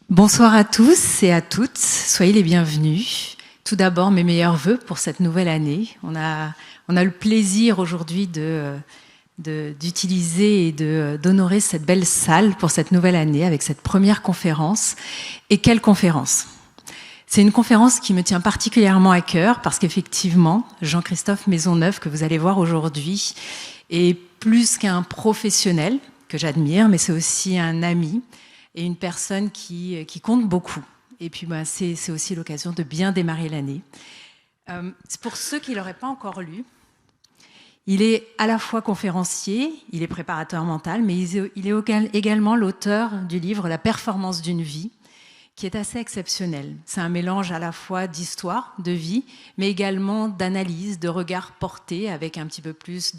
Bonsoir à tous et à toutes, soyez les bienvenus. Tout d'abord, mes meilleurs vœux pour cette nouvelle année. On a le plaisir aujourd'hui d'utiliser et d'honorer cette belle salle pour cette nouvelle année avec cette première conférence. Et quelle conférence! C'est une conférence qui me tient particulièrement à cœur parce qu'effectivement, Jean-Christophe Maisonneuve, que vous allez voir aujourd'hui, est plus qu'un professionnel que j'admire, mais c'est aussi un ami et une personne qui compte beaucoup. Et puis, c'est aussi l'occasion de bien démarrer l'année. Pour ceux qui ne l'auraient pas encore lu, il est à la fois conférencier, il est préparateur mental, mais il est également l'auteur du livre « La performance d'une vie », qui est assez exceptionnel. C'est un mélange à la fois d'histoire, de vie, mais également d'analyse, de regard porté, avec un petit peu plus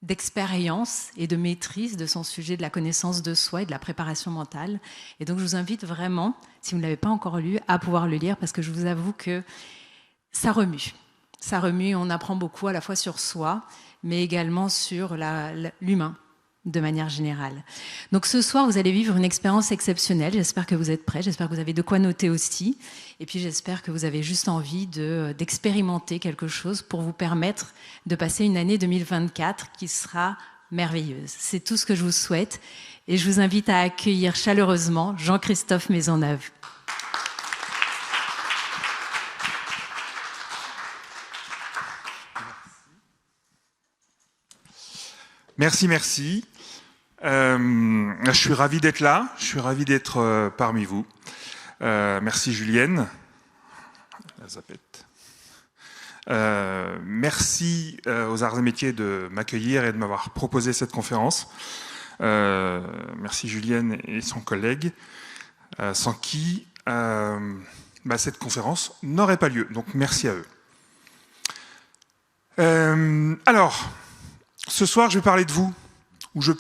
d'expérience et de maîtrise de son sujet, de la connaissance de soi et de la préparation mentale. Et donc, je vous invite vraiment, si vous ne l'avez pas encore lu, à pouvoir le lire, parce que je vous avoue que ça remue. Ça remue, on apprend beaucoup à la fois sur soi, mais également sur l'humain, de manière générale. Donc ce soir, vous allez vivre une expérience exceptionnelle. J'espère que vous êtes prêts, j'espère que vous avez de quoi noter aussi. Et puis j'espère que vous avez juste envie d'expérimenter quelque chose pour vous permettre de passer une année 2024 qui sera merveilleuse. C'est tout ce que je vous souhaite. Et je vous invite à accueillir chaleureusement Jean-Christophe Maisonneuve. Merci. Je suis ravi d'être là, je suis ravi d'être parmi vous. Merci Julienne. Merci aux Arts et Métiers de m'accueillir et de m'avoir proposé cette conférence. Merci Julienne et son collègue, sans qui cette conférence n'aurait pas lieu. Donc merci à eux. Alors, ce soir je vais parler de vous, ou je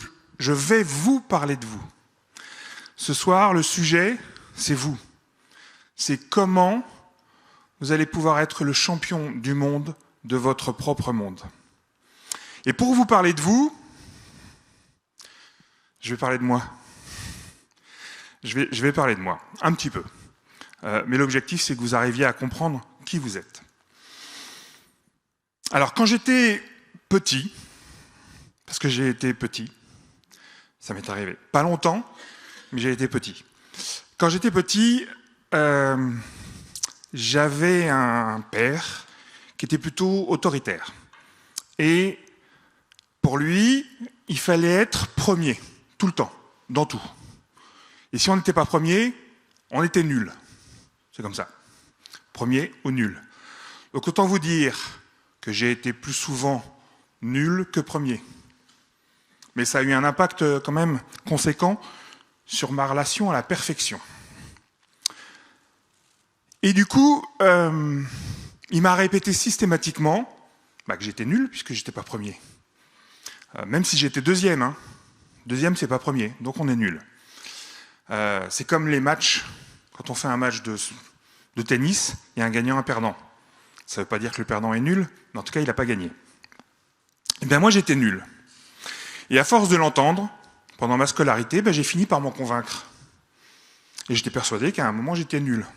vais vous parler de vous. Ce soir, le sujet, c'est vous. C'est comment vous allez pouvoir être le champion du monde de votre propre monde. Et pour vous parler de vous, je vais parler de moi. Je vais parler de moi, un petit peu. Mais l'objectif, c'est que vous arriviez à comprendre qui vous êtes. Alors, quand j'étais petit, parce que j'ai été petit, ça m'est arrivé pas longtemps, mais j'ai été petit. Quand j'étais petit, j'avais un père qui était plutôt autoritaire. Et pour lui, il fallait être premier, tout le temps, dans tout. Et si on n'était pas premier, on était nul. C'est comme ça. Premier ou nul. Donc autant vous dire que j'ai été plus souvent nul que premier. Mais ça a eu un impact quand même conséquent sur ma relation à la perfection. Et du coup, il m'a répété systématiquement que j'étais nul puisque j'étais pas premier. Même si j'étais deuxième. Hein. Deuxième, c'est pas premier, donc on est nul. C'est comme les matchs, quand on fait un match de tennis, il y a un gagnant et un perdant. Ça ne veut pas dire que le perdant est nul, mais en tout cas, il n'a pas gagné. Et bien moi, j'étais nul. Et à force de l'entendre, pendant ma scolarité, j'ai fini par m'en convaincre. Et j'étais persuadé qu'à un moment, j'étais nul.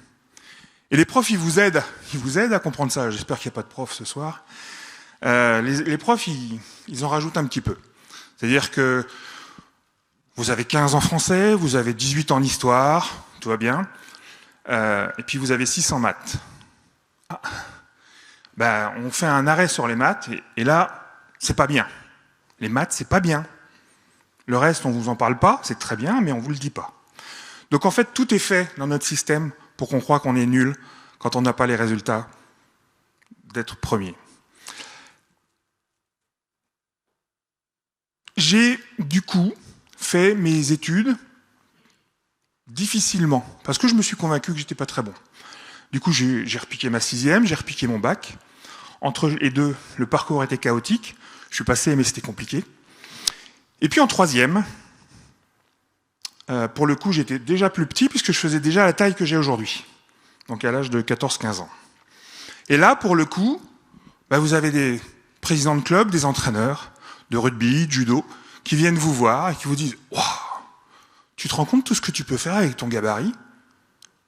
Et les profs, ils vous aident à comprendre ça. J'espère qu'il n'y a pas de profs ce soir. Les profs, ils en rajoutent un petit peu. C'est-à-dire que vous avez 15 en français, vous avez 18 en histoire, tout va bien, et puis vous avez 6 en maths. On fait un arrêt sur les maths, et là, c'est pas bien. Les maths, c'est pas bien. Le reste, on vous en parle pas, c'est très bien, mais on vous le dit pas. Donc en fait, tout est fait dans notre système pour qu'on croie qu'on est nul quand on n'a pas les résultats d'être premier. J'ai, du coup, fait mes études difficilement, parce que je me suis convaincu que j'étais pas très bon. Du coup, j'ai repiqué ma 6e, j'ai repiqué mon bac. Entre les deux, le parcours était chaotique. Je suis passé, mais c'était compliqué. Et puis en 3e, pour le coup, j'étais déjà plus petit, puisque je faisais déjà la taille que j'ai aujourd'hui. Donc à l'âge de 14-15 ans. Et là, pour le coup, vous avez des présidents de club, des entraîneurs, de rugby, de judo, qui viennent vous voir et qui vous disent « Waouh, Tu te rends compte de tout ce que tu peux faire avec ton gabarit?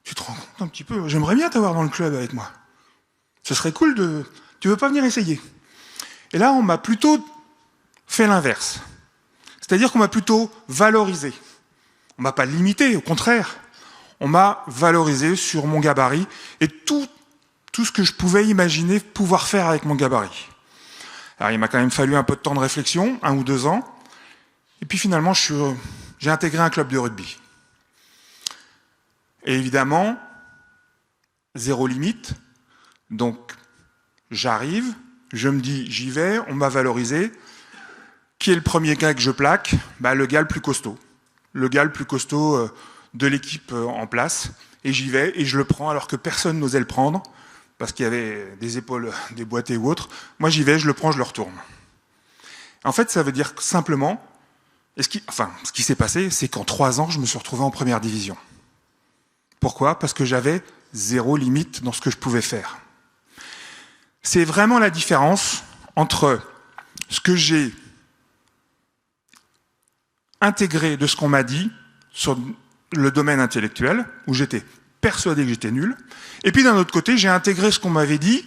Tu te rends compte un petit peu? J'aimerais bien t'avoir dans le club avec moi. Ce serait cool de... Tu veux pas venir essayer? Et là, on m'a plutôt fait l'inverse. C'est-à-dire qu'on m'a plutôt valorisé. On m'a pas limité, au contraire. On m'a valorisé sur mon gabarit et tout ce que je pouvais imaginer pouvoir faire avec mon gabarit. Alors, il m'a quand même fallu un peu de temps de réflexion, 1 ou 2 ans. Et puis finalement, j'ai intégré un club de rugby. Et évidemment, zéro limite. Donc, j'arrive, je me dis, j'y vais, on m'a valorisé. Qui est le premier gars que je plaque? Le gars le plus costaud. Le gars le plus costaud de l'équipe en place. Et j'y vais, et je le prends alors que personne n'osait le prendre, parce qu'il y avait des épaules déboîtées ou autres. Moi, j'y vais, je le prends, je le retourne. En fait, ça veut dire simplement... ce qui s'est passé, c'est qu'en 3 ans, je me suis retrouvé en première division. Pourquoi? Parce que j'avais zéro limite dans ce que je pouvais faire. C'est vraiment la différence entre ce que j'ai intégré de ce qu'on m'a dit sur le domaine intellectuel, où j'étais persuadé que j'étais nul, et puis d'un autre côté, j'ai intégré ce qu'on m'avait dit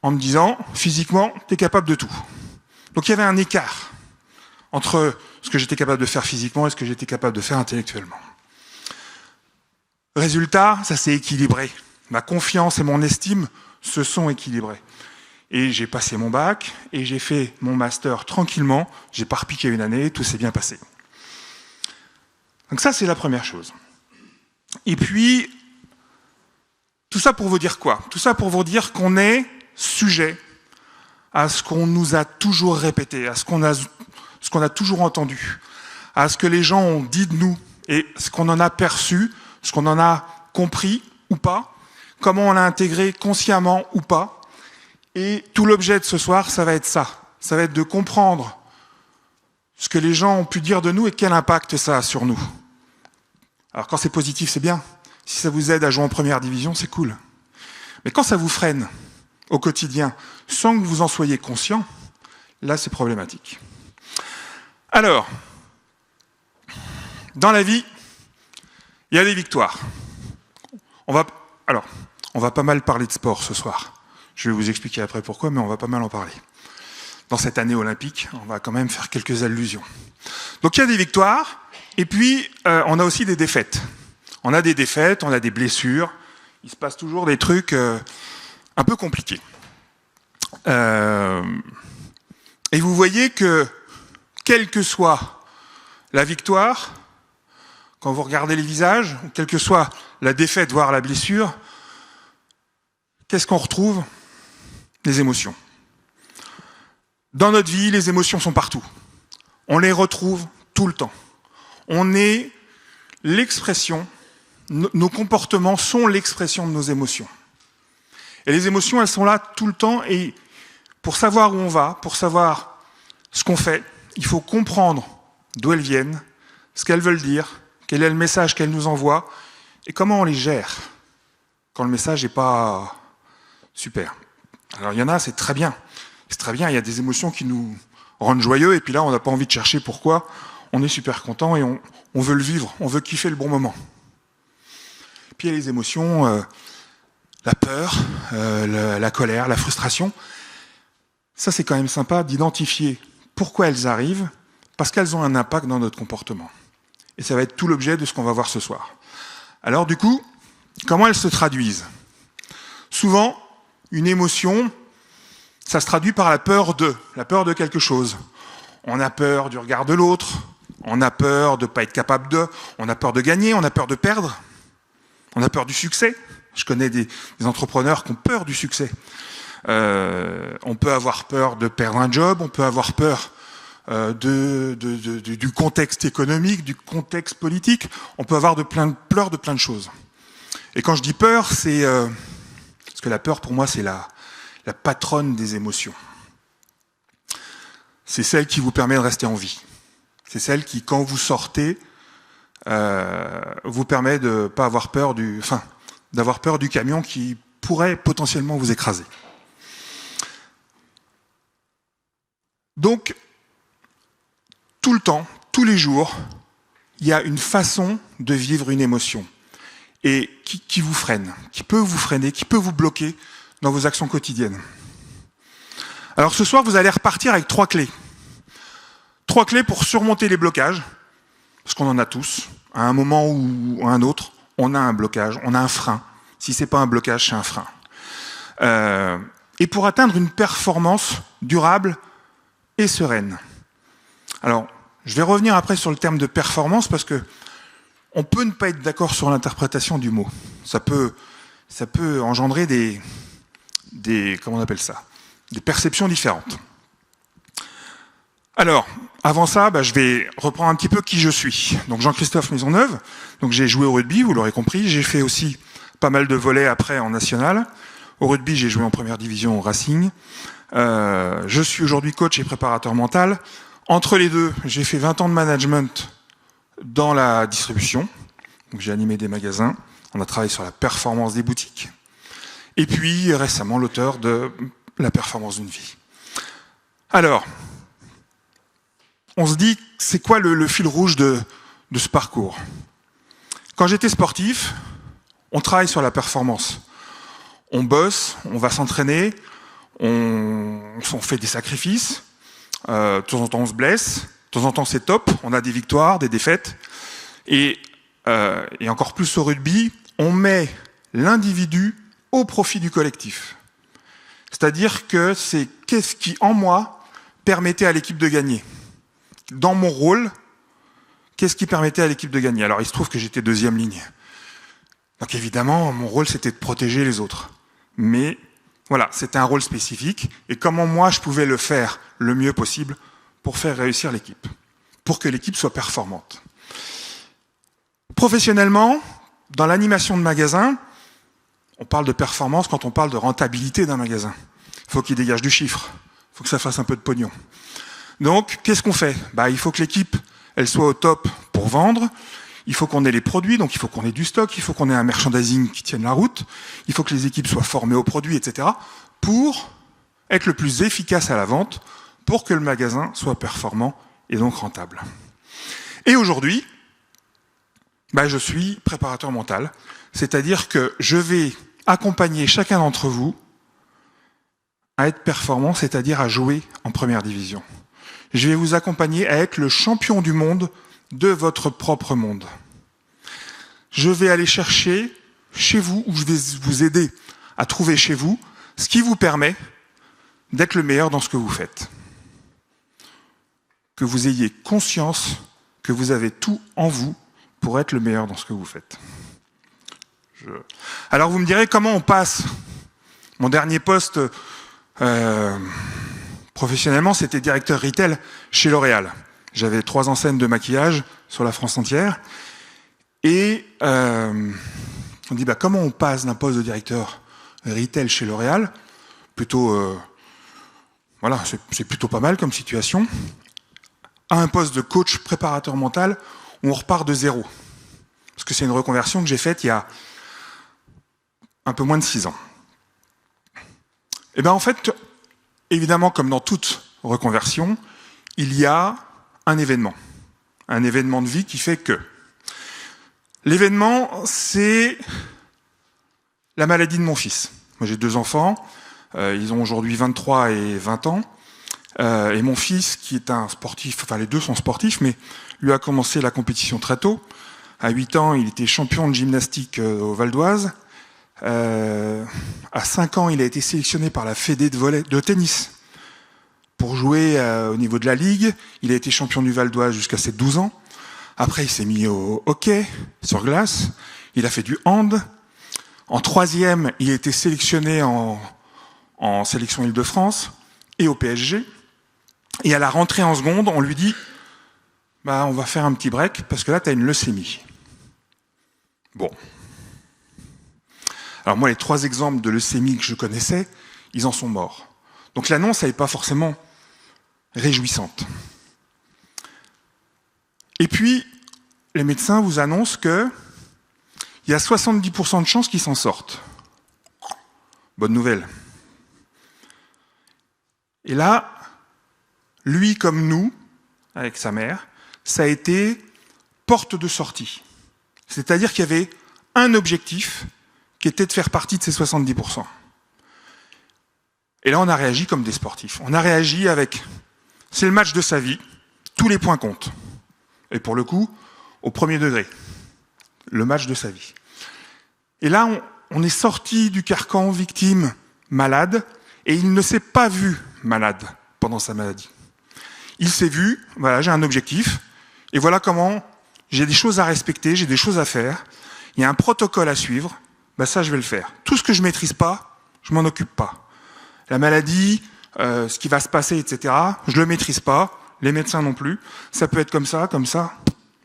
en me disant, physiquement, tu es capable de tout. Donc il y avait un écart entre ce que j'étais capable de faire physiquement et ce que j'étais capable de faire intellectuellement. Résultat, ça s'est équilibré. Ma confiance et mon estime se sont équilibrées. Et j'ai passé mon bac, et j'ai fait mon master tranquillement, j'ai pas repiqué 1 année, tout s'est bien passé. Donc ça, c'est la première chose. Et puis, tout ça pour vous dire quoi? Tout ça pour vous dire qu'on est sujet à ce qu'on nous a toujours répété, à ce qu'on a toujours entendu, à ce que les gens ont dit de nous, et ce qu'on en a perçu, ce qu'on en a compris ou pas, comment on l'a intégré consciemment ou pas. Et tout l'objet de ce soir, ça va être ça. Ça va être de comprendre ce que les gens ont pu dire de nous et quel impact ça a sur nous. Alors quand c'est positif, c'est bien. Si ça vous aide à jouer en première division, c'est cool. Mais quand ça vous freine au quotidien, sans que vous en soyez conscient, là c'est problématique. Alors, dans la vie, il y a des victoires. On va pas mal parler de sport ce soir. Je vais vous expliquer après pourquoi, mais on va pas mal en parler. Dans cette année olympique, on va quand même faire quelques allusions. Donc il y a des victoires, et puis on a aussi des défaites. On a des défaites, on a des blessures, il se passe toujours des trucs un peu compliqués. Et vous voyez que, quelle que soit la victoire, quand vous regardez les visages, quelle que soit la défaite, voire la blessure, qu'est-ce qu'on retrouve? Les émotions. Dans notre vie, les émotions sont partout. On les retrouve tout le temps. On est l'expression, nos comportements sont l'expression de nos émotions. Et les émotions, elles sont là tout le temps, et pour savoir où on va, pour savoir ce qu'on fait, il faut comprendre d'où elles viennent, ce qu'elles veulent dire, quel est le message qu'elles nous envoient, et comment on les gère quand le message n'est pas super. Alors il y en a, c'est très bien. C'est très bien, il y a des émotions qui nous rendent joyeux, et puis là, on n'a pas envie de chercher pourquoi. On est super content et on veut le vivre, on veut kiffer le bon moment. Puis il y a les émotions, la peur, la colère, la frustration. Ça, c'est quand même sympa d'identifier pourquoi elles arrivent, parce qu'elles ont un impact dans notre comportement. Et ça va être tout l'objet de ce qu'on va voir ce soir. Alors du coup, comment elles se traduisent? Souvent, une émotion, ça se traduit par la peur de quelque chose. On a peur du regard de l'autre, on a peur de ne pas être capable de, on a peur de gagner, on a peur de perdre, on a peur du succès. Je connais des entrepreneurs qui ont peur du succès. On peut avoir peur de perdre un job, on peut avoir peur du contexte économique, du contexte politique, on peut avoir peur de plein de choses. Et quand je dis peur, c'est... parce que la peur, pour moi, c'est la patronne des émotions. C'est celle qui vous permet de rester en vie. C'est celle qui, quand vous sortez, vous permet de pas avoir peur d'avoir peur du camion qui pourrait potentiellement vous écraser. Donc, tout le temps, tous les jours, il y a une façon de vivre une émotion et qui vous freine, qui peut vous freiner, qui peut vous bloquer dans vos actions quotidiennes. Alors ce soir, vous allez repartir avec 3 clés. 3 clés pour surmonter les blocages, parce qu'on en a tous. À un moment ou à un autre, on a un blocage, on a un frein. Si c'est pas un blocage, c'est un frein. Et pour atteindre une performance durable et sereine. Alors, je vais revenir après sur le terme de performance parce que on peut ne pas être d'accord sur l'interprétation du mot. Ça peut engendrer comment on appelle ça, des perceptions différentes. Alors, avant ça, je vais reprendre un petit peu qui je suis. Donc Jean-Christophe Maisonneuve, donc j'ai joué au rugby, vous l'aurez compris, j'ai fait aussi pas mal de volets après en national. Au rugby, j'ai joué en première division au Racing. Je suis aujourd'hui coach et préparateur mental. Entre les deux, j'ai fait 20 ans de management dans la distribution. Donc j'ai animé des magasins. On a travaillé sur la performance des boutiques. Et puis récemment, l'auteur de La performance d'une vie. Alors, on se dit, c'est quoi le fil rouge de ce parcours? Quand j'étais sportif, on travaille sur la performance. On bosse, on va s'entraîner, on fait des sacrifices, de temps en temps on se blesse, de temps en temps c'est top, on a des victoires, des défaites, et encore plus au rugby, on met l'individu au profit du collectif. C'est-à-dire que c'est qu'est-ce qui, en moi, permettait à l'équipe de gagner. Dans mon rôle, qu'est-ce qui permettait à l'équipe de gagner? Alors il se trouve que j'étais 2e ligne. Donc évidemment, mon rôle c'était de protéger les autres. Mais voilà, c'était un rôle spécifique. Et comment moi je pouvais le faire le mieux possible pour faire réussir l'équipe, pour que l'équipe soit performante. Professionnellement, dans l'animation de magasin, on parle de performance quand on parle de rentabilité d'un magasin. Il faut qu'il dégage du chiffre, il faut que ça fasse un peu de pognon. Donc, qu'est-ce qu'on fait? Il faut que l'équipe, elle soit au top pour vendre. Il faut qu'on ait les produits, donc il faut qu'on ait du stock, il faut qu'on ait un merchandising qui tienne la route, il faut que les équipes soient formées aux produits, etc., pour être le plus efficace à la vente, pour que le magasin soit performant et donc rentable. Et aujourd'hui, je suis préparateur mental, c'est-à-dire que je vais accompagner chacun d'entre vous à être performant, c'est-à-dire à jouer en première division. Je vais vous accompagner à être le champion du monde de votre propre monde. Je vais aller chercher chez vous, ou je vais vous aider à trouver chez vous ce qui vous permet d'être le meilleur dans ce que vous faites. Que vous ayez conscience que vous avez tout en vous pour être le meilleur dans ce que vous faites. Alors vous me direz comment on passe. Mon dernier poste professionnellement, c'était directeur retail chez L'Oréal. J'avais 3 enseignes de maquillage sur la France entière. Et on dit comment on passe d'un poste de directeur retail chez L'Oréal, plutôt c'est plutôt pas mal comme situation, à un poste de coach préparateur mental où on repart de zéro. Parce que c'est une reconversion que j'ai faite il y a un peu moins de 6 ans. Et en fait, évidemment, comme dans toute reconversion, il y a un événement de vie qui fait que l'événement, c'est la maladie de mon fils. Moi, j'ai 2 enfants, ils ont aujourd'hui 23 et 20 ans, et mon fils, qui est un sportif, les 2 sont sportifs, mais lui a commencé la compétition très tôt. À 8 ans, il était champion de gymnastique au Val d'Oise. À 5 ans, il a été sélectionné par la Fédé de tennis pour jouer au niveau de la Ligue. Il a été champion du Val d'Oise jusqu'à ses 12 ans. Après, il s'est mis au hockey sur glace. Il a fait du hand. En 3e, il a été sélectionné en sélection Île-de-France et au PSG. Et à la rentrée en seconde, on lui dit on va faire un petit break parce que là, tu as une leucémie. Bon. Alors moi, les 3 exemples de leucémie que je connaissais, ils en sont morts. Donc l'annonce, elle n'est pas forcément réjouissante. Et puis, les médecins vous annoncent qu'il y a 70% de chances qu'ils s'en sortent. Bonne nouvelle. Et là, lui comme nous, avec sa mère, ça a été porte de sortie. C'est-à-dire qu'il y avait un objectif qui était de faire partie de ces 70%. Et là, on a réagi comme des sportifs. On a réagi avec, c'est le match de sa vie, tous les points comptent. Et pour le coup, au premier degré, le match de sa vie. Et là, on est sorti du carcan victime malade, et il ne s'est pas vu malade pendant sa maladie. Il s'est vu, voilà, j'ai un objectif, et voilà comment j'ai des choses à respecter, j'ai des choses à faire, il y a un protocole à suivre, ben ça je vais le faire. Tout ce que je maîtrise pas, je m'en occupe pas. La maladie, ce qui va se passer, etc., je le maîtrise pas, les médecins non plus, ça peut être comme ça,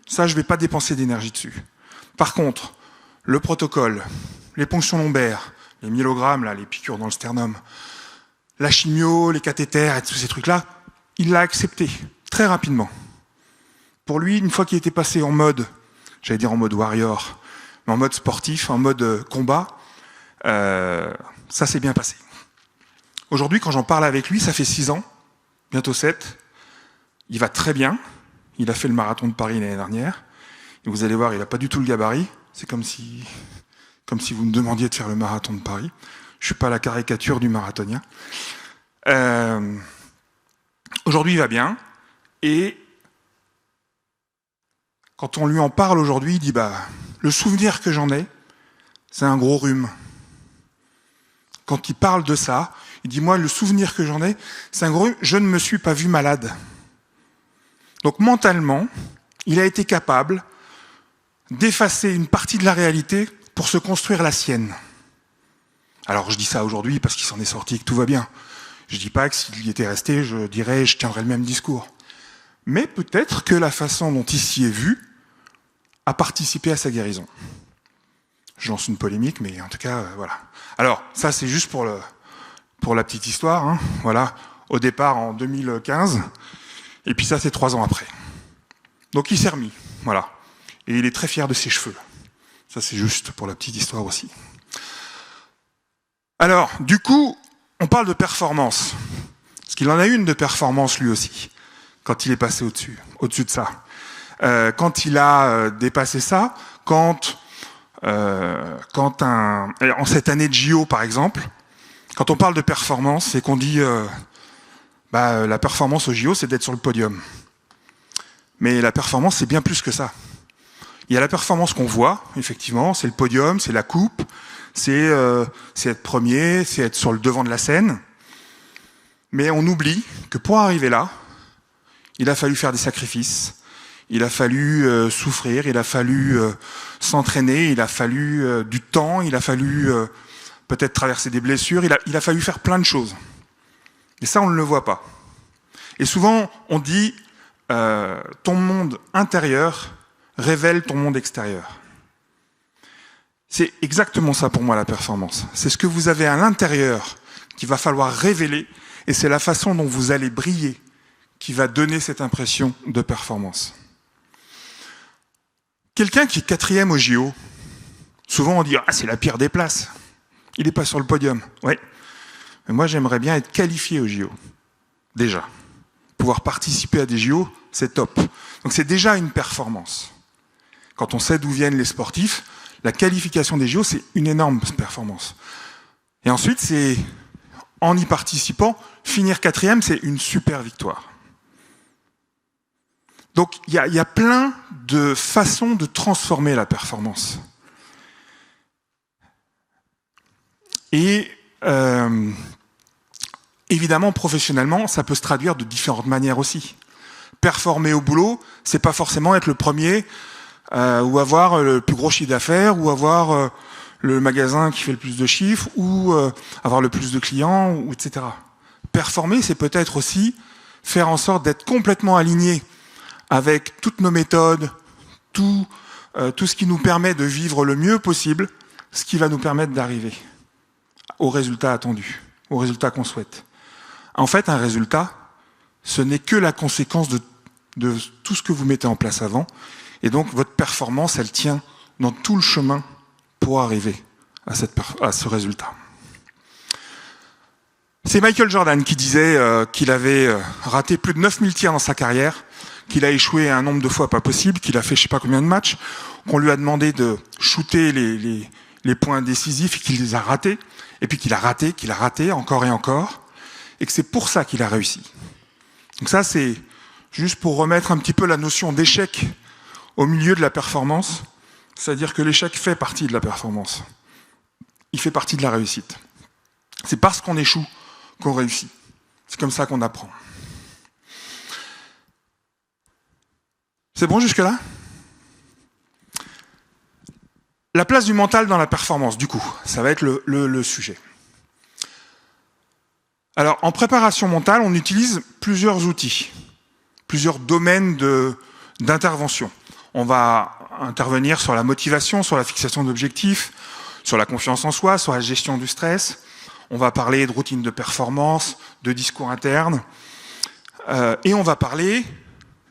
ça je vais pas dépenser d'énergie dessus. Par contre, le protocole, les ponctions lombaires, les myélogrammes, là, les piqûres dans le sternum, la chimio, les cathéters et tous ces trucs-là, il l'a accepté très rapidement. Pour lui, une fois qu'il était passé en mode, j'allais dire en mode warrior, mais en mode sportif, en mode combat, ça s'est bien passé. Aujourd'hui, quand j'en parle avec lui, ça fait 6 ans, bientôt 7, il va très bien, il a fait le marathon de Paris l'année dernière, et vous allez voir, il n'a pas du tout le gabarit, c'est comme si vous me demandiez de faire le marathon de Paris. Je ne suis pas la caricature du marathonien. Aujourd'hui, il va bien. Et quand on lui en parle aujourd'hui, il dit le souvenir que j'en ai, c'est un gros rhume. Quand il parle de ça, il dit moi, le souvenir que j'en ai, c'est un gros rhume. Je ne me suis pas vu malade. Donc mentalement, il a été capable d'effacer une partie de la réalité pour se construire la sienne. Alors je dis ça aujourd'hui parce qu'il s'en est sorti et que tout va bien. Je dis pas que s'il y était resté, je tiendrais le même discours. Mais peut-être que la façon dont il s'y est vu a participé à sa guérison. Je lance une polémique, mais en tout cas, voilà. Alors, ça c'est juste pour la petite histoire. Hein. Voilà, au départ en 2015, et puis ça c'est 3 ans après. Donc il s'est remis, voilà. Et il est très fier de ses cheveux. Ça c'est juste pour la petite histoire aussi. Alors, du coup, on parle de performance. Parce qu'il en a une de performance lui aussi, quand il est passé au-dessus de ça. Quand il a dépassé ça, en cette année de JO par exemple, quand on parle de performance, c'est qu'on dit la performance au JO, c'est d'être sur le podium. Mais la performance, c'est bien plus que ça. Il y a la performance qu'on voit, effectivement, c'est le podium, c'est la coupe, c'est être premier, c'est être sur le devant de la scène. Mais on oublie que pour arriver là, il a fallu faire des sacrifices, il a fallu souffrir, il a fallu s'entraîner, il a fallu du temps, il a fallu peut-être traverser des blessures, il a fallu faire plein de choses. Et ça, on ne le voit pas. Et souvent, on dit ton monde intérieur révèle ton monde extérieur. C'est exactement ça pour moi la performance. C'est ce que vous avez à l'intérieur qu'il va falloir révéler, et c'est la façon dont vous allez briller qui va donner cette impression de performance. Quelqu'un qui est 4e au JO, souvent on dit « Ah, c'est la pire des places, il n'est pas sur le podium ». Ouais. Mais moi j'aimerais bien être qualifié au JO, déjà. Pouvoir participer à des JO, c'est top. Donc c'est déjà une performance. Quand on sait d'où viennent les sportifs, la qualification des JO, c'est une énorme performance. Et ensuite, c'est, en y participant, finir 4e, c'est une super victoire. Donc, il y a plein de façons de transformer la performance. Et évidemment, professionnellement, ça peut se traduire de différentes manières aussi. Performer au boulot, c'est pas forcément être le premier ou avoir le plus gros chiffre d'affaires, ou avoir le magasin qui fait le plus de chiffres, ou avoir le plus de clients, ou etc. Performer, c'est peut-être aussi faire en sorte d'être complètement aligné avec toutes nos méthodes, tout ce qui nous permet de vivre le mieux possible, ce qui va nous permettre d'arriver au résultat attendu, au résultat qu'on souhaite. En fait, un résultat, ce n'est que la conséquence de tout ce que vous mettez en place avant. Et donc, votre performance, elle tient dans tout le chemin pour arriver à ce résultat. C'est Michael Jordan qui disait qu'il avait raté plus de 9000 tirs dans sa carrière, qu'il a échoué un nombre de fois pas possible, qu'il a fait je sais pas combien de matchs, qu'on lui a demandé de shooter les points décisifs et qu'il les a ratés, et puis qu'il a raté encore et encore, et que c'est pour ça qu'il a réussi. Donc ça, c'est juste pour remettre un petit peu la notion d'échec au milieu de la performance, c'est-à-dire que l'échec fait partie de la performance. Il fait partie de la réussite. C'est parce qu'on échoue qu'on réussit. C'est comme ça qu'on apprend. C'est bon jusque-là ? La place du mental dans la performance, du coup, ça va être le sujet. Alors, en préparation mentale, on utilise plusieurs outils, plusieurs domaines d'intervention. On va intervenir sur la motivation, sur la fixation d'objectifs, sur la confiance en soi, sur la gestion du stress. On va parler de routine de performance, de discours interne, et on va parler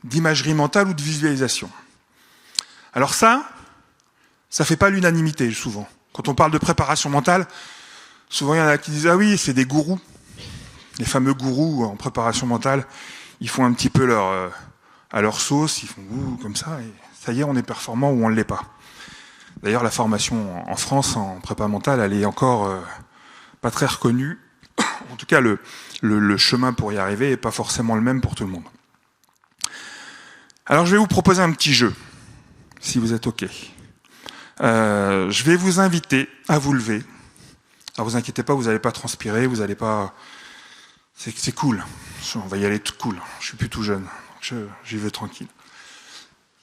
d'imagerie mentale ou de visualisation. Alors ça fait pas l'unanimité souvent. Quand on parle de préparation mentale, souvent il y en a qui disent « Ah oui, c'est des gourous ». Les fameux gourous en préparation mentale, ils font un petit peu à leur sauce, ils font comme ça, et ça y est, on est performant ou on ne l'est pas. D'ailleurs, la formation en France en prépa mentale, elle est encore pas très reconnue. En tout cas, le chemin pour y arriver n'est pas forcément le même pour tout le monde. Alors, je vais vous proposer un petit jeu, si vous êtes OK. Je vais vous inviter à vous lever. Alors, vous inquiétez pas, vous n'allez pas transpirer, vous n'allez pas... C'est cool, on va y aller tout cool. Je suis plus tout jeune, j'y vais tranquille.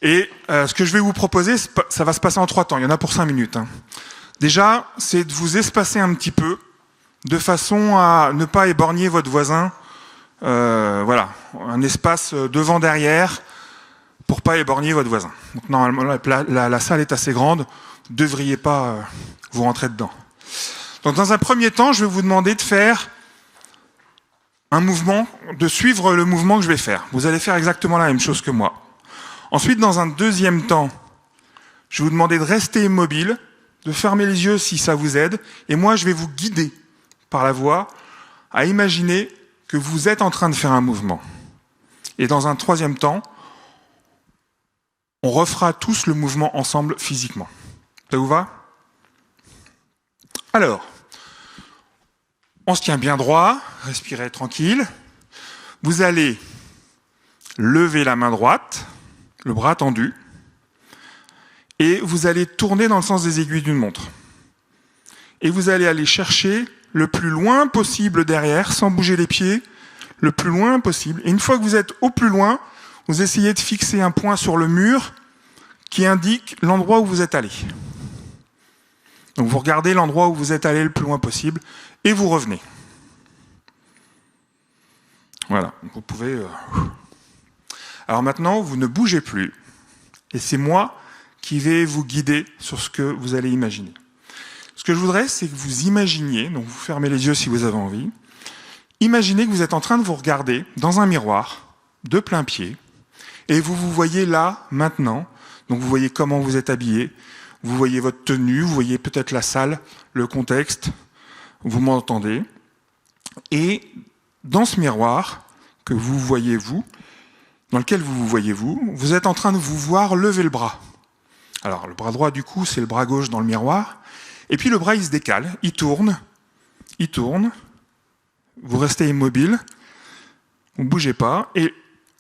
Et ce que je vais vous proposer, ça va se passer en 3 temps. Il y en a pour 5 minutes. Hein. Déjà, c'est de vous espacer un petit peu, de façon à ne pas éborgner votre voisin. Voilà, un espace devant-derrière pour pas éborgner votre voisin. Donc normalement, la salle est assez grande, vous ne devriez pas vous rentrer dedans. Donc dans un premier temps, je vais vous demander de faire un mouvement, de suivre le mouvement que je vais faire. Vous allez faire exactement la même chose que moi. Ensuite, dans un deuxième temps, je vais vous demander de rester immobile, de fermer les yeux si ça vous aide, et moi je vais vous guider par la voix à imaginer que vous êtes en train de faire un mouvement. Et dans un troisième temps, on refera tous le mouvement ensemble physiquement. Ça vous va ? Alors, on se tient bien droit, respirez tranquille. Vous allez lever la main droite, le bras tendu, et vous allez tourner dans le sens des aiguilles d'une montre. Et vous allez aller chercher le plus loin possible derrière, sans bouger les pieds, le plus loin possible. Et une fois que vous êtes au plus loin, vous essayez de fixer un point sur le mur qui indique l'endroit où vous êtes allé. Donc vous regardez l'endroit où vous êtes allé le plus loin possible, et vous revenez. Voilà, vous pouvez... Alors maintenant, vous ne bougez plus, et c'est moi qui vais vous guider sur ce que vous allez imaginer. Ce que je voudrais, c'est que vous imaginiez, donc vous fermez les yeux si vous avez envie, imaginez que vous êtes en train de vous regarder dans un miroir, de plein pied, et vous vous voyez là, maintenant, donc vous voyez comment vous êtes habillé, vous voyez votre tenue, vous voyez peut-être la salle, le contexte, vous m'entendez, et dans ce miroir que vous voyez vous, dans lequel vous voyez vous êtes en train de vous voir lever le bras. Alors le bras droit du coup c'est le bras gauche dans le miroir, et puis le bras il se décale, il tourne, vous restez immobile, vous ne bougez pas, et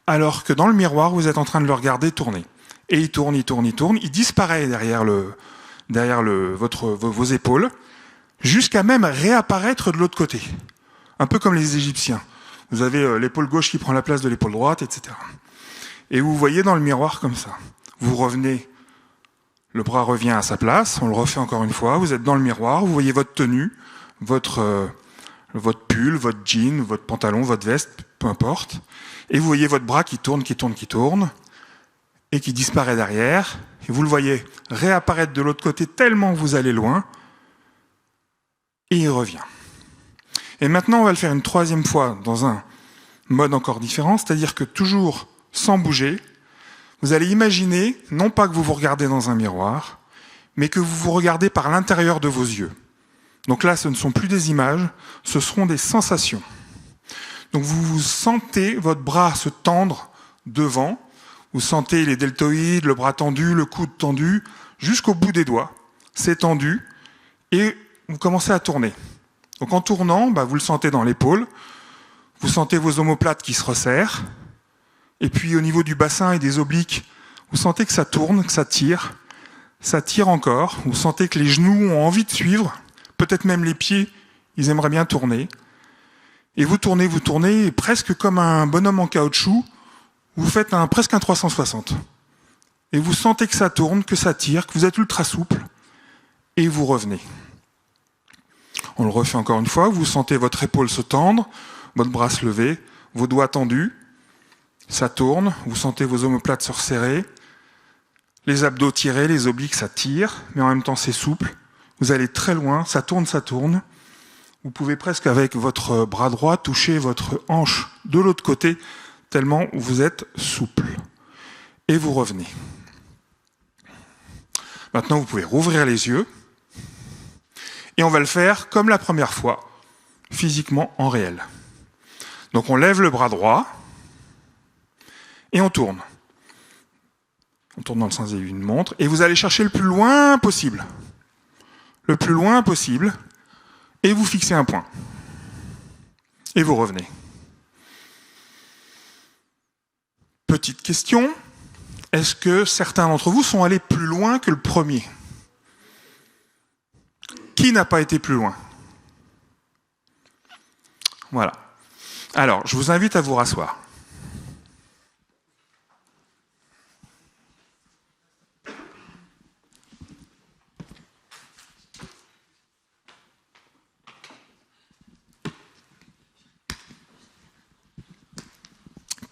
alors que dans le miroir vous êtes en train de le regarder tourner. Et il tourne, il disparaît derrière vos épaules, jusqu'à même réapparaître de l'autre côté. Un peu comme les Égyptiens. Vous avez l'épaule gauche qui prend la place de l'épaule droite, etc. Et vous voyez dans le miroir comme ça. Vous revenez, le bras revient à sa place, on le refait encore une fois, vous êtes dans le miroir, vous voyez votre tenue, votre pull, votre jean, votre pantalon, votre veste, peu importe. Et vous voyez votre bras qui tourne, et qui disparaît derrière, et vous le voyez réapparaître de l'autre côté tellement vous allez loin, et il revient. Et maintenant, on va le faire une troisième fois dans un mode encore différent, c'est-à-dire que toujours sans bouger, vous allez imaginer, non pas que vous vous regardez dans un miroir, mais que vous vous regardez par l'intérieur de vos yeux. Donc là, ce ne sont plus des images, ce seront des sensations. Donc vous sentez votre bras se tendre devant, Vous sentez les deltoïdes, le bras tendu, le coude tendu, jusqu'au bout des doigts. C'est tendu et vous commencez à tourner. Donc en tournant, vous le sentez dans l'épaule, vous sentez vos omoplates qui se resserrent, et puis au niveau du bassin et des obliques, vous sentez que ça tourne, que ça tire encore, vous sentez que les genoux ont envie de suivre, peut-être même les pieds, ils aimeraient bien tourner. Et vous tournez, et presque comme un bonhomme en caoutchouc, vous faites presque un 360. Et vous sentez que ça tourne, que ça tire, que vous êtes ultra souple, et vous revenez. On le refait encore une fois, vous sentez votre épaule se tendre, votre bras se lever, vos doigts tendus, ça tourne, vous sentez vos omoplates se resserrer, les abdos tirés, les obliques ça tire, mais en même temps c'est souple, vous allez très loin, ça tourne. Vous pouvez presque avec votre bras droit toucher votre hanche de l'autre côté, tellement vous êtes souple. Et vous revenez. Maintenant, vous pouvez rouvrir les yeux. Et on va le faire comme la première fois, physiquement en réel. Donc on lève le bras droit et on tourne. On tourne dans le sens d'une montre. Et vous allez chercher le plus loin possible. Le plus loin possible. Et vous fixez un point. Et vous revenez. Petite question, est-ce que certains d'entre vous sont allés plus loin que le premier ? Qui n'a pas été plus loin ? Voilà. Alors, je vous invite à vous rasseoir.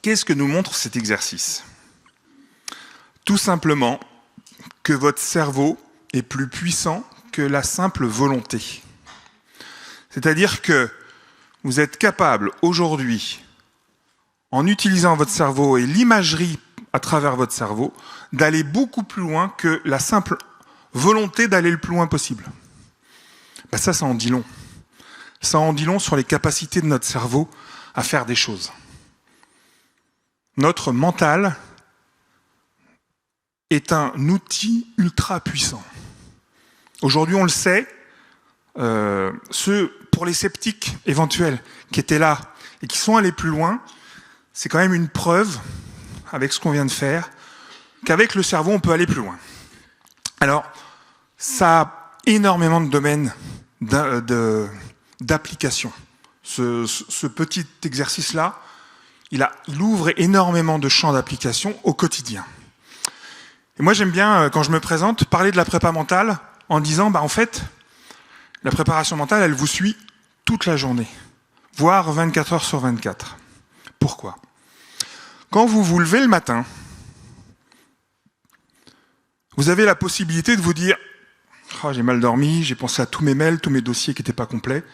Qu'est-ce que nous montre cet exercice ? Tout simplement que votre cerveau est plus puissant que la simple volonté. C'est-à-dire que vous êtes capable aujourd'hui, en utilisant votre cerveau et l'imagerie à travers votre cerveau, d'aller beaucoup plus loin que la simple volonté d'aller le plus loin possible. Ça en dit long. Ça en dit long sur les capacités de notre cerveau à faire des choses. Notre mental est un outil ultra puissant. Aujourd'hui, on le sait, pour les sceptiques éventuels qui étaient là et qui sont allés plus loin, c'est quand même une preuve, avec ce qu'on vient de faire, qu'avec le cerveau, on peut aller plus loin. Alors, ça a énormément de domaines d'application. Ce petit exercice-là, il ouvre énormément de champs d'application au quotidien. Et moi, j'aime bien, quand je me présente, parler de la prépa mentale en disant, en fait, la préparation mentale, elle vous suit toute la journée, voire 24 heures sur 24. Pourquoi ? Quand vous vous levez le matin, vous avez la possibilité de vous dire « Oh, j'ai mal dormi, j'ai pensé à tous mes mails, tous mes dossiers qui n'étaient pas complets,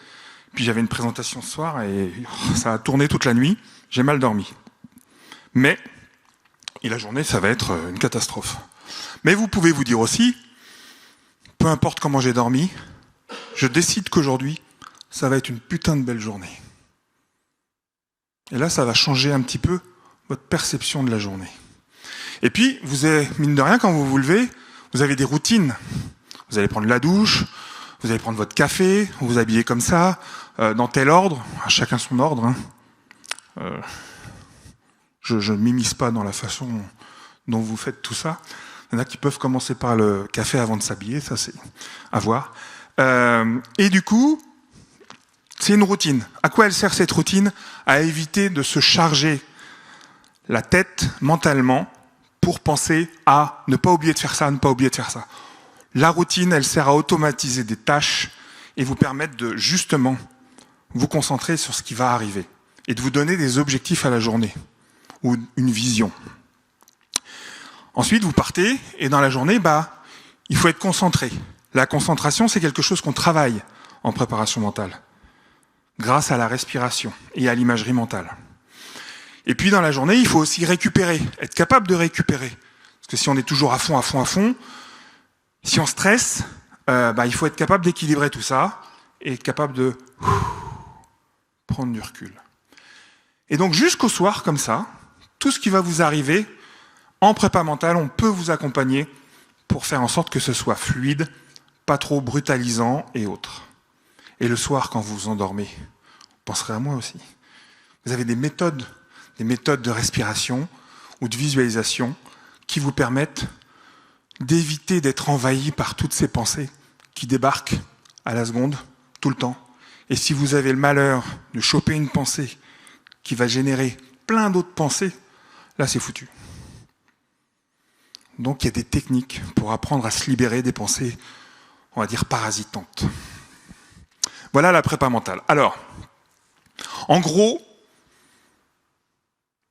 puis j'avais une présentation ce soir et ça a tourné toute la nuit, j'ai mal dormi. » Mais, et la journée, ça va être une catastrophe. Mais vous pouvez vous dire aussi, peu importe comment j'ai dormi, je décide qu'aujourd'hui, ça va être une putain de belle journée. Et là, ça va changer un petit peu votre perception de la journée. Et puis, vous avez, mine de rien, quand vous vous levez, vous avez des routines. Vous allez prendre la douche, vous allez prendre votre café, vous vous habillez comme ça, dans tel ordre, à chacun son ordre. Je ne m'immisce pas dans la façon dont vous faites tout ça. Il y en a qui peuvent commencer par le café avant de s'habiller, ça c'est à voir. Et du coup, c'est une routine. À quoi elle sert cette routine ? À éviter de se charger la tête mentalement pour penser à ne pas oublier de faire ça, ne pas oublier de faire ça. La routine, elle sert à automatiser des tâches et vous permettre de justement vous concentrer sur ce qui va arriver et de vous donner des objectifs à la journée ou une vision. Ensuite, vous partez et dans la journée, il faut être concentré. La concentration, c'est quelque chose qu'on travaille en préparation mentale grâce à la respiration et à l'imagerie mentale. Et puis dans la journée, il faut aussi récupérer, être capable de récupérer. Parce que si on est toujours à fond, si on stresse, il faut être capable d'équilibrer tout ça et être capable de prendre du recul. Et donc jusqu'au soir, comme ça, tout ce qui va vous arriver En prépa mentale, on peut vous accompagner pour faire en sorte que ce soit fluide, pas trop brutalisant et autres. Et le soir, quand vous vous endormez, vous penserez à moi aussi. Vous avez des méthodes de respiration ou de visualisation qui vous permettent d'éviter d'être envahi par toutes ces pensées qui débarquent à la seconde, tout le temps. Et si vous avez le malheur de choper une pensée qui va générer plein d'autres pensées, là c'est foutu. Donc il y a des techniques pour apprendre à se libérer des pensées, on va dire, parasitantes. Voilà la prépa mentale. Alors, en gros,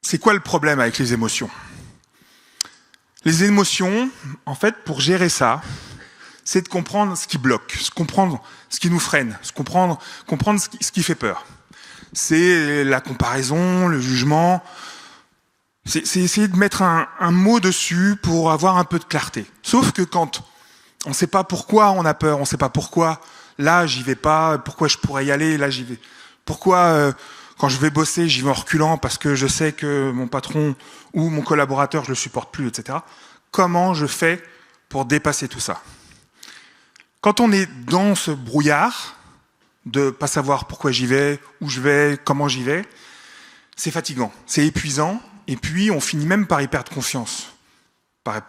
c'est quoi le problème avec les émotions ? Les émotions, en fait, pour gérer ça, c'est de comprendre ce qui bloque, comprendre ce qui nous freine, comprendre ce qui fait peur. C'est la comparaison, le jugement. C'est essayer de mettre un mot dessus pour avoir un peu de clarté. Sauf que quand on ne sait pas pourquoi on a peur, on ne sait pas pourquoi là j'y vais pas, pourquoi je pourrais y aller, là j'y vais. Pourquoi quand je vais bosser, j'y vais en reculant parce que je sais que mon patron ou mon collaborateur, je le supporte plus, etc. Comment je fais pour dépasser tout ça ? Quand on est dans ce brouillard de pas savoir pourquoi j'y vais, où je vais, comment j'y vais, c'est fatigant, c'est épuisant, et puis on finit même par y perdre confiance, par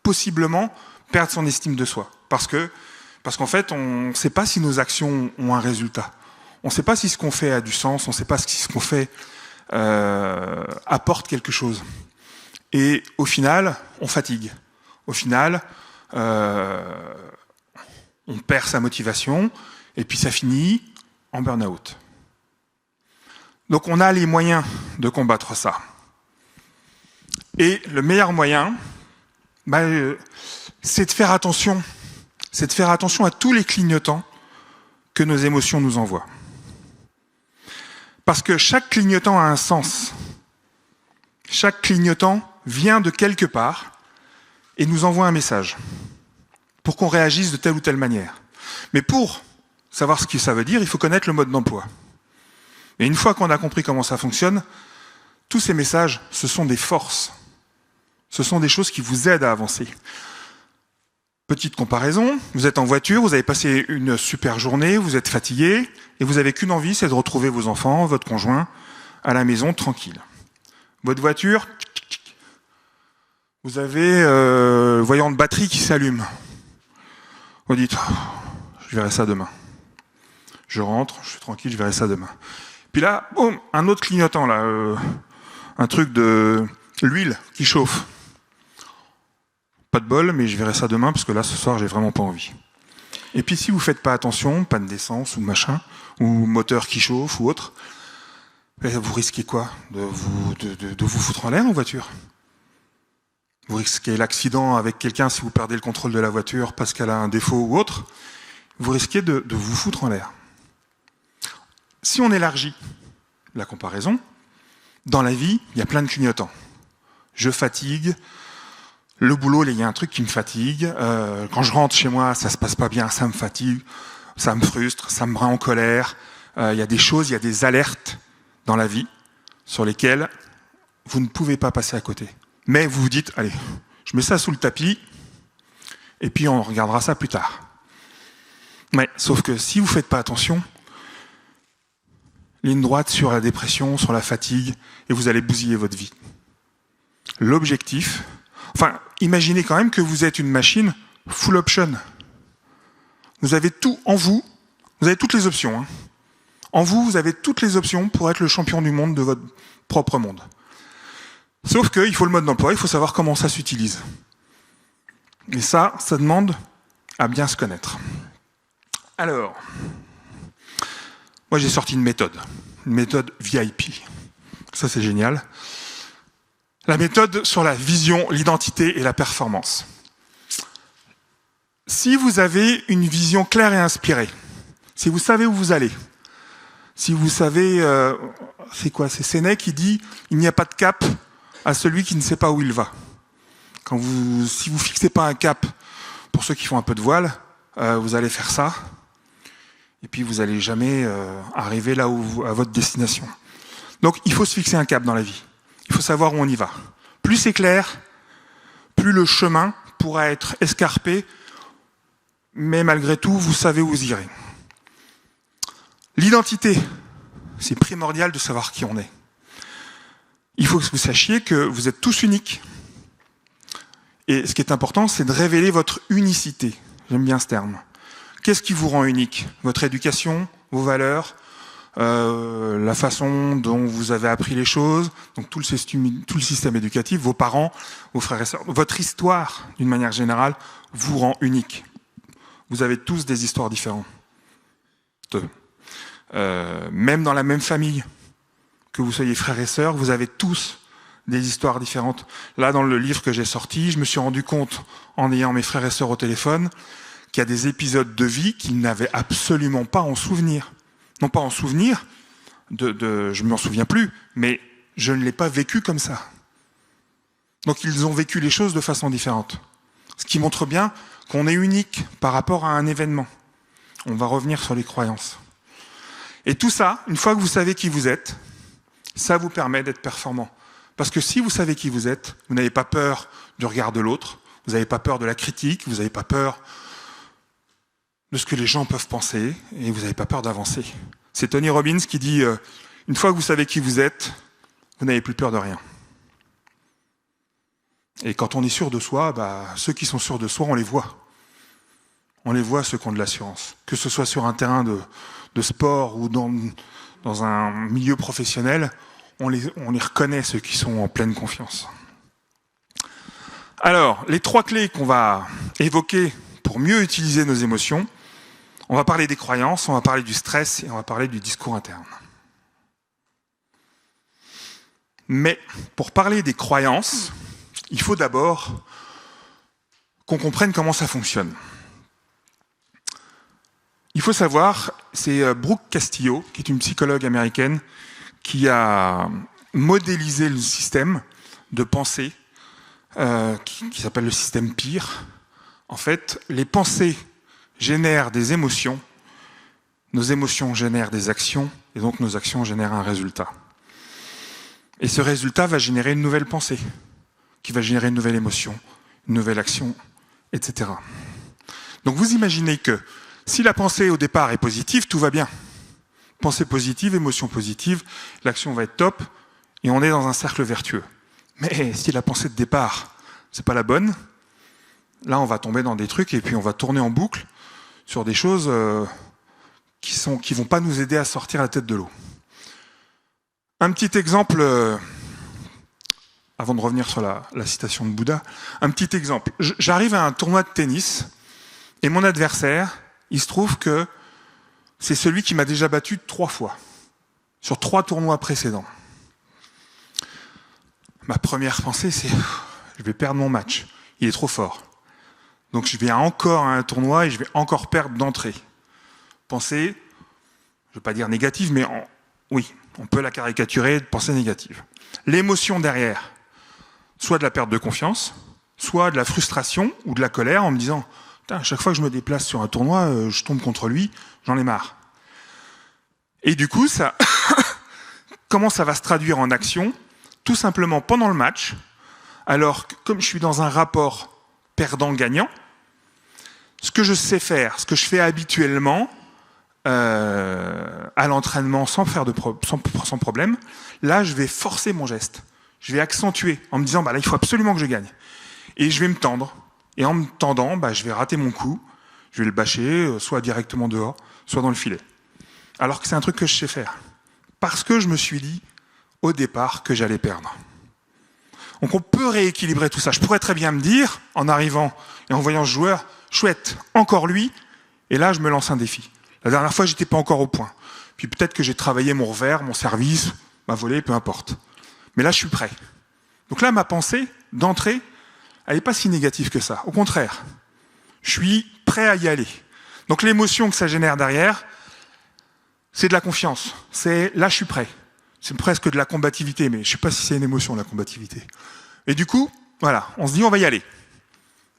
possiblement perdre son estime de soi, parce qu'en fait, on ne sait pas si nos actions ont un résultat. On ne sait pas si ce qu'on fait a du sens, on ne sait pas si ce qu'on fait apporte quelque chose. Et au final, on fatigue. Au final, on perd sa motivation, et puis ça finit en burn-out. Donc on a les moyens de combattre ça. Et le meilleur moyen, c'est de faire attention. C'est de faire attention à tous les clignotants que nos émotions nous envoient. Parce que chaque clignotant a un sens. Chaque clignotant vient de quelque part et nous envoie un message pour qu'on réagisse de telle ou telle manière. Mais pour savoir ce que ça veut dire, il faut connaître le mode d'emploi. Et une fois qu'on a compris comment ça fonctionne, tous ces messages, ce sont des forces. Ce sont des choses qui vous aident à avancer. Petite comparaison, vous êtes en voiture, vous avez passé une super journée, vous êtes fatigué, et vous n'avez qu'une envie, c'est de retrouver vos enfants, votre conjoint, à la maison, tranquille. Votre voiture, vous avez le voyant de batterie qui s'allume. Vous dites, je verrai ça demain. Je rentre, je suis tranquille, je verrai ça demain. Puis là, boum, un autre clignotant, là, un truc de l'huile qui chauffe. Pas de bol, mais je verrai ça demain, parce que là, ce soir, j'ai vraiment pas envie. Et puis, si vous faites pas attention, panne d'essence ou machin, ou moteur qui chauffe ou autre, vous risquez quoi ? De vous foutre en l'air en voiture. Vous risquez l'accident avec quelqu'un si vous perdez le contrôle de la voiture parce qu'elle a un défaut ou autre. Vous risquez de vous foutre en l'air. Si on élargit la comparaison, dans la vie, il y a plein de clignotants. Je fatigue, le boulot, il y a un truc qui me fatigue, quand je rentre chez moi, ça se passe pas bien, ça me fatigue, ça me frustre, ça me rend en colère. Il y a des choses, il y a des alertes dans la vie sur lesquelles vous ne pouvez pas passer à côté. Mais vous vous dites, allez, je mets ça sous le tapis, et puis on regardera ça plus tard. Mais, sauf que si vous ne faites pas attention, ligne droite sur la dépression, sur la fatigue, et vous allez bousiller votre vie. L'objectif, imaginez quand même que vous êtes une machine full option. Vous avez tout en vous, vous avez toutes les options. Hein. En vous, vous avez toutes les options pour être le champion du monde de votre propre monde. Sauf qu'il faut le mode d'emploi, il faut savoir comment ça s'utilise. Et ça demande à bien se connaître. Alors, moi j'ai sorti une méthode VIP. Ça c'est génial. La méthode sur la vision, l'identité et la performance. Si vous avez une vision claire et inspirée, si vous savez où vous allez, si vous savez, c'est quoi ? C'est Sénèque qui dit « Il n'y a pas de cap à celui qui ne sait pas où il va ». Si vous fixez pas un cap, pour ceux qui font un peu de voile, vous allez faire ça, et puis vous n'allez jamais arriver là à votre destination. Donc il faut se fixer un cap dans la vie. Il faut savoir où on y va. Plus c'est clair, plus le chemin pourra être escarpé, mais malgré tout, vous savez où vous irez. L'identité, c'est primordial de savoir qui on est. Il faut que vous sachiez que vous êtes tous uniques. Et ce qui est important, c'est de révéler votre unicité. J'aime bien ce terme. Qu'est-ce qui vous rend unique? Votre éducation, vos valeurs, la façon dont vous avez appris les choses, donc tout le système éducatif, vos parents, vos frères et sœurs, votre histoire, d'une manière générale, vous rend unique. Vous avez tous des histoires différentes. Même dans la même famille, que vous soyez frères et sœurs, vous avez tous des histoires différentes. Là, dans le livre que j'ai sorti, je me suis rendu compte, en ayant mes frères et sœurs au téléphone, qu'il y a des épisodes de vie qu'ils n'avaient absolument pas en souvenir. Non pas en souvenir, je ne m'en souviens plus, mais je ne l'ai pas vécu comme ça. Donc ils ont vécu les choses de façon différente. Ce qui montre bien qu'on est unique par rapport à un événement. On va revenir sur les croyances. Et tout ça, une fois que vous savez qui vous êtes, ça vous permet d'être performant. Parce que si vous savez qui vous êtes, vous n'avez pas peur du regard de l'autre, vous n'avez pas peur de la critique, vous n'avez pas peur de ce que les gens peuvent penser, et vous n'avez pas peur d'avancer. C'est Tony Robbins qui dit « Une fois que vous savez qui vous êtes, vous n'avez plus peur de rien. » Et quand on est sûr de soi, ceux qui sont sûrs de soi, on les voit. On les voit, ceux qui ont de l'assurance. Que ce soit sur un terrain de sport ou dans un milieu professionnel, on les reconnaît, ceux qui sont en pleine confiance. Alors, les 3 clés qu'on va évoquer pour mieux utiliser nos émotions, on va parler des croyances, on va parler du stress et on va parler du discours interne. Mais pour parler des croyances, il faut d'abord qu'on comprenne comment ça fonctionne. Il faut savoir, c'est Brooke Castillo, qui est une psychologue américaine, qui a modélisé le système de pensée qui s'appelle le système PEER. En fait, les pensées génèrent des émotions, nos émotions génèrent des actions, et donc nos actions génèrent un résultat. Et ce résultat va générer une nouvelle pensée, qui va générer une nouvelle émotion, une nouvelle action, etc. Donc vous imaginez que si la pensée au départ est positive, tout va bien. Pensée positive, émotion positive, l'action va être top, et on est dans un cercle vertueux. Mais si la pensée de départ, c'est pas la bonne, là on va tomber dans des trucs, et puis on va tourner en boucle sur des choses qui vont pas nous aider à sortir la tête de l'eau. Un petit exemple, avant de revenir sur la citation de Bouddha, un petit exemple. J'arrive à un tournoi de tennis, et mon adversaire, il se trouve que c'est celui qui m'a déjà battu 3 fois, sur 3 tournois précédents. Ma première pensée, c'est « je vais perdre mon match, il est trop fort ». Donc je vais encore à un tournoi et je vais encore perdre d'entrée. Pensée, je ne veux pas dire négative, mais oui, on peut la caricaturer de pensée négative. L'émotion derrière, soit de la perte de confiance, soit de la frustration ou de la colère en me disant « à chaque fois que je me déplace sur un tournoi, je tombe contre lui, j'en ai marre ». Et du coup, comment ça va se traduire en action? Tout simplement pendant le match, alors que comme je suis dans un rapport perdant-gagnant, ce que je sais faire, ce que je fais habituellement à l'entraînement sans problème, là je vais forcer mon geste. Je vais accentuer en me disant là il faut absolument que je gagne. Et je vais me tendre. Et en me tendant, je vais rater mon coup, je vais le bâcher, soit directement dehors, soit dans le filet. Alors que c'est un truc que je sais faire. Parce que je me suis dit au départ que j'allais perdre. Donc on peut rééquilibrer tout ça. Je pourrais très bien me dire, en arrivant et en voyant ce joueur, chouette, encore lui, et là je me lance un défi. La dernière fois, j'étais pas encore au point. Puis peut-être que j'ai travaillé mon revers, mon service, ma volée, peu importe. Mais là, je suis prêt. Donc là, ma pensée, d'entrée, elle n'est pas si négative que ça. Au contraire, je suis prêt à y aller. Donc l'émotion que ça génère derrière, c'est de la confiance. C'est là, je suis prêt. C'est presque de la combativité, mais je ne sais pas si c'est une émotion, la combativité. Et du coup, voilà, on se dit, on va y aller.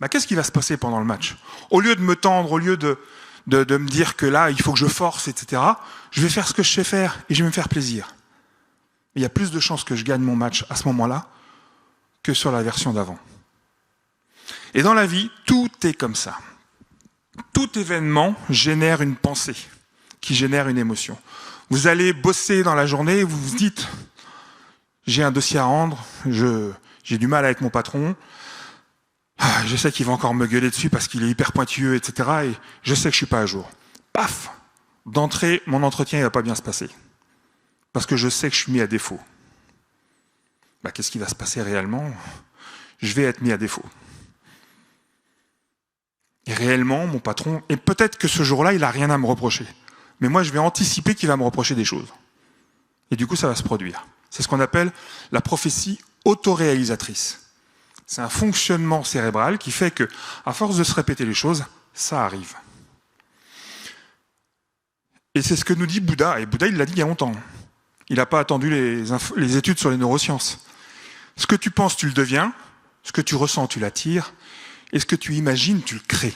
Qu'est-ce qui va se passer pendant le match? Au lieu de me tendre, au lieu de me dire que là, il faut que je force, etc., je vais faire ce que je sais faire et je vais me faire plaisir. Il y a plus de chances que je gagne mon match à ce moment-là que sur la version d'avant. Et dans la vie, tout est comme ça. Tout événement génère une pensée, qui génère une émotion. Vous allez bosser dans la journée, vous vous dites « j'ai un dossier à rendre, j'ai du mal avec mon patron, je sais qu'il va encore me gueuler dessus parce qu'il est hyper pointilleux, etc. Et je sais que je suis pas à jour. » Paf! D'entrée, mon entretien ne va pas bien se passer. Parce que je sais que je suis mis à défaut. Qu'est-ce qui va se passer réellement? Je vais être mis à défaut. Et réellement, mon patron, et peut-être que ce jour-là, il n'a rien à me reprocher. Mais moi, je vais anticiper qu'il va me reprocher des choses. Et du coup, ça va se produire. C'est ce qu'on appelle la prophétie autoréalisatrice. C'est un fonctionnement cérébral qui fait que, à force de se répéter les choses, ça arrive. Et c'est ce que nous dit Bouddha. Et Bouddha, il l'a dit il y a longtemps. Il n'a pas attendu les études sur les neurosciences. Ce que tu penses, tu le deviens. Ce que tu ressens, tu l'attires. Et ce que tu imagines, tu le crées.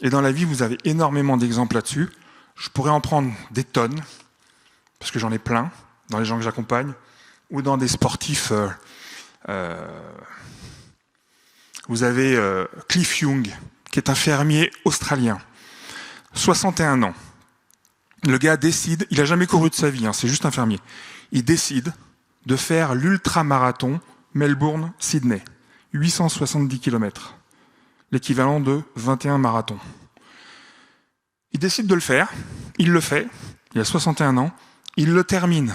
Et dans la vie, vous avez énormément d'exemples là-dessus. Je pourrais en prendre des tonnes, parce que j'en ai plein, dans les gens que j'accompagne, ou dans des sportifs. Vous avez Cliff Young, qui est un fermier australien. 61 ans. Le gars décide, il n'a jamais couru de sa vie, c'est juste un fermier. Il décide de faire l'ultramarathon Melbourne-Sydney. 870 km. L'équivalent de 21 marathons. Il décide de le faire, il le fait, il a 61 ans, il le termine.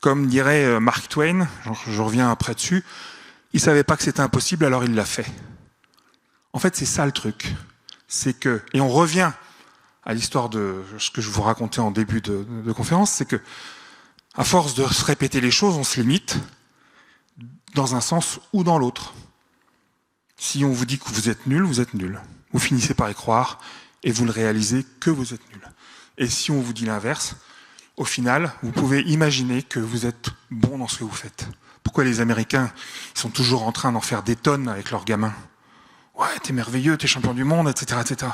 Comme dirait Mark Twain, je reviens après dessus, il ne savait pas que c'était impossible, alors il l'a fait. En fait, c'est ça le truc. C'est que, et on revient à l'histoire de ce que je vous racontais en début de conférence, c'est que, à force de se répéter les choses, on se limite dans un sens ou dans l'autre. Si on vous dit que vous êtes nul, vous êtes nul. Vous finissez par y croire et vous le réalisez que vous êtes nul. Et si on vous dit l'inverse, au final, vous pouvez imaginer que vous êtes bon dans ce que vous faites. Pourquoi les Américains ils sont toujours en train d'en faire des tonnes avec leurs gamins? Ouais, t'es merveilleux, t'es champion du monde, etc., etc.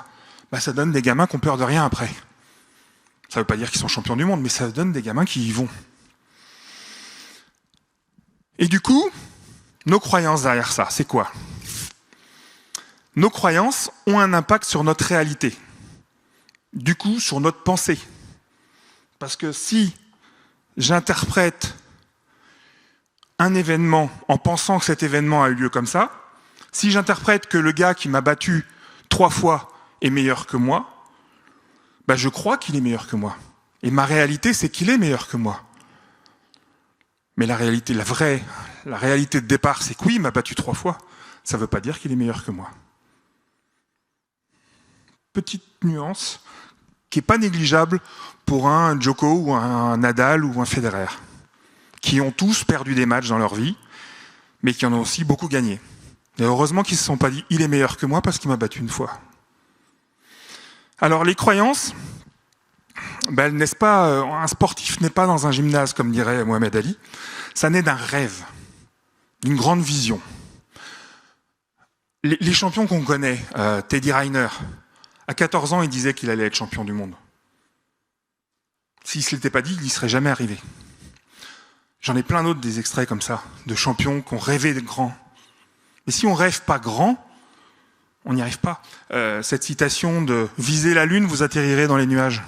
Ça donne des gamins qui ont peur de rien après. Ça veut pas dire qu'ils sont champions du monde, mais ça donne des gamins qui y vont. Et du coup, nos croyances derrière ça, c'est quoi? Nos croyances ont un impact sur notre réalité. Du coup, sur notre pensée. Parce que si j'interprète un événement en pensant que cet événement a eu lieu comme ça, si j'interprète que le gars qui m'a battu 3 fois est meilleur que moi, je crois qu'il est meilleur que moi. Et ma réalité, c'est qu'il est meilleur que moi. Mais la réalité, la réalité de départ, c'est que oui, il m'a battu 3 fois. Ça ne veut pas dire qu'il est meilleur que moi. Petite nuance qui n'est pas négligeable pour un Djoko ou un Nadal ou un Federer, qui ont tous perdu des matchs dans leur vie, mais qui en ont aussi beaucoup gagné. Et heureusement qu'ils ne se sont pas dit « il est meilleur que moi parce qu'il m'a battu une fois ». Alors les croyances, elles naissent pas, un sportif n'est pas dans un gymnase, comme dirait Mohamed Ali, ça naît d'un rêve, d'une grande vision. Les champions qu'on connaît, Teddy Riner, à 14 ans, il disait qu'il allait être champion du monde. S'il ne se l'était pas dit, il n'y serait jamais arrivé. J'en ai plein d'autres des extraits comme ça, de champions qui ont rêvé d'être grands. Mais si on ne rêve pas grand, on n'y arrive pas. Cette citation de « visez la lune, vous atterrirez dans les nuages ».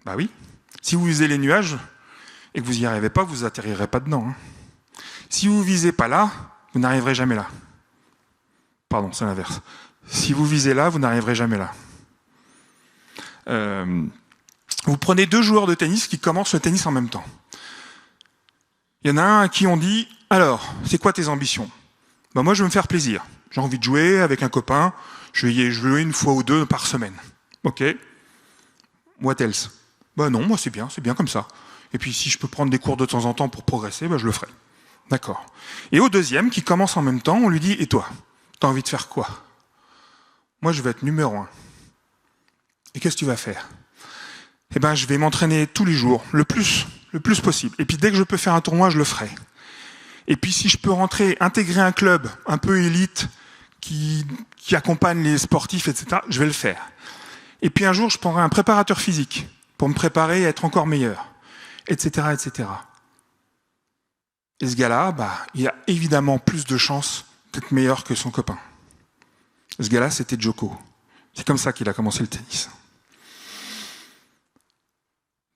Oui. Si vous visez les nuages et que vous n'y arrivez pas, vous atterrirez pas dedans. Si vous visez pas là, vous n'arriverez jamais là. Pardon, c'est l'inverse. Si vous visez là, vous n'arriverez jamais là. Vous prenez 2 joueurs de tennis qui commencent le tennis en même temps. Il y en a un à qui on dit « Alors, c'est quoi tes ambitions ?» Moi, je veux me faire plaisir. J'ai envie de jouer avec un copain. Je vais jouer 1 fois ou 2 par semaine. Ok. What else? Non, moi c'est bien comme ça. Et puis si je peux prendre des cours de temps en temps pour progresser, je le ferai. D'accord. Et au deuxième, qui commence en même temps, on lui dit « Et toi, t'as envie de faire quoi ?» Moi, je vais être numéro 1. Et qu'est-ce que tu vas faire? Je vais m'entraîner tous les jours, le plus possible. Et puis dès que je peux faire un tournoi, je le ferai. Et puis si je peux intégrer un club un peu élite qui accompagne les sportifs, etc., je vais le faire. Et puis un jour, je prendrai un préparateur physique pour me préparer à être encore meilleur, etc., etc. Et ce gars-là, il a évidemment plus de chances d'être meilleur que son copain. Ce gars-là, c'était Djoko. C'est comme ça qu'il a commencé le tennis.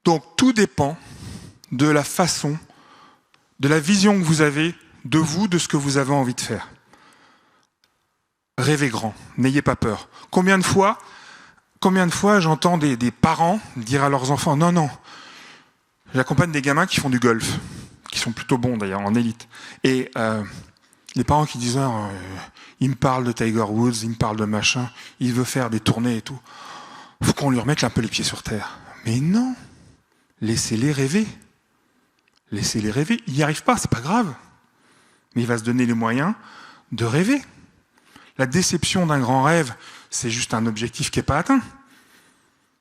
Donc tout dépend de la façon, de la vision que vous avez de vous, de ce que vous avez envie de faire. Rêvez grand, n'ayez pas peur. Combien de fois j'entends des parents dire à leurs enfants « Non, j'accompagne des gamins qui font du golf, qui sont plutôt bons d'ailleurs, en élite. » Et les parents qui disent « Il me parle de Tiger Woods, il me parle de machin, il veut faire des tournées et tout. » Il faut qu'on lui remette un peu les pieds sur terre. Mais non, laissez-les rêver. Laissez-les rêver. Il n'y arrive pas, c'est pas grave. Mais il va se donner les moyens de rêver. La déception d'un grand rêve, c'est juste un objectif qui n'est pas atteint.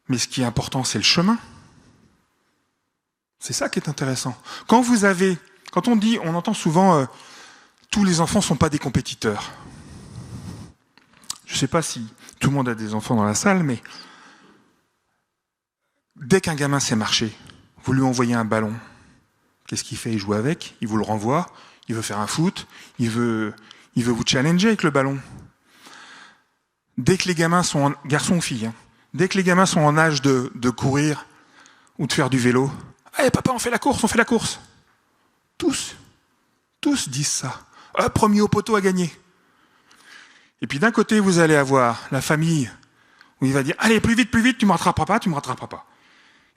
Mais ce qui est important, c'est le chemin. C'est ça qui est intéressant. Quand on entend souvent tous les enfants ne sont pas des compétiteurs. Je ne sais pas si tout le monde a des enfants dans la salle, mais dès qu'un gamin sait marcher, vous lui envoyez un ballon, qu'est-ce qu'il fait? Il joue avec, il vous le renvoie, il veut faire un foot, il veut vous challenger avec le ballon. Dès que les gamins sont garçons ou filles, dès que les gamins sont en âge de courir ou de faire du vélo, « Allez papa, on fait la course !» Tous disent ça. « Premier au poteau à gagner !» Et puis d'un côté, vous allez avoir la famille où il va dire « Allez, plus vite, tu me rattraperas pas. »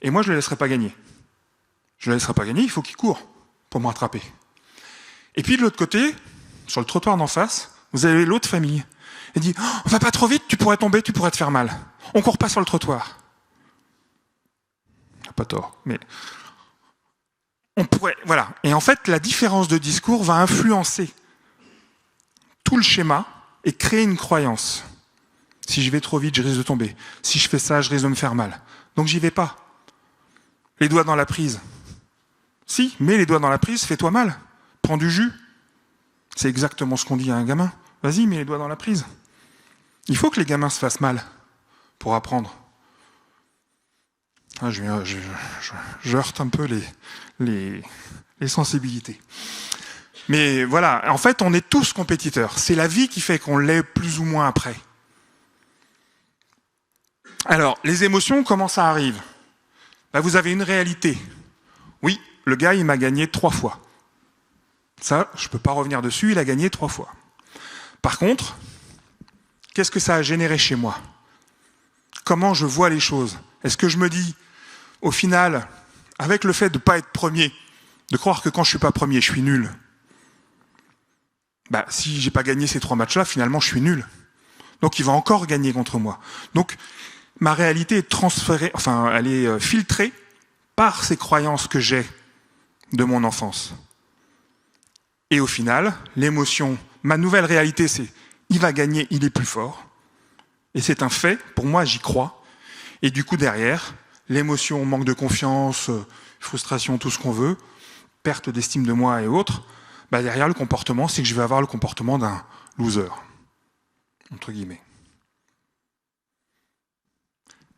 Et moi, je ne le laisserai pas gagner. Il faut qu'il court pour me rattraper. Et puis de l'autre côté, sur le trottoir d'en face, vous avez l'autre famille. Elle dit « Va pas trop vite, tu pourrais tomber, tu pourrais te faire mal. On court pas sur le trottoir. » Pas tort, mais on pourrait... Voilà. Et en fait, la différence de discours va influencer tout le schéma et créer une croyance. Si je vais trop vite, je risque de tomber. Si je fais ça, je risque de me faire mal. Donc j'y vais pas. Les doigts dans la prise. Si, mets les doigts dans la prise, fais-toi mal. Prends du jus. C'est exactement ce qu'on dit à un gamin. Vas-y, mets les doigts dans la prise. Il faut que les gamins se fassent mal pour apprendre. Je heurte un peu les sensibilités. Mais voilà, en fait, on est tous compétiteurs. C'est la vie qui fait qu'on l'est plus ou moins après. Alors, les émotions, comment ça arrive? Vous avez une réalité. Oui, le gars, il m'a gagné 3 fois. Ça, je ne peux pas revenir dessus, il a gagné 3 fois. Par contre, qu'est-ce que ça a généré chez moi? Comment je vois les choses? Est-ce que je me dis, au final, avec le fait de ne pas être premier, de croire que quand je ne suis pas premier, je suis nul, si je n'ai pas gagné ces 3 matchs-là, finalement, je suis nul. Donc, il va encore gagner contre moi. Donc, ma réalité est transférée, elle est filtrée par ces croyances que j'ai de mon enfance. Et au final, l'émotion, ma nouvelle réalité, c'est il va gagner, il est plus fort. Et c'est un fait, pour moi, j'y crois. Et du coup, derrière, l'émotion, manque de confiance, frustration, tout ce qu'on veut, perte d'estime de moi et autres, derrière le comportement, c'est que je vais avoir le comportement d'un loser, entre guillemets.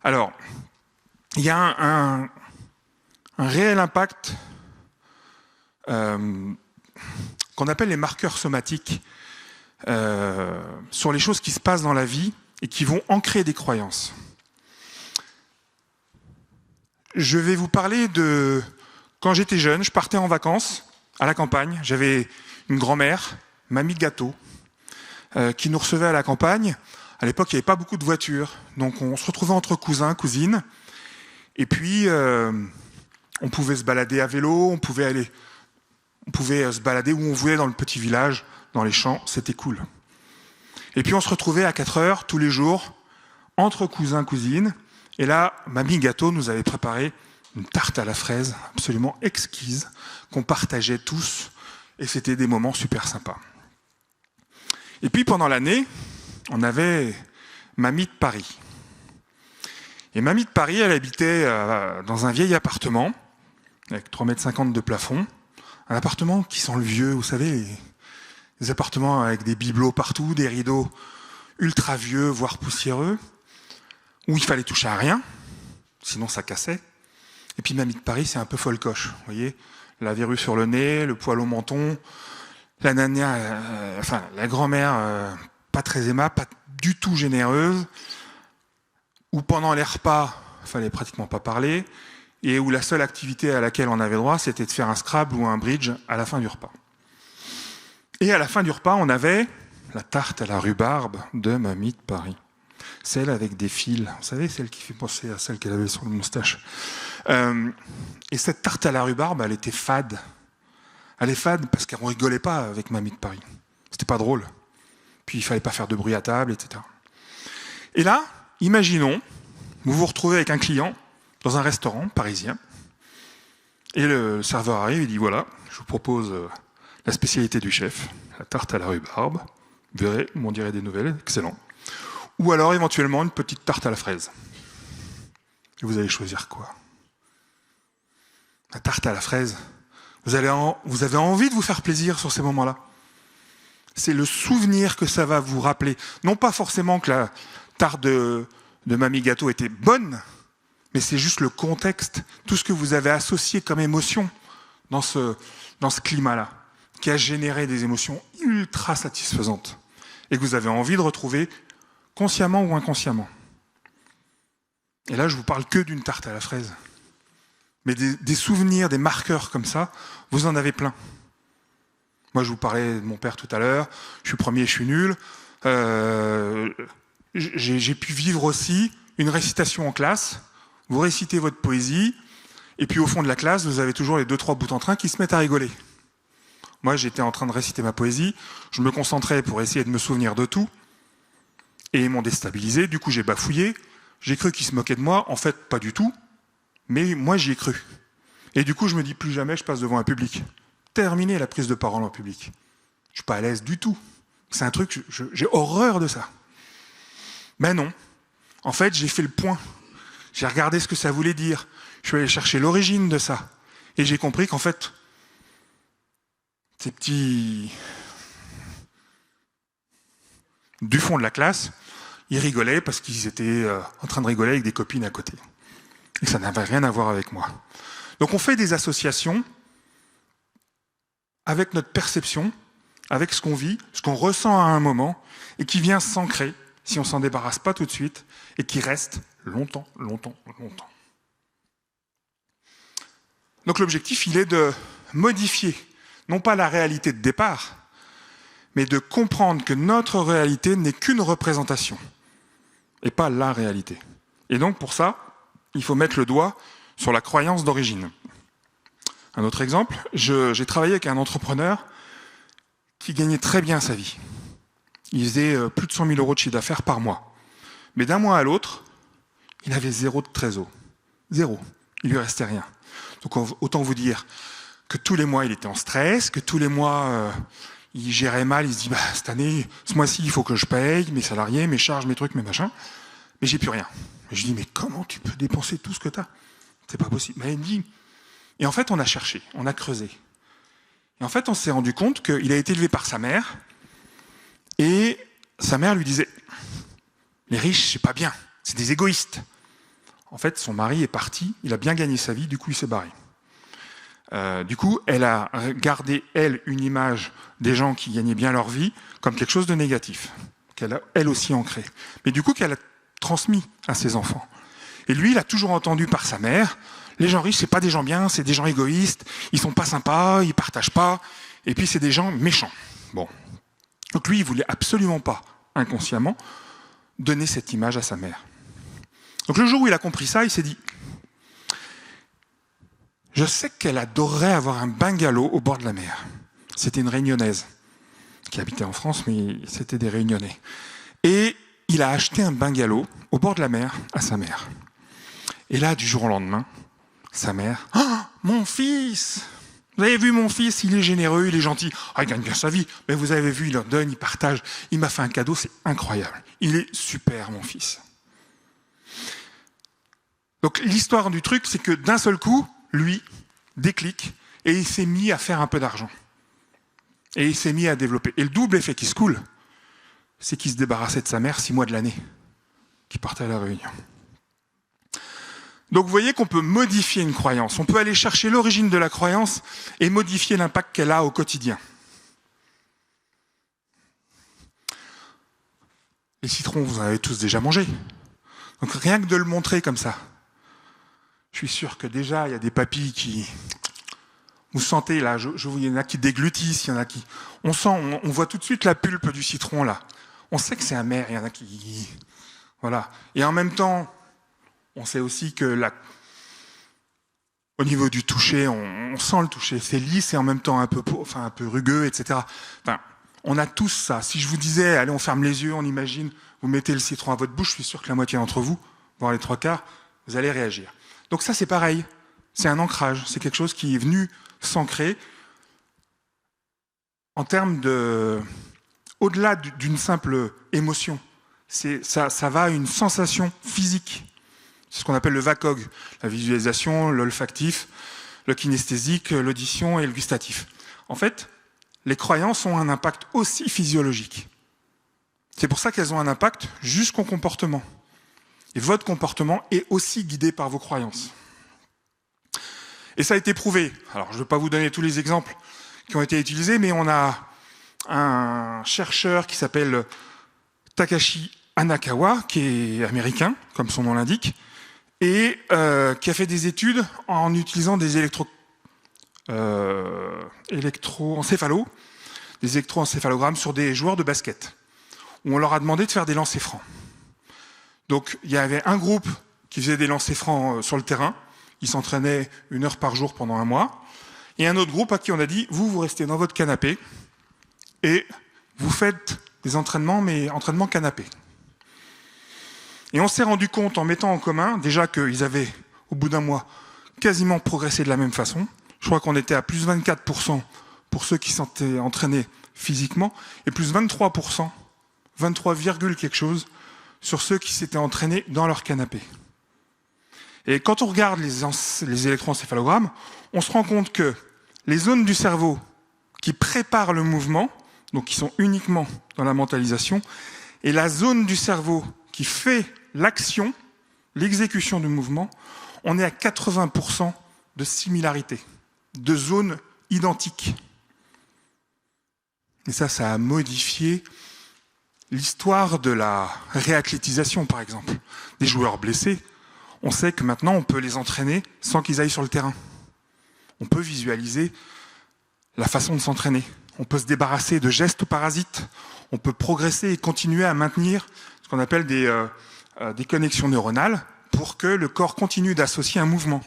Alors, il y a un réel impact qu'on appelle les marqueurs somatiques sur les choses qui se passent dans la vie et qui vont ancrer des croyances. Je vais vous parler de... Quand j'étais jeune, je partais en vacances à la campagne. J'avais une grand-mère, mamie gâteau, qui nous recevait à la campagne. À l'époque, il n'y avait pas beaucoup de voitures. Donc on se retrouvait entre cousins, cousines. Et puis, on pouvait se balader à vélo, on pouvait se balader où on voulait dans le petit village, dans les champs. C'était cool. Et puis on se retrouvait à 4h tous les jours, entre cousins, cousines. Et là, mamie gâteau nous avait préparé une tarte à la fraise absolument exquise, qu'on partageait tous, et c'était des moments super sympas. Et puis pendant l'année, on avait mamie de Paris. Et mamie de Paris, elle habitait dans un vieil appartement, avec 3,50 m de plafond, un appartement qui sent le vieux, vous savez, les appartements avec des bibelots partout, des rideaux ultra vieux, voire poussiéreux, où il fallait toucher à rien, sinon ça cassait. Et puis mamie de Paris, c'est un peu folcoche, vous voyez, la verrue sur le nez, le poil au menton, la nana, la grand-mère pas très aimable, pas du tout généreuse, où pendant les repas, il fallait pratiquement pas parler, et où la seule activité à laquelle on avait droit, c'était de faire un Scrabble ou un bridge à la fin du repas. Et à la fin du repas, on avait la tarte à la rhubarbe de Mamie de Paris. Celle avec des fils. Vous savez, celle qui fait penser à celle qu'elle avait sur le moustache. Et cette tarte à la rhubarbe, elle était fade. Elle est fade parce qu'on rigolait pas avec Mamie de Paris. C'était pas drôle. Puis il fallait pas faire de bruit à table, etc. Et là, imaginons, vous vous retrouvez avec un client dans un restaurant parisien. Et le serveur arrive et dit, voilà, je vous propose la spécialité du chef, la tarte à la rhubarbe. Vous verrez, vous m'en direz des nouvelles, excellent. Ou alors éventuellement une petite tarte à la fraise. Et vous allez choisir quoi? La tarte à la fraise. Vous avez envie de vous faire plaisir sur ces moments-là. C'est le souvenir que ça va vous rappeler. Non pas forcément que la tarte de Mamie Gâteau était bonne, mais c'est juste le contexte, tout ce que vous avez associé comme émotion dans ce climat-là, qui a généré des émotions ultra satisfaisantes et que vous avez envie de retrouver consciemment ou inconsciemment. Et là, je vous parle que d'une tarte à la fraise. Mais des souvenirs, des marqueurs comme ça, vous en avez plein. Moi, je vous parlais de mon père tout à l'heure. Je suis premier, je suis nul. J'ai pu vivre aussi une récitation en classe. Vous récitez votre poésie, et puis au fond de la classe, vous avez toujours les 2-3 bouts en train qui se mettent à rigoler. Moi, j'étais en train de réciter ma poésie. Je me concentrais pour essayer de me souvenir de tout. Et ils m'ont déstabilisé. Du coup, j'ai bafouillé. J'ai cru qu'ils se moquaient de moi. En fait, pas du tout. Mais moi, j'y ai cru. Et du coup, je me dis, plus jamais je passe devant un public. Terminé la prise de parole en public. Je suis pas à l'aise du tout. C'est un truc, j'ai horreur de ça. Ben non. En fait, j'ai fait le point. J'ai regardé ce que ça voulait dire. Je suis allé chercher l'origine de ça. Et j'ai compris qu'en fait, ces petits... du fond de la classe, ils rigolaient parce qu'ils étaient en train de rigoler avec des copines à côté. Et ça n'avait rien à voir avec moi. Donc on fait des associations avec notre perception, avec ce qu'on vit, ce qu'on ressent à un moment, et qui vient s'ancrer, si on ne s'en débarrasse pas tout de suite, et qui reste longtemps, longtemps, longtemps. Donc l'objectif, il est de modifier, non pas la réalité de départ, mais de comprendre que notre réalité n'est qu'une représentation, et pas la réalité. Et donc pour ça, il faut mettre le doigt sur la croyance d'origine. Un autre exemple, j'ai travaillé avec un entrepreneur qui gagnait très bien sa vie. Il faisait plus de 100 000 euros de chiffre d'affaires par mois. Mais d'un mois à l'autre, il avait 0 de trésor. 0. Il lui restait rien. Donc autant vous dire que tous les mois, il était en stress, que tous les mois, il gérait mal, il se dit, cette année, ce mois-ci, il faut que je paye mes salariés, mes charges, mes trucs, mes machins. Mais j'ai plus rien. Et je dis, mais comment tu peux dépenser tout ce que tu as? C'est pas possible. Mais il me dit... Et en fait, on a cherché, on a creusé. Et en fait, on s'est rendu compte qu'il a été élevé par sa mère, et sa mère lui disait, les riches, c'est pas bien, c'est des égoïstes. En fait, son mari est parti, il a bien gagné sa vie, du coup, il s'est barré. Du coup, elle a gardé, elle, une image des gens qui gagnaient bien leur vie comme quelque chose de négatif, qu'elle a, elle aussi, ancré. Mais du coup, qu'elle a transmis à ses enfants. Et lui, il a toujours entendu par sa mère, les gens riches, c'est pas des gens bien, c'est des gens égoïstes, ils sont pas sympas, ils partagent pas, et puis c'est des gens méchants. Bon. Donc lui, il voulait absolument pas, inconsciemment, donner cette image à sa mère. Donc le jour où il a compris ça, il s'est dit, je sais qu'elle adorerait avoir un bungalow au bord de la mer. C'était une Réunionnaise qui habitait en France, mais c'était des Réunionnais. Et il a acheté un bungalow au bord de la mer à sa mère. Et là, du jour au lendemain, sa mère, « Oh, mon fils! Vous avez vu mon fils, il est généreux, il est gentil. Ah, il gagne bien sa vie. Mais vous avez vu, il en donne, il partage. Il m'a fait un cadeau, c'est incroyable. Il est super, mon fils. » Donc l'histoire du truc, c'est que d'un seul coup, lui, déclic, et il s'est mis à faire un peu d'argent. Et il s'est mis à développer. Et le double effet qui se coule, c'est qu'il se débarrassait de sa mère 6 mois de l'année, qui partait à la Réunion. Donc vous voyez qu'on peut modifier une croyance. On peut aller chercher l'origine de la croyance et modifier l'impact qu'elle a au quotidien. Les citrons, vous en avez tous déjà mangé. Donc rien que de le montrer comme ça, je suis sûr que déjà, il y a des papilles qui... Vous sentez là, il y en a qui déglutissent, il y en a qui... On voit tout de suite la pulpe du citron là. On sait que c'est amer, il y en a qui... Voilà. Et en même temps, on sait aussi que au niveau du toucher, on sent le toucher. C'est lisse et en même temps un peu rugueux, etc. Enfin, on a tous ça. Si je vous disais, allez, on ferme les yeux, on imagine, vous mettez le citron à votre bouche, je suis sûr que la moitié d'entre vous, voire les 3/4, vous allez réagir. Donc ça, c'est pareil. C'est un ancrage. C'est quelque chose qui est venu s'ancrer en termes de... Au-delà d'une simple émotion. Ça va à une sensation physique. C'est ce qu'on appelle le VACOG. La visualisation, l'olfactif, le kinesthésique, l'audition et le gustatif. En fait, les croyances ont un impact aussi physiologique. C'est pour ça qu'elles ont un impact jusqu'au comportement. Et votre comportement est aussi guidé par vos croyances. Et ça a été prouvé. Alors, je ne vais pas vous donner tous les exemples qui ont été utilisés, mais on a un chercheur qui s'appelle Takashi Anakawa, qui est américain, comme son nom l'indique, et qui a fait des études en utilisant des électroencéphalogrammes sur des joueurs de basket, où on leur a demandé de faire des lancers francs. Donc, il y avait un groupe qui faisait des lancers francs sur le terrain. Ils s'entraînaient 1 heure par jour pendant 1 mois. Et un autre groupe à qui on a dit, vous restez dans votre canapé et vous faites des entraînements, mais entraînements canapé. Et on s'est rendu compte en mettant en commun, déjà qu'ils avaient, au bout d'1 mois, quasiment progressé de la même façon. Je crois qu'on était à plus 24% pour ceux qui s'étaient entraînés physiquement, et plus 23%, 23, quelque chose, sur ceux qui s'étaient entraînés dans leur canapé. Et quand on regarde les électroencéphalogrammes, on se rend compte que les zones du cerveau qui préparent le mouvement, donc qui sont uniquement dans la mentalisation, et la zone du cerveau qui fait l'action, l'exécution du mouvement, on est à 80% de similarité, de zones identiques. Et ça a modifié l'histoire de la réathlétisation, par exemple. Des joueurs blessés, on sait que maintenant, on peut les entraîner sans qu'ils aillent sur le terrain. On peut visualiser la façon de s'entraîner. On peut se débarrasser de gestes parasites. On peut progresser et continuer à maintenir ce qu'on appelle des connexions neuronales pour que le corps continue d'associer un mouvement.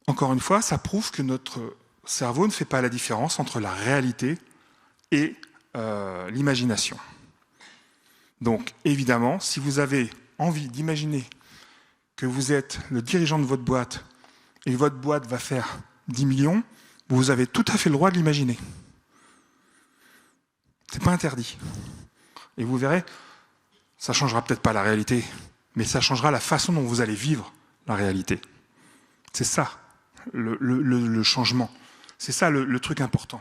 Encore une fois, ça prouve que notre cerveau ne fait pas la différence entre la réalité et l'imagination. Donc, évidemment, si vous avez envie d'imaginer que vous êtes le dirigeant de votre boîte et que votre boîte va faire 10 millions, vous avez tout à fait le droit de l'imaginer. C'est pas interdit. Et vous verrez, ça changera peut-être pas la réalité, mais ça changera la façon dont vous allez vivre la réalité. C'est ça, le changement. C'est ça le truc important.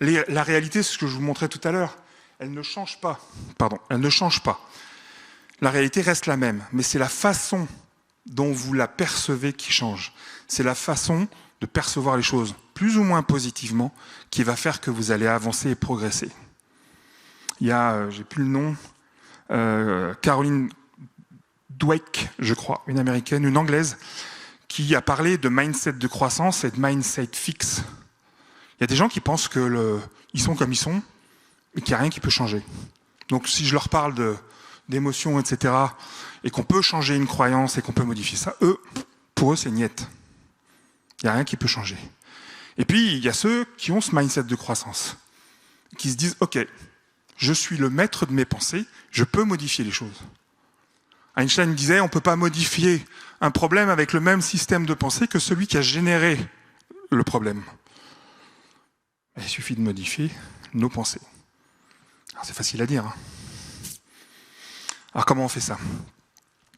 La réalité, c'est ce que je vous montrais tout à l'heure, elle ne change pas. Elle ne change pas. La réalité reste la même, mais c'est la façon dont vous la percevez qui change. C'est la façon de percevoir les choses plus ou moins positivement qui va faire que vous allez avancer et progresser. Il y a, j'ai plus le nom, Caroline Dweck, je crois, une américaine, une anglaise, qui a parlé de mindset de croissance et de mindset fixe. Il y a des gens qui pensent qu'ils sont comme ils sont, et qu'il n'y a rien qui peut changer. Donc si je leur parle d'émotions, etc., et qu'on peut changer une croyance et qu'on peut modifier ça, pour eux, c'est niette. Il n'y a rien qui peut changer. Et puis, il y a ceux qui ont ce mindset de croissance, qui se disent, OK, je suis le maître de mes pensées, je peux modifier les choses. Einstein disait, on ne peut pas modifier un problème avec le même système de pensée que celui qui a généré le problème. Il suffit de modifier nos pensées. Alors, c'est facile à dire. Hein. Alors comment on fait ça?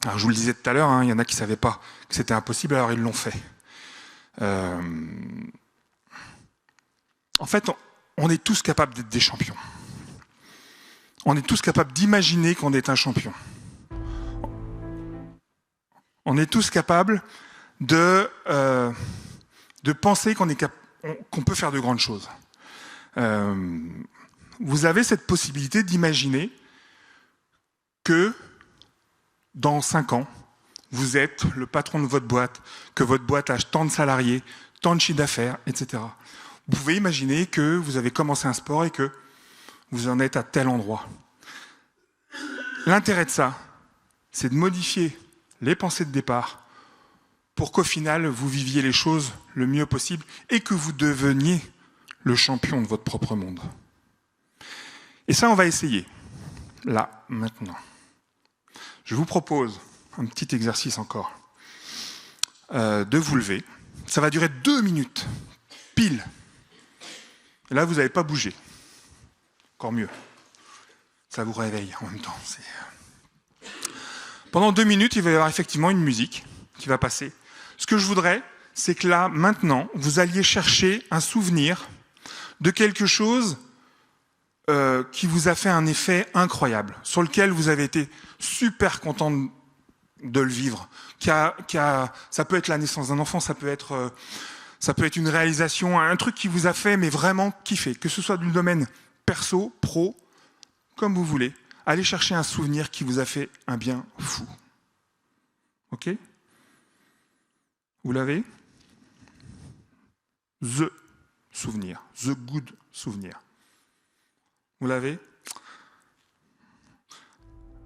Alors, je vous le disais tout à l'heure, il y en a qui ne savaient pas que c'était impossible, alors ils l'ont fait. En fait, on est tous capables d'être des champions. On est tous capables d'imaginer qu'on est un champion. On est tous capables de penser qu'on peut faire de grandes choses. Vous avez cette possibilité d'imaginer que dans 5 ans, vous êtes le patron de votre boîte, que votre boîte a tant de salariés, tant de chiffre d'affaires, etc. Vous pouvez imaginer que vous avez commencé un sport et que vous en êtes à tel endroit. L'intérêt de ça, c'est de modifier les pensées de départ pour qu'au final, vous viviez les choses le mieux possible et que vous deveniez le champion de votre propre monde. Et ça, on va essayer, là, maintenant. Je vous propose un petit exercice encore, de vous lever. Ça va durer 2 minutes, pile. Et là, vous n'avez pas bougé. Encore mieux. Ça vous réveille en même temps. Pendant 2 minutes, il va y avoir effectivement une musique qui va passer. Ce que je voudrais, c'est que là, maintenant, vous alliez chercher un souvenir de quelque chose qui vous a fait un effet incroyable, sur lequel vous avez été super content de le vivre. Ça peut être la naissance d'un enfant, ça peut être une réalisation, un truc qui vous a fait mais vraiment kiffer, que ce soit du domaine perso, pro, comme vous voulez. Allez chercher un souvenir qui vous a fait un bien fou. Ok ? Vous l'avez ? The souvenir, the good souvenir. Vous l'avez ?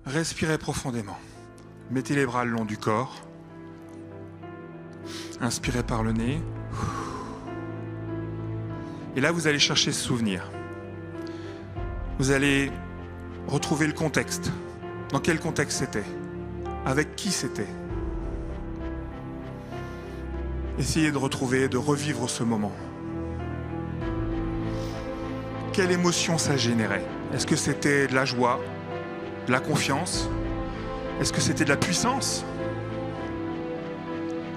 Respirez profondément. Mettez les bras le long du corps. Inspirez par le nez. Et là, vous allez chercher ce souvenir. Vous allez retrouver le contexte. Dans quel contexte c'était ? Avec qui c'était ? Essayez de retrouver, de revivre ce moment. Quelle émotion ça générait ? Est-ce que c'était de la joie, de la confiance ? Est-ce que c'était de la puissance ?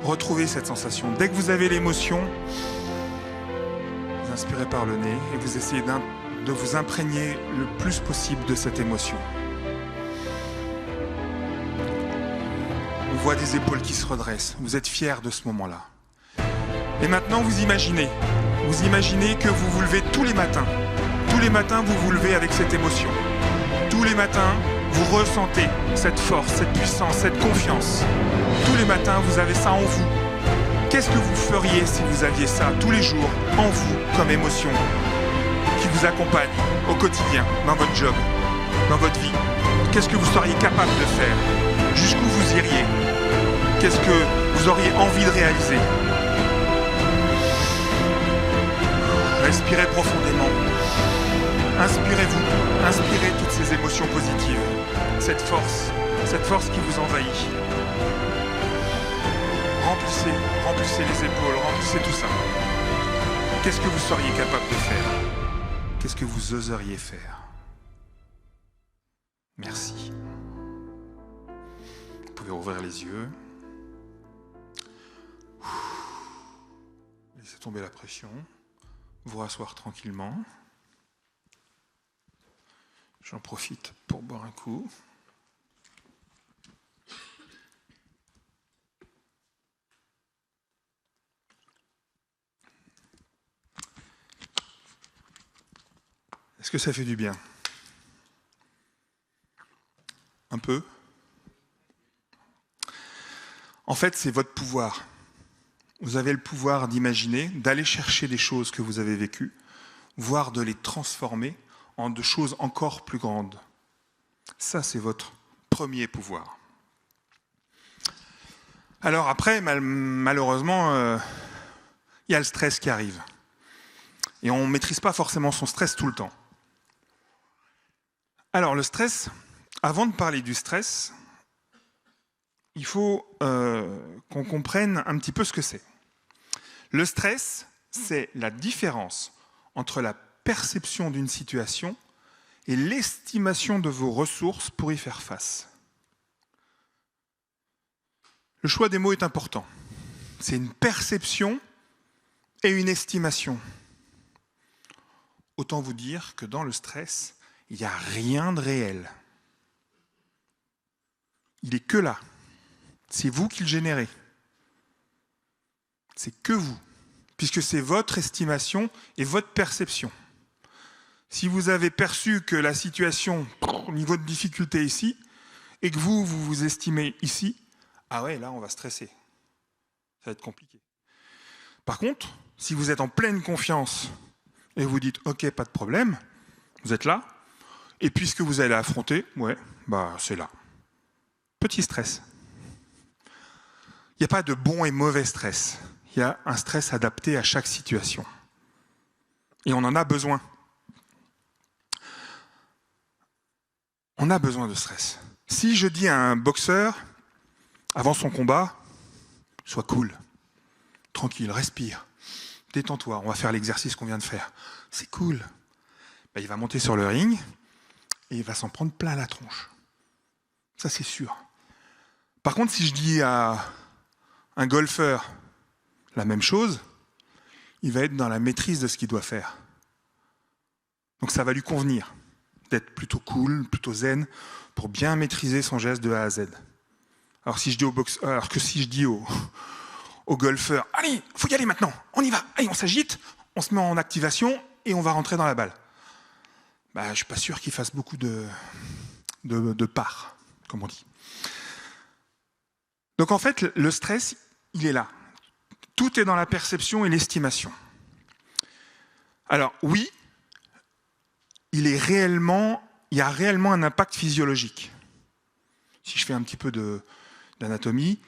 Retrouvez cette sensation. Dès que vous avez l'émotion, vous inspirez par le nez et vous essayez de vous imprégner le plus possible de cette émotion. On voit des épaules qui se redressent. Vous êtes fiers de ce moment-là. Et maintenant, vous imaginez que vous vous levez tous les matins. Tous les matins, vous vous levez avec cette émotion. Tous les matins, vous ressentez cette force, cette puissance, cette confiance. Tous les matins, vous avez ça en vous. Qu'est-ce que vous feriez si vous aviez ça tous les jours en vous comme émotion qui vous accompagne au quotidien, dans votre job, dans votre vie ? Qu'est-ce que vous seriez capable de faire ? Jusqu'où vous iriez ? Qu'est-ce que vous auriez envie de réaliser ? Respirez profondément. Inspirez-vous, inspirez toutes ces émotions positives, cette force qui vous envahit. Remplissez les épaules, remplissez tout ça. Qu'est-ce que vous seriez capable de faire ? Qu'est-ce que vous oseriez faire ? Merci. Vous pouvez ouvrir les yeux. Laissez tomber la pression. Vous rasseoir tranquillement. J'en profite pour boire un coup. Est-ce que ça fait du bien ? Un peu ? En fait, c'est votre pouvoir. Vous avez le pouvoir d'imaginer, d'aller chercher des choses que vous avez vécues, voire de les transformer en de choses encore plus grandes. Ça, c'est votre premier pouvoir. Alors après, malheureusement, il y a le stress qui arrive. Et on ne maîtrise pas forcément son stress tout le temps. Alors le stress, avant de parler du stress, il faut qu'on comprenne un petit peu ce que c'est. Le stress, c'est la différence entre la perception d'une situation et l'estimation de vos ressources pour y faire face. Le choix des mots est important. C'est une perception et une estimation. Autant vous dire que dans le stress, il n'y a rien de réel. Il n'est que là. C'est vous qui le générez. C'est que vous, puisque c'est votre estimation et votre perception. Si vous avez perçu que la situation, au niveau de difficulté ici, et que vous vous estimez ici, ah ouais, là on va stresser. Ça va être compliqué. Par contre, si vous êtes en pleine confiance et vous dites ok, pas de problème, vous êtes là, et puis ce que vous allez affronter, ouais, bah c'est là. Petit stress. Il n'y a pas de bon et mauvais stress. Il y a un stress adapté à chaque situation. Et on en a besoin. On a besoin de stress. Si je dis à un boxeur, avant son combat, sois cool, tranquille, respire, détends-toi, on va faire l'exercice qu'on vient de faire. C'est cool. Ben, il va monter sur le ring et il va s'en prendre plein la tronche. Ça, c'est sûr. Par contre, si je dis à un golfeur la même chose, il va être dans la maîtrise de ce qu'il doit faire. Donc ça va lui convenir d'être plutôt cool, plutôt zen, pour bien maîtriser son geste de A à Z. Alors si je dis au boxeur, alors que si je dis au golfeur, allez, faut y aller maintenant, on y va, allez, on s'agite, on se met en activation et on va rentrer dans la balle. Bah, je suis pas sûr qu'il fasse beaucoup de parts, comme on dit. Donc en fait, le stress, il est là. Tout est dans la perception et l'estimation. Alors oui, il y a réellement un impact physiologique. Si je fais un petit peu d'anatomie,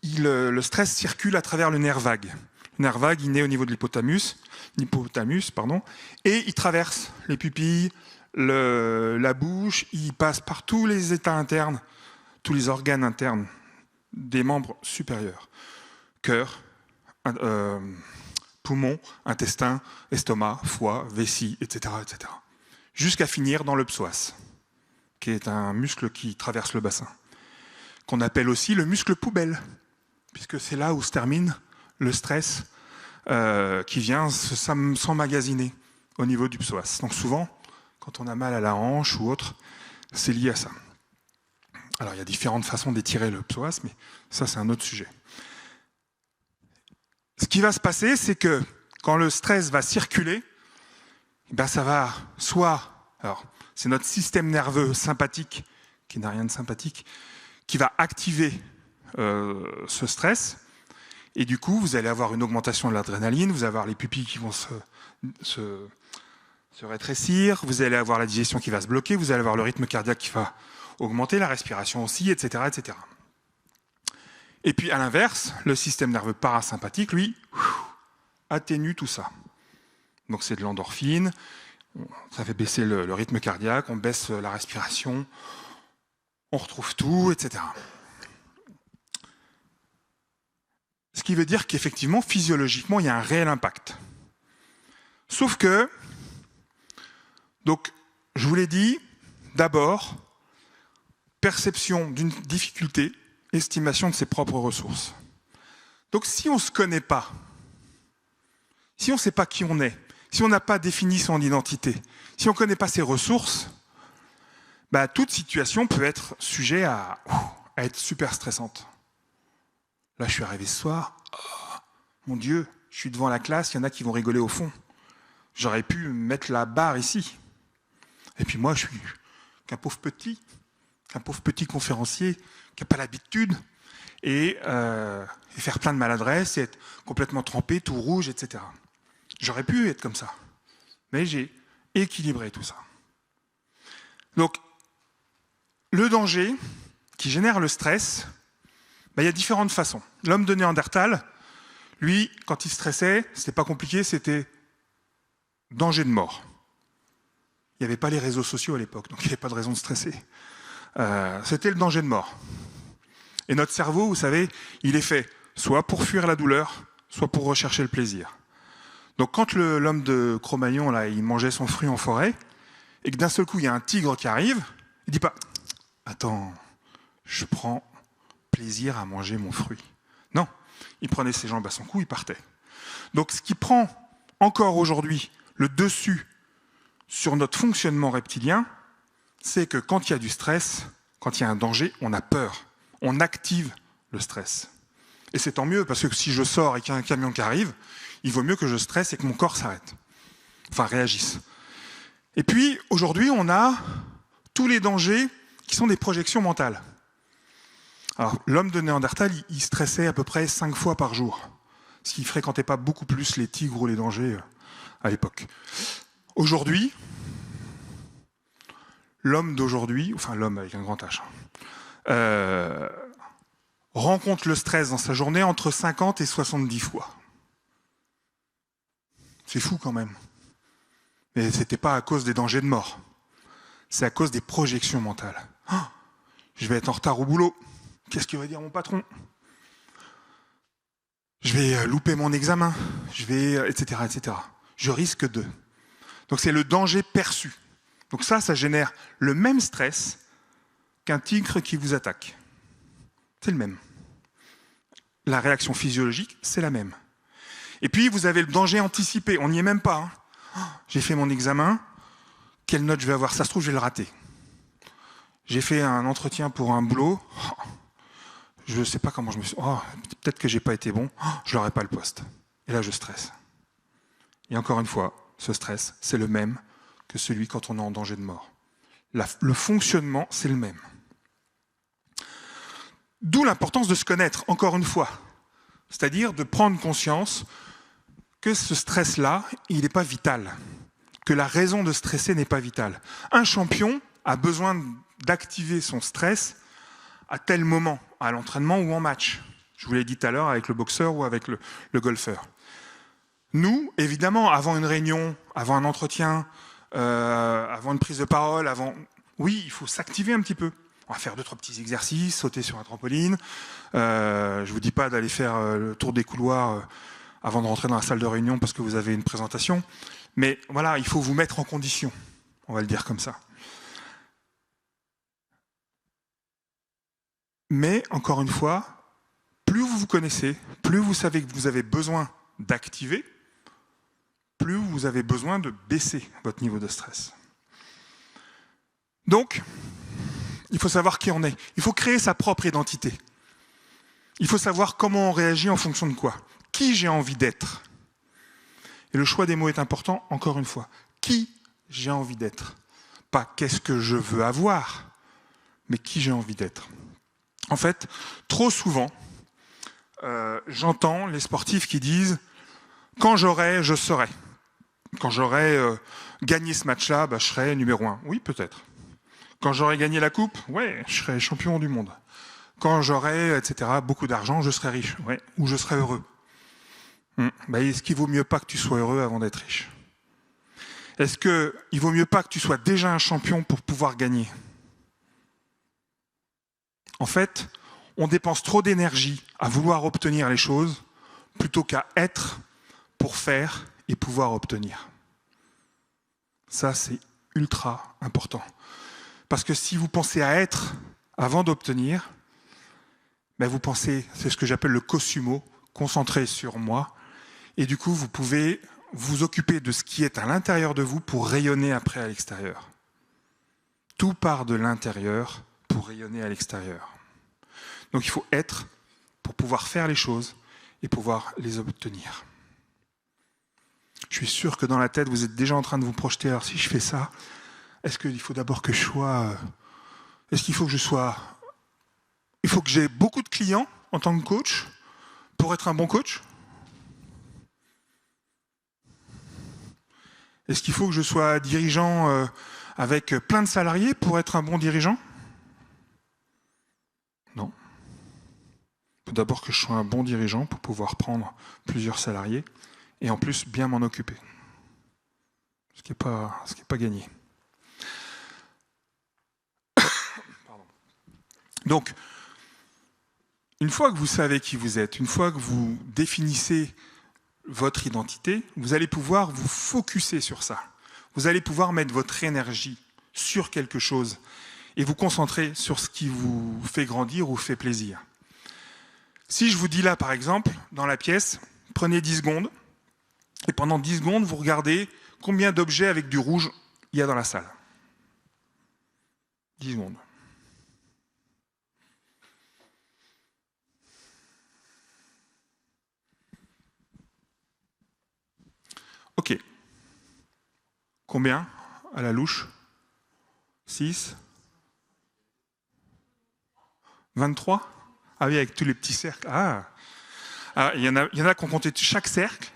le stress circule à travers le nerf vague. Le nerf vague, il naît au niveau de l'hypothalamus, et il traverse les pupilles, la bouche, il passe par tous les états internes, tous les organes internes des membres supérieurs. Cœur, poumons, intestin, estomac, foie, vessie, etc., etc. Jusqu'à finir dans le psoas, qui est un muscle qui traverse le bassin, qu'on appelle aussi le muscle poubelle, puisque c'est là où se termine le stress qui vient s'emmagasiner au niveau du psoas. Donc souvent, quand on a mal à la hanche ou autre, c'est lié à ça. Alors il y a différentes façons d'étirer le psoas, mais ça c'est un autre sujet. Ce qui va se passer, c'est que quand le stress va circuler, ben ça va soit, alors c'est notre système nerveux sympathique, qui n'a rien de sympathique, qui va activer ce stress, et du coup vous allez avoir une augmentation de l'adrénaline, vous allez avoir les pupilles qui vont se rétrécir, vous allez avoir la digestion qui va se bloquer, vous allez avoir le rythme cardiaque qui va augmenter, la respiration aussi, etc., etc. Et puis à l'inverse, le système nerveux parasympathique, lui, atténue tout ça. Donc c'est de l'endorphine, ça fait baisser le rythme cardiaque, on baisse la respiration, on retrouve tout, etc. Ce qui veut dire qu'effectivement, physiologiquement, il y a un réel impact. Sauf que, donc, je vous l'ai dit, d'abord, perception d'une difficulté, estimation de ses propres ressources. Donc si on ne se connaît pas, si on ne sait pas qui on est, si on n'a pas défini son identité, si on ne connaît pas ses ressources, bah, toute situation peut être sujet à être super stressante. Là, je suis arrivé ce soir, oh, mon Dieu, je suis devant la classe, il y en a qui vont rigoler au fond. J'aurais pu mettre la barre ici. Et puis moi, je suis qu'un pauvre petit conférencier qui n'a pas l'habitude, et faire plein de maladresses, et être complètement trempé, tout rouge, etc. J'aurais pu être comme ça. Mais j'ai équilibré tout ça. Donc, le danger qui génère le stress, il y a différentes façons. L'homme de Néandertal, lui, quand il stressait, c'était pas compliqué, c'était danger de mort. Il n'y avait pas les réseaux sociaux à l'époque, donc il n'y avait pas de raison de stresser. C'était le danger de mort. Et notre cerveau, vous savez, il est fait soit pour fuir la douleur, soit pour rechercher le plaisir. Donc quand l'homme de Cro-Magnon, là, il mangeait son fruit en forêt, et que d'un seul coup, il y a un tigre qui arrive, il ne dit pas « Attends, je prends plaisir à manger mon fruit. » Non, il prenait ses jambes à son cou, il partait. Donc ce qui prend encore aujourd'hui le dessus sur notre fonctionnement reptilien, c'est que quand il y a du stress, quand il y a un danger, on a peur. on active le stress. Et c'est tant mieux, parce que si je sors et qu'il y a un camion qui arrive, il vaut mieux que je stresse et que mon corps s'arrête. Enfin, réagisse. Et puis, aujourd'hui, on a tous les dangers qui sont des projections mentales. Alors, l'homme de Néandertal, il stressait à peu près 5 fois par jour, ce qui ne fréquentait pas beaucoup plus les tigres ou les dangers à l'époque. Aujourd'hui, l'homme d'aujourd'hui, enfin l'homme avec un grand H, rencontre le stress dans sa journée entre 50 et 70 fois. C'est fou quand même. Mais ce n'était pas à cause des dangers de mort. C'est à cause des projections mentales. Oh, je vais être en retard au boulot. Qu'est-ce qu'il va dire mon patron? Je vais louper mon examen. Je vais, etc., etc. Je risque de. Donc c'est le danger perçu. Donc ça génère le même stress qu'un tigre qui vous attaque. C'est le même. La réaction physiologique, c'est la même. Et puis vous avez le danger anticipé. On n'y est même pas. Hein. Oh, j'ai fait mon examen. Quelle note je vais avoir? Ça se trouve, je vais le rater. J'ai fait un entretien pour un boulot. Oh, je ne sais pas comment je me suis... Oh, peut-être que je n'ai pas été bon. Oh, je n'aurai pas le poste. Et là, je stresse. Et encore une fois, ce stress, c'est le même que celui quand on est en danger de mort. Le fonctionnement, c'est le même. D'où l'importance de se connaître, encore une fois. C'est-à-dire de prendre conscience que ce stress-là, il n'est pas vital. Que la raison de stresser n'est pas vitale. Un champion a besoin d'activer son stress à tel moment, à l'entraînement ou en match. Je vous l'ai dit tout à l'heure avec le boxeur ou avec le golfeur. Nous, évidemment, avant une réunion, avant un entretien, avant une prise de parole, oui, il faut s'activer un petit peu. On va faire 2-3 petits exercices, sauter sur un trampoline. Je ne vous dis pas d'aller faire le tour des couloirs avant de rentrer dans la salle de réunion parce que vous avez une présentation. Mais voilà, il faut vous mettre en condition. On va le dire comme ça. Mais, encore une fois, plus vous vous connaissez, plus vous savez que vous avez besoin d'activer, plus vous avez besoin de baisser votre niveau de stress. Donc, il faut savoir qui on est. Il faut créer sa propre identité. Il faut savoir comment on réagit en fonction de quoi. Qui j'ai envie d'être. Et le choix des mots est important, encore une fois. Qui j'ai envie d'être. Pas qu'est-ce que je veux avoir, mais qui j'ai envie d'être. En fait, trop souvent, j'entends les sportifs qui disent « Quand j'aurai, je serai. Quand j'aurai gagné ce match-là, je serai numéro 1. » Oui, peut-être. Quand j'aurai gagné la coupe, ouais, je serai champion du monde. Quand j'aurai, etc., beaucoup d'argent, je serai riche. Ouais, ou je serai heureux. Est-ce qu'il vaut mieux pas que tu sois heureux avant d'être riche? Est-ce qu'il vaut mieux pas que tu sois déjà un champion pour pouvoir gagner? En fait, on dépense trop d'énergie à vouloir obtenir les choses plutôt qu'à être pour faire et pouvoir obtenir. Ça, c'est ultra important. Parce que si vous pensez à être avant d'obtenir, vous pensez, c'est ce que j'appelle le consumo, concentré sur moi, et du coup, vous pouvez vous occuper de ce qui est à l'intérieur de vous pour rayonner après à l'extérieur. Tout part de l'intérieur pour rayonner à l'extérieur. Donc il faut être pour pouvoir faire les choses et pouvoir les obtenir. Je suis sûr que dans la tête, vous êtes déjà en train de vous projeter. Alors si je fais ça, est-ce qu'il faut d'abord que je sois... Est-ce qu'il faut que je sois... Il faut que j'ai beaucoup de clients en tant que coach pour être un bon coach? Est-ce qu'il faut que je sois dirigeant avec plein de salariés pour être un bon dirigeant? Non. Il faut d'abord que je sois un bon dirigeant pour pouvoir prendre plusieurs salariés et en plus bien m'en occuper. Ce qui n'est pas gagné. Pardon. Donc, une fois que vous savez qui vous êtes, une fois que vous définissez votre identité, vous allez pouvoir vous focusser sur ça. Vous allez pouvoir mettre votre énergie sur quelque chose et vous concentrer sur ce qui vous fait grandir ou fait plaisir. Si je vous dis là, par exemple, dans la pièce, prenez 10 secondes et pendant 10 secondes, vous regardez combien d'objets avec du rouge il y a dans la salle. 10 secondes. Ok. Combien à la louche? 6? 23? Ah oui, avec tous les petits cercles. Ah, il y en a qui ont compté chaque cercle.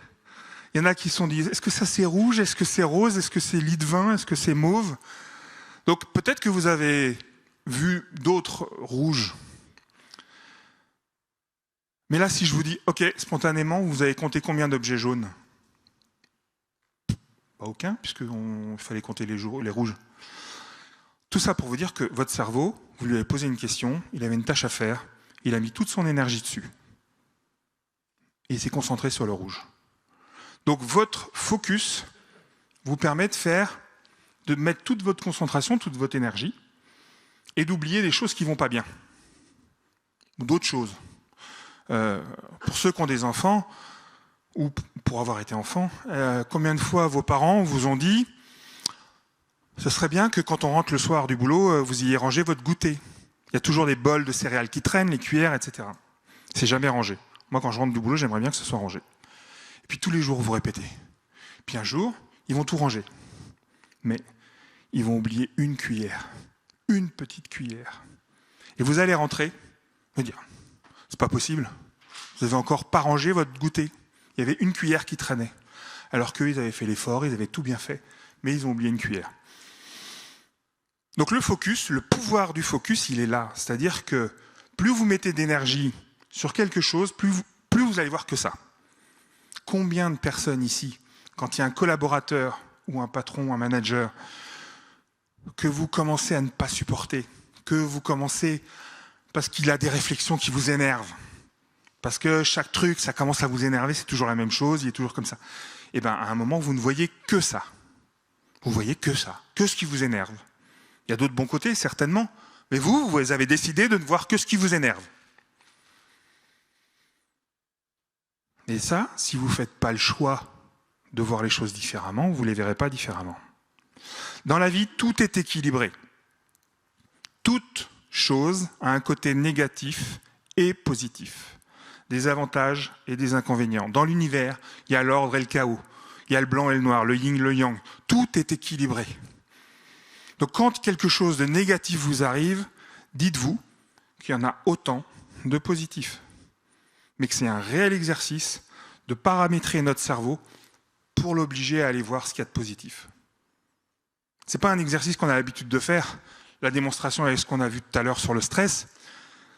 Il y en a qui se sont dit, est-ce que ça c'est rouge? Est-ce que c'est rose? Est-ce que c'est lit de vin? Est-ce que c'est mauve? Donc peut-être que vous avez vu d'autres rouges. Mais là, si je vous dis, ok, spontanément, vous avez compté combien d'objets jaunes? Pas aucun, puisqu'il fallait compter les rouges. Tout ça pour vous dire que votre cerveau, vous lui avez posé une question, il avait une tâche à faire, il a mis toute son énergie dessus. Et il s'est concentré sur le rouge. Donc votre focus vous permet de mettre toute votre concentration, toute votre énergie, et d'oublier des choses qui ne vont pas bien. Ou d'autres choses. Pour ceux qui ont des enfants, ou pour avoir été enfant, combien de fois vos parents vous ont dit « Ce serait bien que quand on rentre le soir du boulot, vous ayez rangé votre goûter. Il y a toujours des bols de céréales qui traînent, les cuillères, etc. » C'est jamais rangé. Moi, quand je rentre du boulot, j'aimerais bien que ce soit rangé. Et puis tous les jours, vous répétez. Puis un jour, ils vont tout ranger. Mais ils vont oublier une cuillère. Une petite cuillère. Et vous allez rentrer, me dire « C'est pas possible. Vous n'avez encore pas rangé votre goûter. Il y avait une cuillère qui traînait. » Alors qu'eux, ils avaient fait l'effort, ils avaient tout bien fait, mais ils ont oublié une cuillère. Donc le focus, le pouvoir du focus, il est là. C'est-à-dire que plus vous mettez d'énergie sur quelque chose, plus vous allez voir que ça. Combien de personnes ici, quand il y a un collaborateur ou un patron ou un manager que vous commencez à ne pas supporter, que vous commencez parce qu'il a des réflexions qui vous énervent, parce que chaque truc, ça commence à vous énerver, c'est toujours la même chose, il est toujours comme ça. Et bien, à un moment, vous ne voyez que ça. Vous voyez que ça, que ce qui vous énerve. Il y a d'autres bons côtés, certainement, mais vous avez décidé de ne voir que ce qui vous énerve. Et ça, si vous ne faites pas le choix de voir les choses différemment, vous ne les verrez pas différemment. Dans la vie, tout est équilibré. Toute chose a un côté négatif et positif. Des avantages et des inconvénients. Dans l'univers, il y a l'ordre et le chaos. Il y a le blanc et le noir, le yin, le yang. Tout est équilibré. Donc quand quelque chose de négatif vous arrive, dites-vous qu'il y en a autant de positifs. Mais que c'est un réel exercice de paramétrer notre cerveau pour l'obliger à aller voir ce qu'il y a de positif. Ce n'est pas un exercice qu'on a l'habitude de faire. La démonstration avec ce qu'on a vu tout à l'heure sur le stress,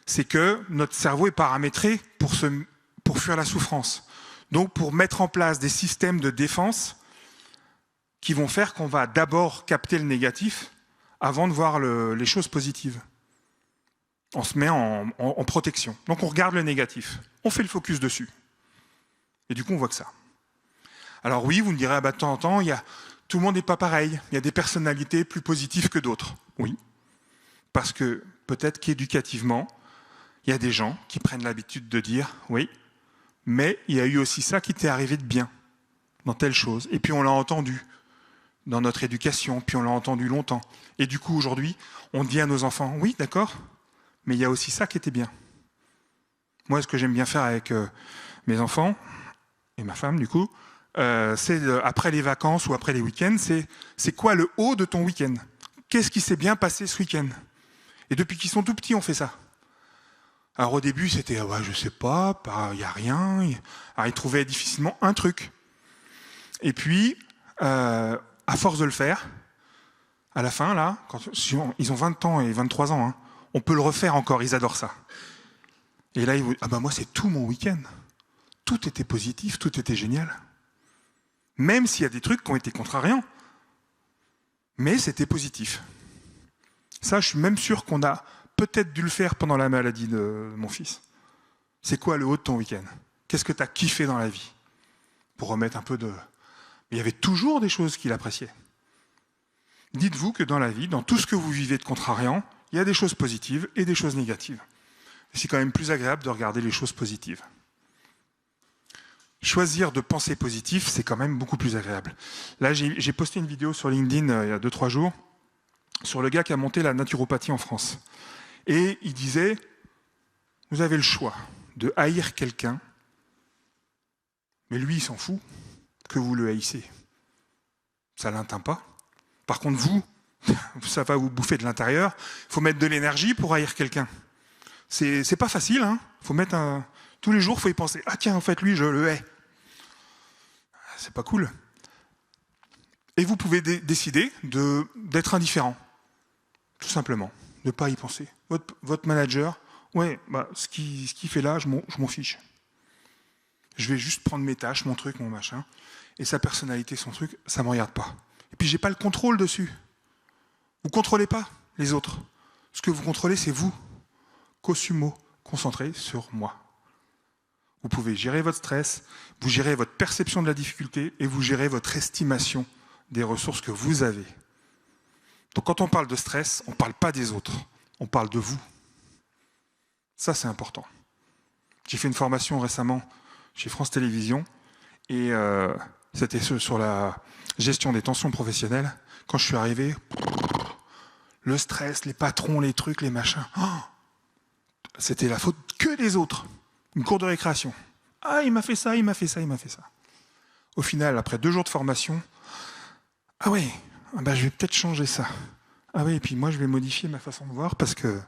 c'est que notre cerveau est paramétré pour fuir la souffrance. Donc pour mettre en place des systèmes de défense qui vont faire qu'on va d'abord capter le négatif avant de voir les choses positives. On se met en protection. Donc on regarde le négatif. On fait le focus dessus. Et du coup, on voit que ça. Alors oui, vous me direz, de temps en temps, tout le monde n'est pas pareil. Il y a des personnalités plus positives que d'autres. Oui. Parce que peut-être qu'éducativement, il y a des gens qui prennent l'habitude de dire, oui, mais il y a eu aussi ça qui t'est arrivé de bien dans telle chose. Et puis on l'a entendu dans notre éducation, puis on l'a entendu longtemps. Et du coup, aujourd'hui, on dit à nos enfants, oui, d'accord, mais il y a aussi ça qui était bien. Moi, ce que j'aime bien faire avec mes enfants, et ma femme, du coup, c'est après les vacances ou après les week-ends, c'est quoi le haut de ton week-end? Qu'est-ce qui s'est bien passé ce week-end? Et depuis qu'ils sont tout petits, on fait ça. Alors au début, c'était, ouais, je sais pas, il n'y a rien. Alors ils trouvaient difficilement un truc. Et puis, à force de le faire, à la fin, là, ils ont 20 ans et 23 ans, hein, on peut le refaire encore, ils adorent ça. Et là, ils vous disent, moi, c'est tout mon week-end. Tout était positif, tout était génial. Même s'il y a des trucs qui ont été contrariants. Mais c'était positif. Ça, je suis même sûr qu'on a peut-être dû le faire pendant la maladie de mon fils. C'est quoi le haut de ton week-end? Qu'est-ce que tu as kiffé dans la vie? Pour remettre un peu de... Mais il y avait toujours des choses qu'il appréciait. Dites-vous que dans la vie, dans tout ce que vous vivez de contrariant, il y a des choses positives et des choses négatives. Et c'est quand même plus agréable de regarder les choses positives. Choisir de penser positif, c'est quand même beaucoup plus agréable. Là, j'ai posté une vidéo sur LinkedIn il y a 2-3 jours sur le gars qui a monté la naturopathie en France. Et il disait, vous avez le choix de haïr quelqu'un, mais lui, il s'en fout que vous le haïssez. ça ne l'atteint pas. Par contre, vous, ça va vous bouffer de l'intérieur. Il faut mettre de l'énergie pour haïr quelqu'un. C'est pas facile, hein. Faut mettre tous les jours, il faut y penser. Ah tiens, en fait, lui, je le hais. C'est pas cool. Et vous pouvez décider d'être indifférent. Tout simplement. Ne pas y penser. Votre manager, ouais, bah, ce qu'il fait là, je m'en fiche. Je vais juste prendre mes tâches, mon truc, mon machin. Et sa personnalité, son truc, ça ne me regarde pas. Et puis, j'ai pas le contrôle dessus. Vous ne contrôlez pas les autres. Ce que vous contrôlez, c'est vous. Cossumo, concentré sur moi. Vous pouvez gérer votre stress, vous gérez votre perception de la difficulté et vous gérez votre estimation des ressources que vous avez. Donc quand on parle de stress, on ne parle pas des autres, on parle de vous. Ça, c'est important. J'ai fait une formation récemment chez France Télévisions et c'était sur la gestion des tensions professionnelles. Quand je suis arrivé, le stress, les patrons, les trucs, les machins, c'était la faute que des autres. Une cour de récréation. Ah, il m'a fait ça, il m'a fait ça, il m'a fait ça. Au final, après 2 jours de formation, ah oui, bah, je vais peut-être changer ça. Ah oui, et puis moi, je vais modifier ma façon de voir parce que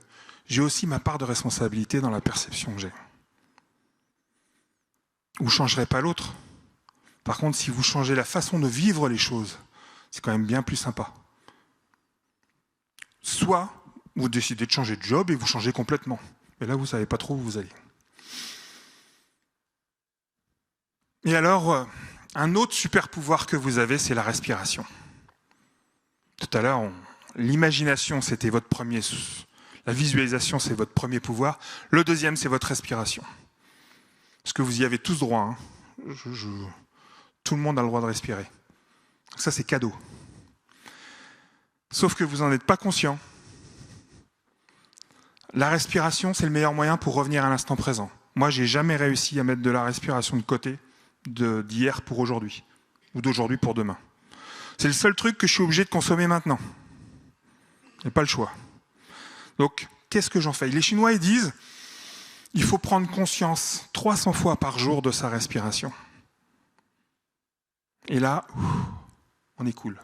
j'ai aussi ma part de responsabilité dans la perception que j'ai. Vous ne changerez pas l'autre. Par contre, si vous changez la façon de vivre les choses, c'est quand même bien plus sympa. Soit vous décidez de changer de job et vous changez complètement. Mais là, vous ne savez pas trop où vous allez. Et alors, un autre super pouvoir que vous avez, c'est la respiration. Tout à l'heure, l'imagination, c'était votre premier... La visualisation, c'est votre premier pouvoir. Le deuxième, c'est votre respiration. Parce que vous y avez tous droit. Hein. Tout le monde a le droit de respirer. Ça, c'est cadeau. Sauf que vous n'en êtes pas conscient. La respiration, c'est le meilleur moyen pour revenir à l'instant présent. Moi, j'ai jamais réussi à mettre de la respiration de côté d'hier pour aujourd'hui, ou d'aujourd'hui pour demain. C'est le seul truc que je suis obligé de consommer maintenant. Il n'y a pas le choix. Donc, qu'est-ce que j'en fais? Les Chinois, ils disent, il faut prendre conscience 300 fois par jour de sa respiration. Et là, on est cool.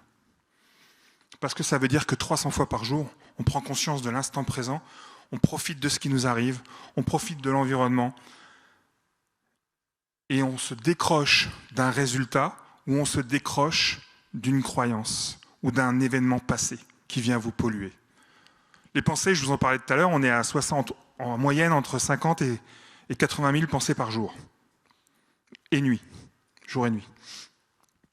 Parce que ça veut dire que 300 fois par jour, on prend conscience de l'instant présent, on profite de ce qui nous arrive, on profite de l'environnement, et on se décroche d'un résultat ou on se décroche d'une croyance ou d'un événement passé qui vient vous polluer. Les pensées, je vous en parlais tout à l'heure, on est à 60, en moyenne entre 50 et 80 000 pensées par jour. Et nuit, jour et nuit.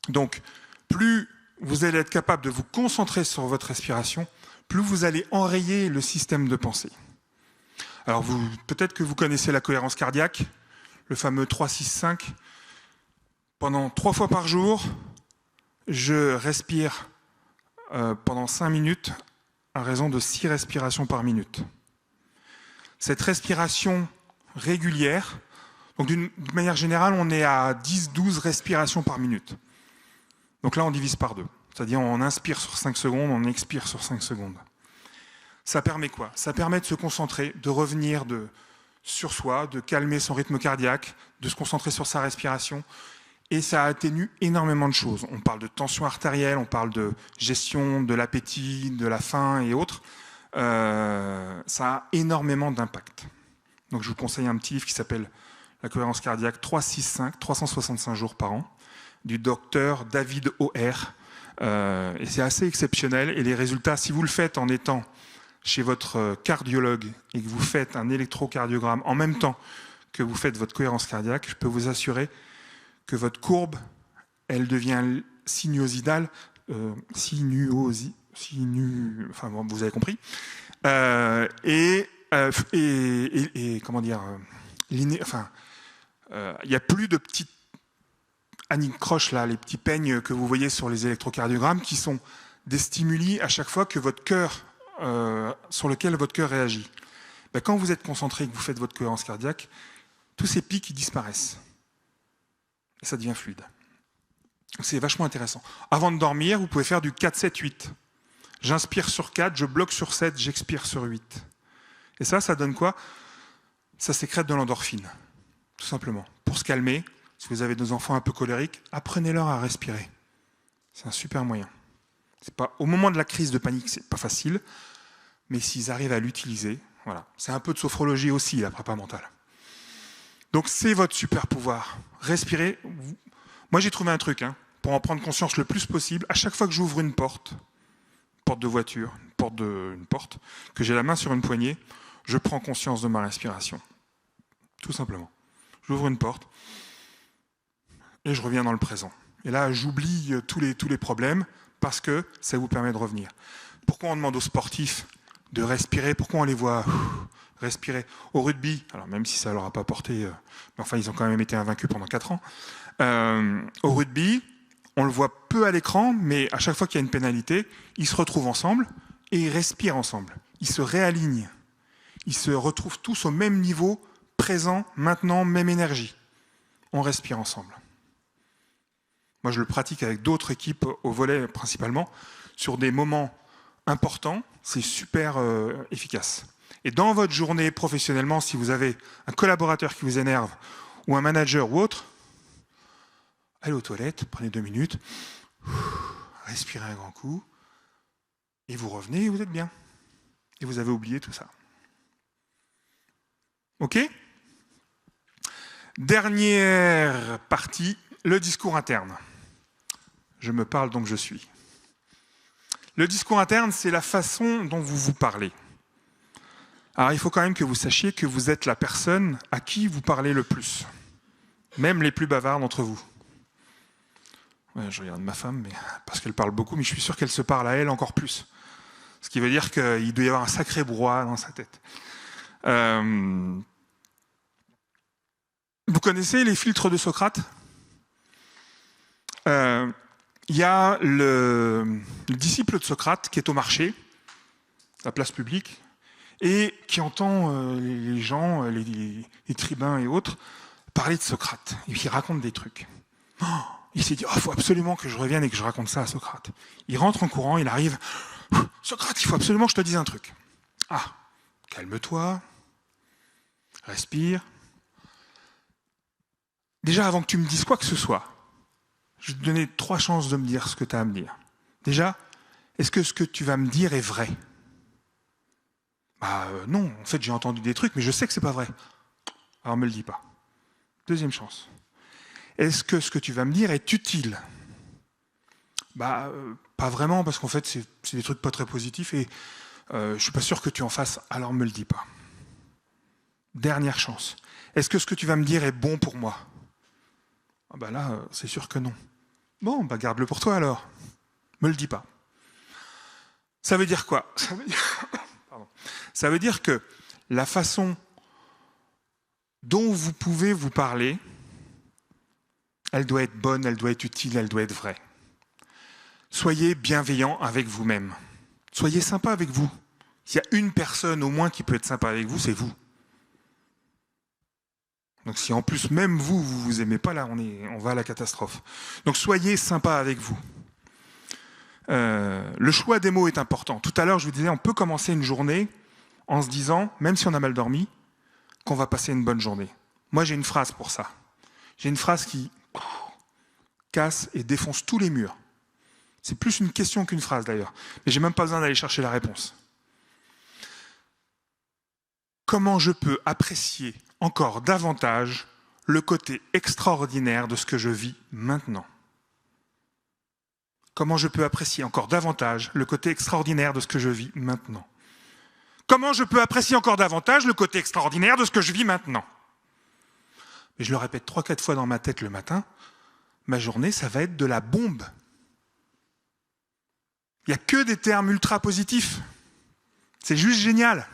Donc, plus vous allez être capable de vous concentrer sur votre respiration, plus vous allez enrayer le système de pensée. Alors, peut-être que vous connaissez la cohérence cardiaque, le fameux 3-6-5. Pendant 3 fois par jour, je respire pendant 5 minutes à raison de 6 respirations par minute. Cette respiration régulière, donc d'une manière générale, on est à 10-12 respirations par minute. Donc là, on divise par 2. C'est-à-dire on inspire sur 5 secondes, on expire sur 5 secondes. Ça permet quoi? Ça permet de se concentrer, de revenir sur soi, de calmer son rythme cardiaque, de se concentrer sur sa respiration. Et ça atténue énormément de choses. On parle de tension artérielle, on parle de gestion de l'appétit, de la faim et autres. Ça a énormément d'impact. Donc je vous conseille un petit livre qui s'appelle La cohérence cardiaque 365, 365 jours par an, du docteur David O'Hare. Et c'est assez exceptionnel. Et les résultats, si vous le faites en étant chez votre cardiologue et que vous faites un électrocardiogramme en même temps que vous faites votre cohérence cardiaque, je peux vous assurer que votre courbe, elle devient sinuosidale, enfin bon, vous avez compris, et comment dire, il n'y a plus de petites anicroches là, les petits peignes que vous voyez sur les électrocardiogrammes qui sont des stimuli à chaque fois que votre cœur, sur lequel votre cœur réagit. Ben, quand vous êtes concentré et que vous faites votre cohérence cardiaque, tous ces pics ils disparaissent. Et ça devient fluide. C'est vachement intéressant. Avant de dormir, vous pouvez faire du 4-7-8. J'inspire sur 4, je bloque sur 7, j'expire sur 8. Et ça donne quoi? Ça sécrète de l'endorphine, tout simplement. Pour se calmer, si vous avez des enfants un peu colériques, apprenez-leur à respirer. C'est un super moyen. C'est pas, au moment de la crise de panique, c'est pas facile, mais s'ils arrivent à l'utiliser, voilà. C'est un peu de sophrologie aussi, la prépa mentale. Donc c'est votre super pouvoir. Respirez. Moi j'ai trouvé un truc, pour en prendre conscience le plus possible. À chaque fois que j'ouvre une porte de voiture, une porte, que j'ai la main sur une poignée, je prends conscience de ma respiration. Tout simplement. J'ouvre une porte et je reviens dans le présent. Et là, j'oublie tous les problèmes parce que ça vous permet de revenir. Pourquoi on demande aux sportifs de respirer? Pourquoi on les voit respirer? Au rugby, alors même si ça ne leur a pas porté, mais enfin ils ont quand même été invaincus pendant 4 ans. Au rugby, on le voit peu à l'écran, mais à chaque fois qu'il y a une pénalité, ils se retrouvent ensemble et ils respirent ensemble. Ils se réalignent. Ils se retrouvent tous au même niveau, présent, maintenant, même énergie. On respire ensemble. Moi, je le pratique avec d'autres équipes au volley principalement. Sur des moments importants, c'est super efficace. Et dans votre journée professionnellement, si vous avez un collaborateur qui vous énerve, ou un manager ou autre, allez aux toilettes, prenez 2 minutes, respirez un grand coup, et vous revenez et vous êtes bien. Et vous avez oublié tout ça. Ok ? Dernière partie, le discours interne. Je me parle donc je suis. Le discours interne, c'est la façon dont vous vous parlez. Alors il faut quand même que vous sachiez que vous êtes la personne à qui vous parlez le plus. Même les plus bavards d'entre vous. Ouais, je regarde ma femme, parce qu'elle parle beaucoup, mais je suis sûr qu'elle se parle à elle encore plus. Ce qui veut dire qu'il doit y avoir un sacré brouhaha dans sa tête. Vous connaissez les filtres de Socrate ? Il y a le disciple de Socrate qui est au marché, à la place publique, et qui entend les gens, les tribuns et autres, parler de Socrate. Et puis il raconte des trucs. Il s'est dit, il faut absolument que je revienne et que je raconte ça à Socrate. Il rentre en courant, il arrive. Socrate, il faut absolument que je te dise un truc. Ah, calme-toi, respire. Déjà, avant que tu me dises quoi que ce soit, je vais te donner 3 chances de me dire ce que tu as à me dire. Déjà, est-ce que ce que tu vas me dire est vrai ? Non, en fait j'ai entendu des trucs, mais je sais que c'est pas vrai. Alors me le dis pas. Deuxième chance. Est-ce que ce que tu vas me dire est utile ? Pas vraiment, parce qu'en fait c'est des trucs pas très positifs et je suis pas sûr que tu en fasses, alors me le dis pas. Dernière chance. Est-ce que ce que tu vas me dire est bon pour moi ? Là, c'est sûr que non. Bon, garde-le pour toi alors. Me le dis pas. Ça veut dire quoi ? Ça veut dire que la façon dont vous pouvez vous parler, elle doit être bonne, elle doit être utile, elle doit être vraie. Soyez bienveillant avec vous-même. Soyez sympa avec vous. S'il y a une personne au moins qui peut être sympa avec vous, c'est vous. Donc si en plus même vous aimez pas, là on va à la catastrophe. Donc soyez sympa avec vous. Le choix des mots est important. Tout à l'heure je vous disais, on peut commencer une journée en se disant, même si on a mal dormi, qu'on va passer une bonne journée. Moi j'ai une phrase pour ça. J'ai une phrase qui casse et défonce tous les murs. C'est plus une question qu'une phrase d'ailleurs. Mais j'ai même pas besoin d'aller chercher la réponse. Comment je peux apprécier encore davantage le côté extraordinaire de ce que je vis maintenant ? Comment je peux apprécier encore davantage le côté extraordinaire de ce que je vis maintenant ? Comment je peux apprécier encore davantage le côté extraordinaire de ce que je vis maintenant ? Mais je le répète 3-4 fois dans ma tête le matin, ma journée, ça va être de la bombe. Il n'y a que des termes ultra positifs. C'est juste génial.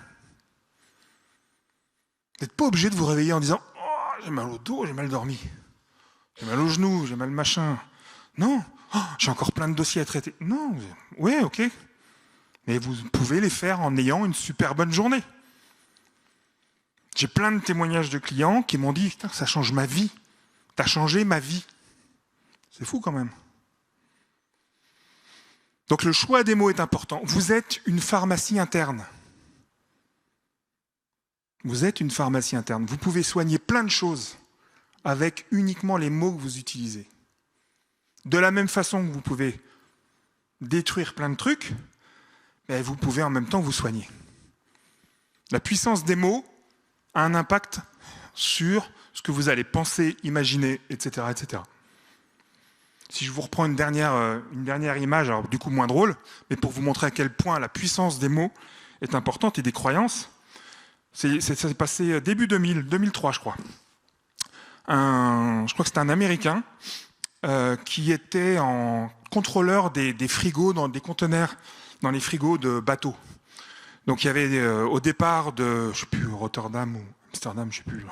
Vous n'êtes pas obligé de vous réveiller en disant « Oh, j'ai mal au dos, j'ai mal dormi. J'ai mal aux genoux, j'ai mal machin. » Non, j'ai encore plein de dossiers à traiter. Non, ouais, ok. Mais vous pouvez les faire en ayant une super bonne journée. J'ai plein de témoignages de clients qui m'ont dit « Putain, ça change ma vie. T'as changé ma vie. » C'est fou quand même. Donc le choix des mots est important. Vous êtes une pharmacie interne. Vous êtes une pharmacie interne. Vous pouvez soigner plein de choses avec uniquement les mots que vous utilisez. De la même façon que vous pouvez détruire plein de trucs, mais vous pouvez en même temps vous soigner. La puissance des mots a un impact sur ce que vous allez penser, imaginer, etc., etc. Si je vous reprends une dernière image, alors du coup moins drôle, mais pour vous montrer à quel point la puissance des mots est importante et des croyances, ça s'est passé début 2000, 2003 je crois. Je crois que c'était un Américain qui était en contrôleur des frigos dans des conteneurs, dans les frigos de bateaux. Donc il y avait au départ de, je sais plus, Rotterdam ou Amsterdam, je sais plus,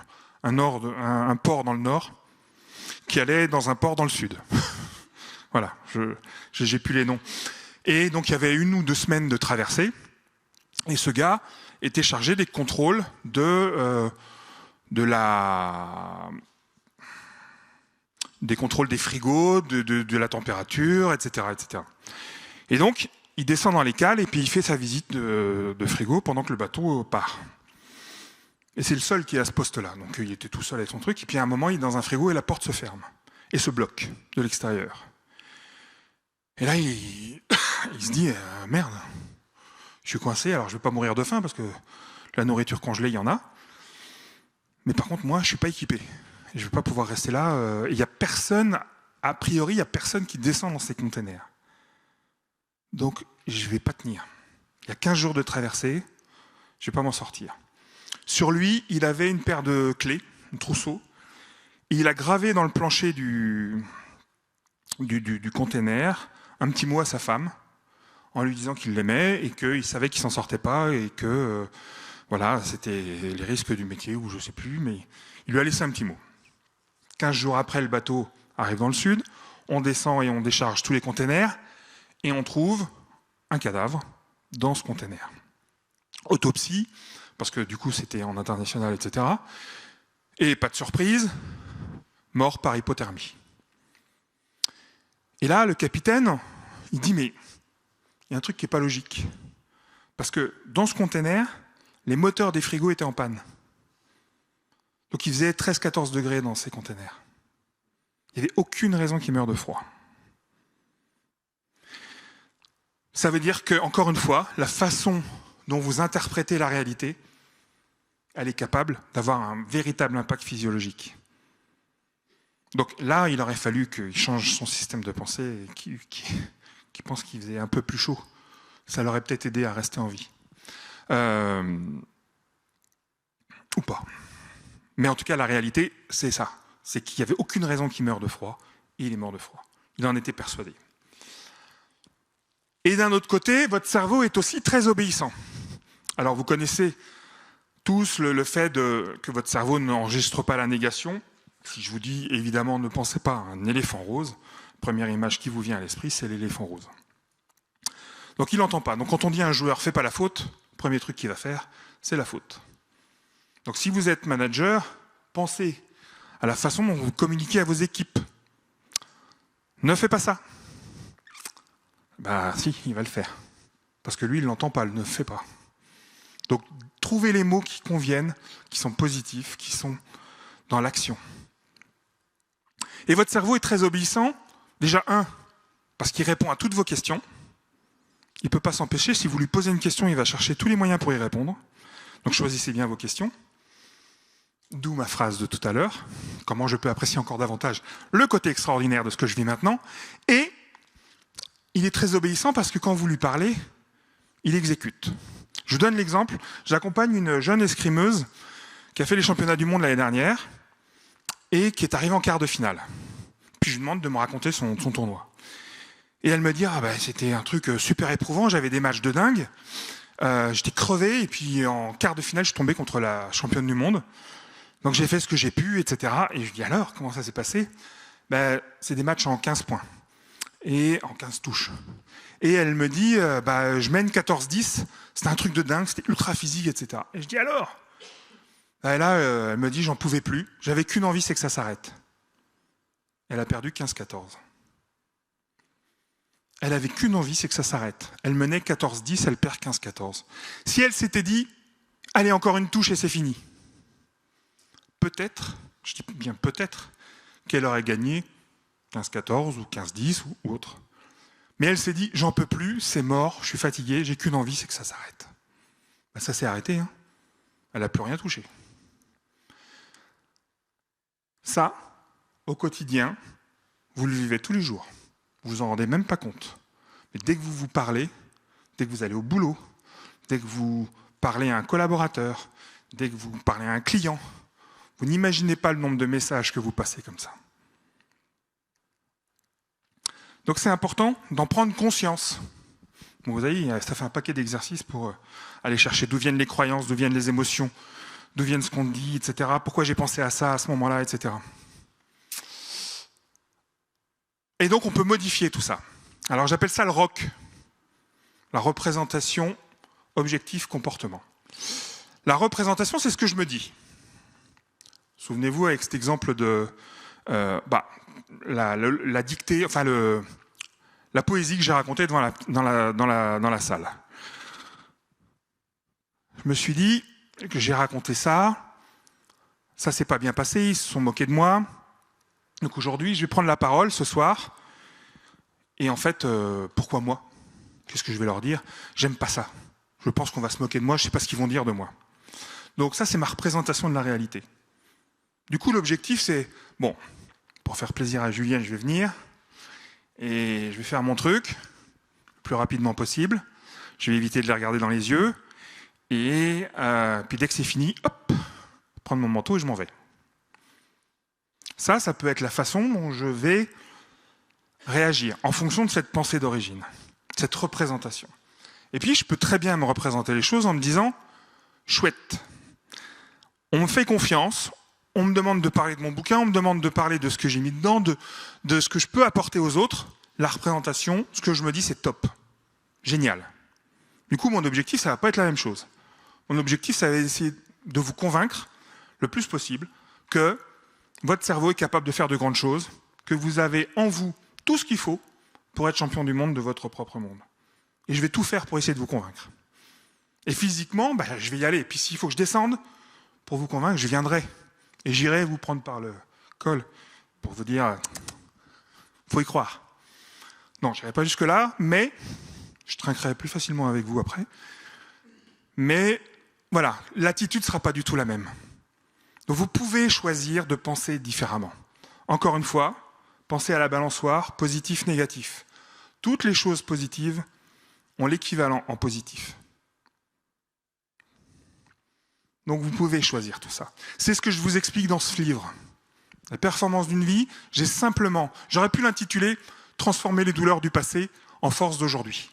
un port dans le nord qui allait dans un port dans le sud. Voilà, j'ai plus les noms. Et donc il y avait 1 ou 2 semaines de traversée, et ce gars était chargé des contrôles des contrôles des frigos, de la température, etc., etc. Et donc, il descend dans les cales et puis il fait sa visite de frigo pendant que le bateau part. Et c'est le seul qui est à ce poste-là. Donc il était tout seul avec son truc. Et puis à un moment, il est dans un frigo et la porte se ferme. Et se bloque de l'extérieur. Et là, il se dit, merde, je suis coincé, alors je ne vais pas mourir de faim parce que la nourriture congelée, il y en a. Mais par contre, moi, je ne suis pas équipé. Je ne vais pas pouvoir rester là. Il n'y a personne, a priori, il n'y a personne qui descend dans ces containers. Donc, je ne vais pas tenir. Il y a 15 jours de traversée, je ne vais pas m'en sortir. Sur lui, il avait une paire de clés, un trousseau, et il a gravé dans le plancher du container un petit mot à sa femme, en lui disant qu'il l'aimait et qu'il savait qu'il ne s'en sortait pas et que voilà, c'était les risques du métier ou je ne sais plus, mais il lui a laissé un petit mot. 15 jours après, le bateau arrive dans le sud, on descend et on décharge tous les containers et on trouve un cadavre dans ce container. Autopsie, parce que du coup c'était en international, etc. Et pas de surprise, mort par hypothermie. Et là, le capitaine, il dit, mais il y a un truc qui n'est pas logique. Parce que dans ce container, les moteurs des frigos étaient en panne. Donc il faisait 13-14 degrés dans ces containers. Il n'y avait aucune raison qu'il meure de froid. Ça veut dire que, encore une fois, la façon dont vous interprétez la réalité, elle est capable d'avoir un véritable impact physiologique. Donc là, il aurait fallu qu'il change son système de pensée et qu'il pense qu'il faisait un peu plus chaud. Ça l'aurait peut-être aidé à rester en vie. Ou pas. Mais en tout cas, la réalité, c'est ça. C'est qu'il n'y avait aucune raison qu'il meure de froid, et il est mort de froid. Il en était persuadé. Et d'un autre côté, votre cerveau est aussi très obéissant. Alors vous connaissez tous le fait que votre cerveau n'enregistre pas la négation. Si je vous dis, évidemment, ne pensez pas à un éléphant rose, première image qui vous vient à l'esprit, c'est l'éléphant rose. Donc il n'entend pas. Donc quand on dit à un joueur, fais pas la faute, le premier truc qu'il va faire, c'est la faute. Donc si vous êtes manager, pensez à la façon dont vous communiquez à vos équipes. Ne fais pas ça. Bah si, il va le faire. Parce que lui, il ne l'entend pas, il ne fait pas. Donc trouvez les mots qui conviennent, qui sont positifs, qui sont dans l'action. Et votre cerveau est très obéissant. Déjà, parce qu'il répond à toutes vos questions. Il ne peut pas s'empêcher. Si vous lui posez une question, il va chercher tous les moyens pour y répondre. Donc choisissez bien vos questions. D'où ma phrase de tout à l'heure. Comment je peux apprécier encore davantage le côté extraordinaire de ce que je vis maintenant. Et il est très obéissant parce que quand vous lui parlez, il exécute. Je vous donne l'exemple. J'accompagne une jeune escrimeuse qui a fait les championnats du monde l'année dernière et qui est arrivée en quart de finale. Puis je lui demande de me raconter son tournoi. Et elle me dit, c'était un truc super éprouvant, j'avais des matchs de dingue, j'étais crevé, et puis en quart de finale, je suis tombé contre la championne du monde. Donc j'ai fait ce que j'ai pu, etc. Et je dis, alors, comment ça s'est passé ? C'est des matchs en 15 points, et en 15 touches. Et elle me dit, je mène 14-10, c'était un truc de dingue, c'était ultra physique, etc. Et je dis, alors ? Et là, elle me dit, j'en pouvais plus, j'avais qu'une envie, c'est que ça s'arrête. Elle a perdu 15-14. Elle avait qu'une envie, c'est que ça s'arrête. Elle menait 14-10, elle perd 15-14. Si elle s'était dit, allez, encore une touche et c'est fini, peut-être, je dis bien peut-être, qu'elle aurait gagné 15-14 ou 15-10 ou autre. Mais elle s'est dit, j'en peux plus, c'est mort, je suis fatiguée, j'ai qu'une envie, c'est que ça s'arrête. Ben, ça s'est arrêté, hein. Elle n'a plus rien touché. Ça, au quotidien, vous le vivez tous les jours. Vous vous en rendez même pas compte. Mais dès que vous vous parlez, dès que vous allez au boulot, dès que vous parlez à un collaborateur, dès que vous parlez à un client, vous n'imaginez pas le nombre de messages que vous passez comme ça. Donc c'est important d'en prendre conscience. Bon, vous voyez, ça fait un paquet d'exercices pour aller chercher d'où viennent les croyances, d'où viennent les émotions, d'où viennent ce qu'on dit, etc. Pourquoi j'ai pensé à ça à ce moment-là, etc. Et donc on peut modifier tout ça. Alors j'appelle ça le ROC, la représentation objectif comportement. La représentation, c'est ce que je me dis. Souvenez-vous avec cet exemple de la dictée, enfin la poésie que j'ai racontée dans la salle. Je me suis dit que j'ai raconté ça s'est pas bien passé, ils se sont moqués de moi. Donc aujourd'hui, je vais prendre la parole ce soir. Et en fait, pourquoi moi? Qu'est-ce que je vais leur dire? J'aime pas ça. Je pense qu'on va se moquer de moi, je sais pas ce qu'ils vont dire de moi. Donc ça, c'est ma représentation de la réalité. Du coup, l'objectif, c'est, bon, pour faire plaisir à Julienne, je vais venir, et je vais faire mon truc, le plus rapidement possible. Je vais éviter de les regarder dans les yeux, et puis dès que c'est fini, hop, prendre mon manteau et je m'en vais. Ça peut être la façon dont je vais réagir, en fonction de cette pensée d'origine, cette représentation. Et puis, je peux très bien me représenter les choses en me disant, chouette, on me fait confiance, on me demande de parler de mon bouquin, on me demande de parler de ce que j'ai mis dedans, de ce que je peux apporter aux autres. La représentation, ce que je me dis, c'est top. Génial. Du coup, mon objectif, ça ne va pas être la même chose. Mon objectif, ça va être d'essayer de vous convaincre le plus possible que votre cerveau est capable de faire de grandes choses, que vous avez en vous tout ce qu'il faut pour être champion du monde de votre propre monde. Et je vais tout faire pour essayer de vous convaincre. Et physiquement, je vais y aller. Et puis s'il faut que je descende pour vous convaincre, je viendrai. Et j'irai vous prendre par le col pour vous dire, faut y croire. Non, je n'irai pas jusque-là, mais je trinquerai plus facilement avec vous après. Mais voilà, l'attitude ne sera pas du tout la même. Donc vous pouvez choisir de penser différemment. Encore une fois, pensez à la balançoire, positif, négatif. Toutes les choses positives ont l'équivalent en positif. Donc vous pouvez choisir tout ça. C'est ce que je vous explique dans ce livre. La performance d'une vie, j'aurais pu l'intituler « Transformer les douleurs du passé en force d'aujourd'hui ».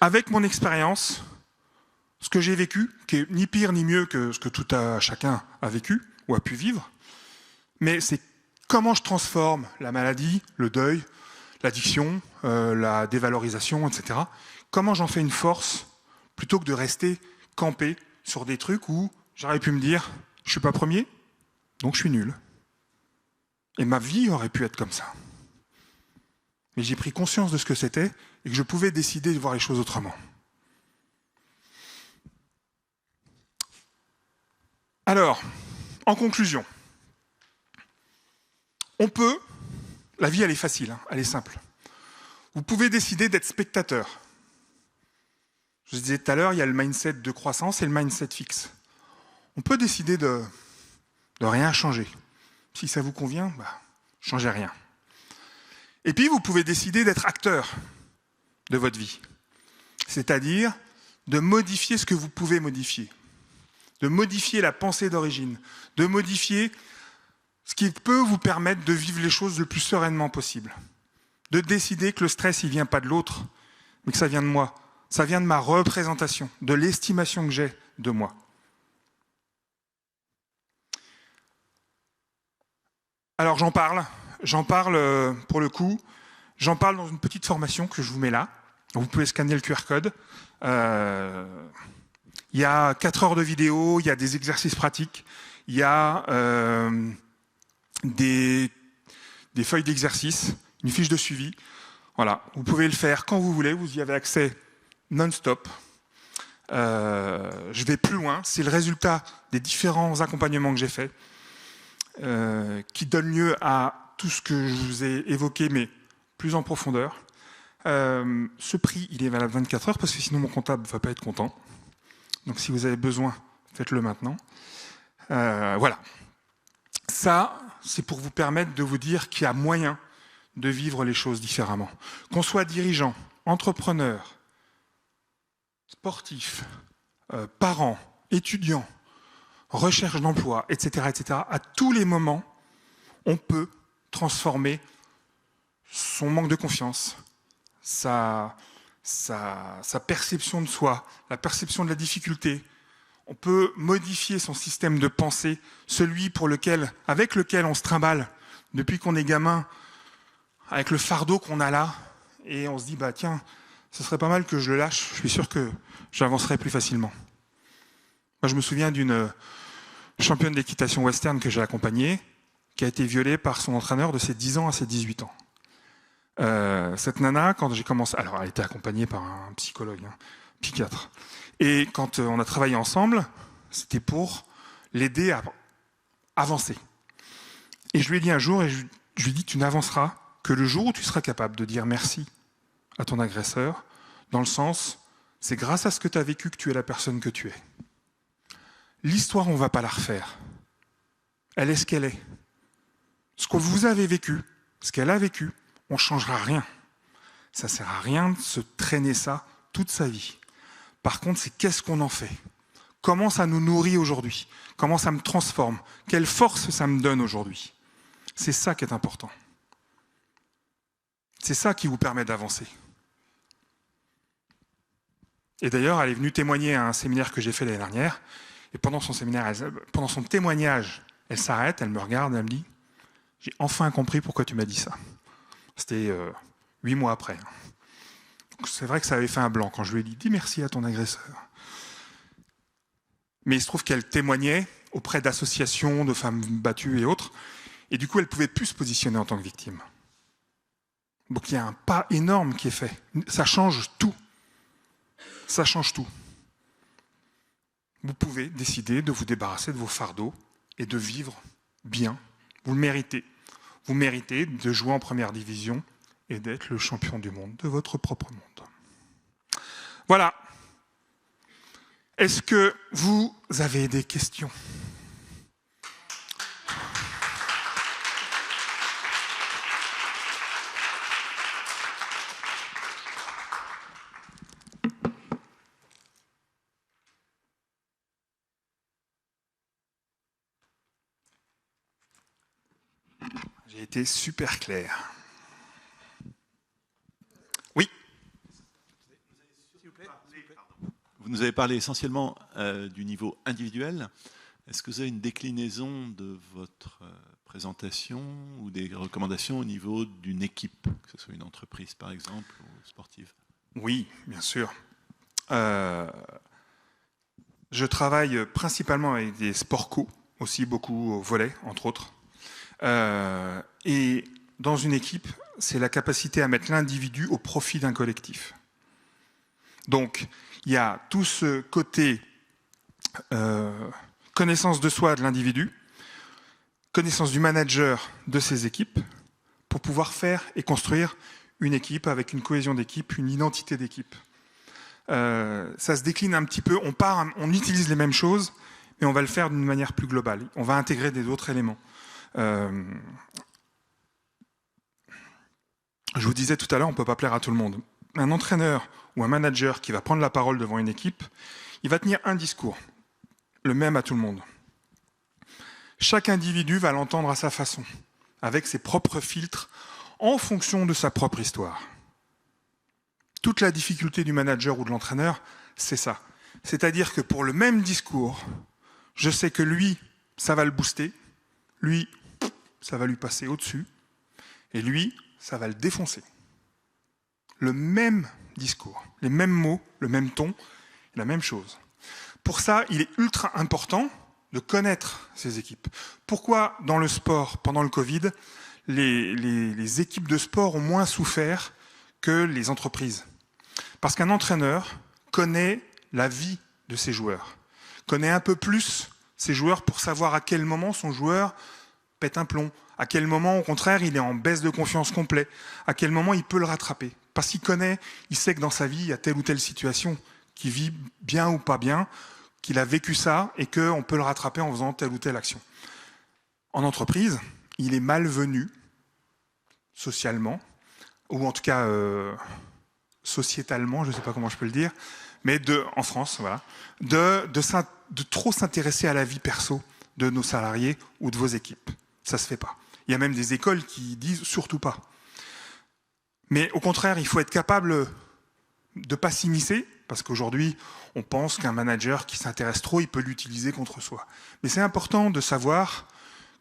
Avec mon expérience, ce que j'ai vécu, qui est ni pire ni mieux que ce que tout chacun a vécu ou a pu vivre, mais c'est comment je transforme la maladie, le deuil, l'addiction, la dévalorisation, etc. Comment j'en fais une force plutôt que de rester campé sur des trucs où j'aurais pu me dire je suis pas premier, donc je suis nul. Et ma vie aurait pu être comme ça. Mais j'ai pris conscience de ce que c'était et que je pouvais décider de voir les choses autrement. Alors, en conclusion, la vie elle est facile, elle est simple. Vous pouvez décider d'être spectateur. Je disais tout à l'heure, il y a le mindset de croissance et le mindset fixe. On peut décider de rien changer. Si ça vous convient, changez rien. Et puis vous pouvez décider d'être acteur de votre vie. C'est-à-dire de modifier ce que vous pouvez modifier. De modifier la pensée d'origine. De modifier ce qui peut vous permettre de vivre les choses le plus sereinement possible. De décider que le stress, il ne vient pas de l'autre, mais que ça vient de moi. Ça vient de ma représentation, de l'estimation que j'ai de moi. Alors j'en parle pour le coup, j'en parle dans une petite formation que je vous mets là. Vous pouvez scanner le QR code. Il y a 4 heures de vidéo, il y a des exercices pratiques, il y a des feuilles d'exercice, une fiche de suivi. Voilà, vous pouvez le faire quand vous voulez, vous y avez accès non-stop. Je vais plus loin, c'est le résultat des différents accompagnements que j'ai faits qui donnent lieu à tout ce que je vous ai évoqué, mais plus en profondeur. Ce prix, il est valable 24 heures parce que sinon mon comptable ne va pas être content. Donc si vous avez besoin, faites-le maintenant. Voilà. Ça, c'est pour vous permettre de vous dire qu'il y a moyen de vivre les choses différemment. Qu'on soit dirigeant, entrepreneur, sportif, parent, étudiant, recherche d'emploi, etc., à tous les moments, on peut transformer son manque de confiance, sa perception de soi, la perception de la difficulté. On peut modifier son système de pensée, celui avec lequel on se trimballe depuis qu'on est gamin, avec le fardeau qu'on a là, et on se dit, bah tiens, ce serait pas mal que je le lâche, je suis sûr que j'avancerai plus facilement. Moi, je me souviens d'une championne d'équitation western que j'ai accompagnée, qui a été violée par son entraîneur de ses 10 ans à ses 18 ans. Cette nana, quand j'ai commencé... Alors, elle était accompagnée par un psychologue, psychiatre. Et quand on a travaillé ensemble, c'était pour l'aider à avancer. Et je lui ai dit un jour, je lui ai dit, tu n'avanceras que le jour où tu seras capable de dire merci à ton agresseur, dans le sens, c'est grâce à ce que tu as vécu que tu es la personne que tu es. L'histoire, on ne va pas la refaire. Elle est ce qu'elle est. Ce que vous avez vécu, ce qu'elle a vécu, on ne changera rien. Ça ne sert à rien de se traîner ça toute sa vie. Par contre, c'est qu'est-ce qu'on en fait? Comment ça nous nourrit aujourd'hui? Comment ça me transforme? Quelle force ça me donne aujourd'hui? C'est ça qui est important. C'est ça qui vous permet d'avancer. Et d'ailleurs, elle est venue témoigner à un séminaire que j'ai fait l'année dernière. Et pendant son témoignage, elle s'arrête, elle me regarde, elle me dit « J'ai enfin compris pourquoi tu m'as dit ça. » C'était 8 mois après. Donc c'est vrai que ça avait fait un blanc quand je lui ai dit « Dis merci à ton agresseur. » Mais il se trouve qu'elle témoignait auprès d'associations de femmes battues et autres. Et du coup, elle ne pouvait plus se positionner en tant que victime. Donc il y a un pas énorme qui est fait. Ça change tout. Ça change tout. Vous pouvez décider de vous débarrasser de vos fardeaux et de vivre bien. Vous le méritez. Vous méritez de jouer en première division et d'être le champion du monde, de votre propre monde. Voilà. Est-ce que vous avez des questions ? J'ai été super clair. Oui. Vous nous avez parlé essentiellement du niveau individuel. Est-ce que vous avez une déclinaison de votre présentation ou des recommandations au niveau d'une équipe, que ce soit une entreprise par exemple ou sportive? Oui, bien sûr. Je travaille principalement avec des sports co, aussi beaucoup au volley, entre autres. Et dans une équipe, c'est la capacité à mettre l'individu au profit d'un collectif. Donc, il y a tout ce côté connaissance de soi de l'individu, connaissance du manager de ses équipes, pour pouvoir faire et construire une équipe avec une cohésion d'équipe, une identité d'équipe. Ça se décline un petit peu, on utilise les mêmes choses, mais on va le faire d'une manière plus globale. On va intégrer d'autres éléments. Je vous disais tout à l'heure, on ne peut pas plaire à tout le monde. Un entraîneur ou un manager qui va prendre la parole devant une équipe, il va tenir un discours, le même à tout le monde. Chaque individu va l'entendre à sa façon, avec ses propres filtres, en fonction de sa propre histoire. Toute la difficulté du manager ou de l'entraîneur, c'est ça. C'est-à-dire que pour le même discours, je sais que lui, ça va le booster, lui, ça va lui passer au-dessus, et lui, ça va le défoncer. Le même discours, les mêmes mots, le même ton, la même chose. Pour ça, il est ultra important de connaître ces équipes. Pourquoi, dans le sport, pendant le Covid, les équipes de sport ont moins souffert que les entreprises? Parce qu'un entraîneur connaît la vie de ses joueurs, connaît un peu plus ses joueurs pour savoir à quel moment son joueur pète un plomb, À quel moment, au contraire, il est en baisse de confiance complet? À quel moment il peut le rattraper? Parce qu'il connaît, il sait que dans sa vie, il y a telle ou telle situation, qu'il vit bien ou pas bien, qu'il a vécu ça et qu'on peut le rattraper en faisant telle ou telle action. En entreprise, il est malvenu, socialement, ou en tout cas sociétalement, je ne sais pas comment je peux le dire, mais en France, voilà, de trop s'intéresser à la vie perso de nos salariés ou de vos équipes. Ça ne se fait pas. Il y a même des écoles qui disent surtout pas. Mais au contraire, il faut être capable de ne pas s'immiscer, parce qu'aujourd'hui, on pense qu'un manager qui s'intéresse trop, il peut l'utiliser contre soi. Mais c'est important de savoir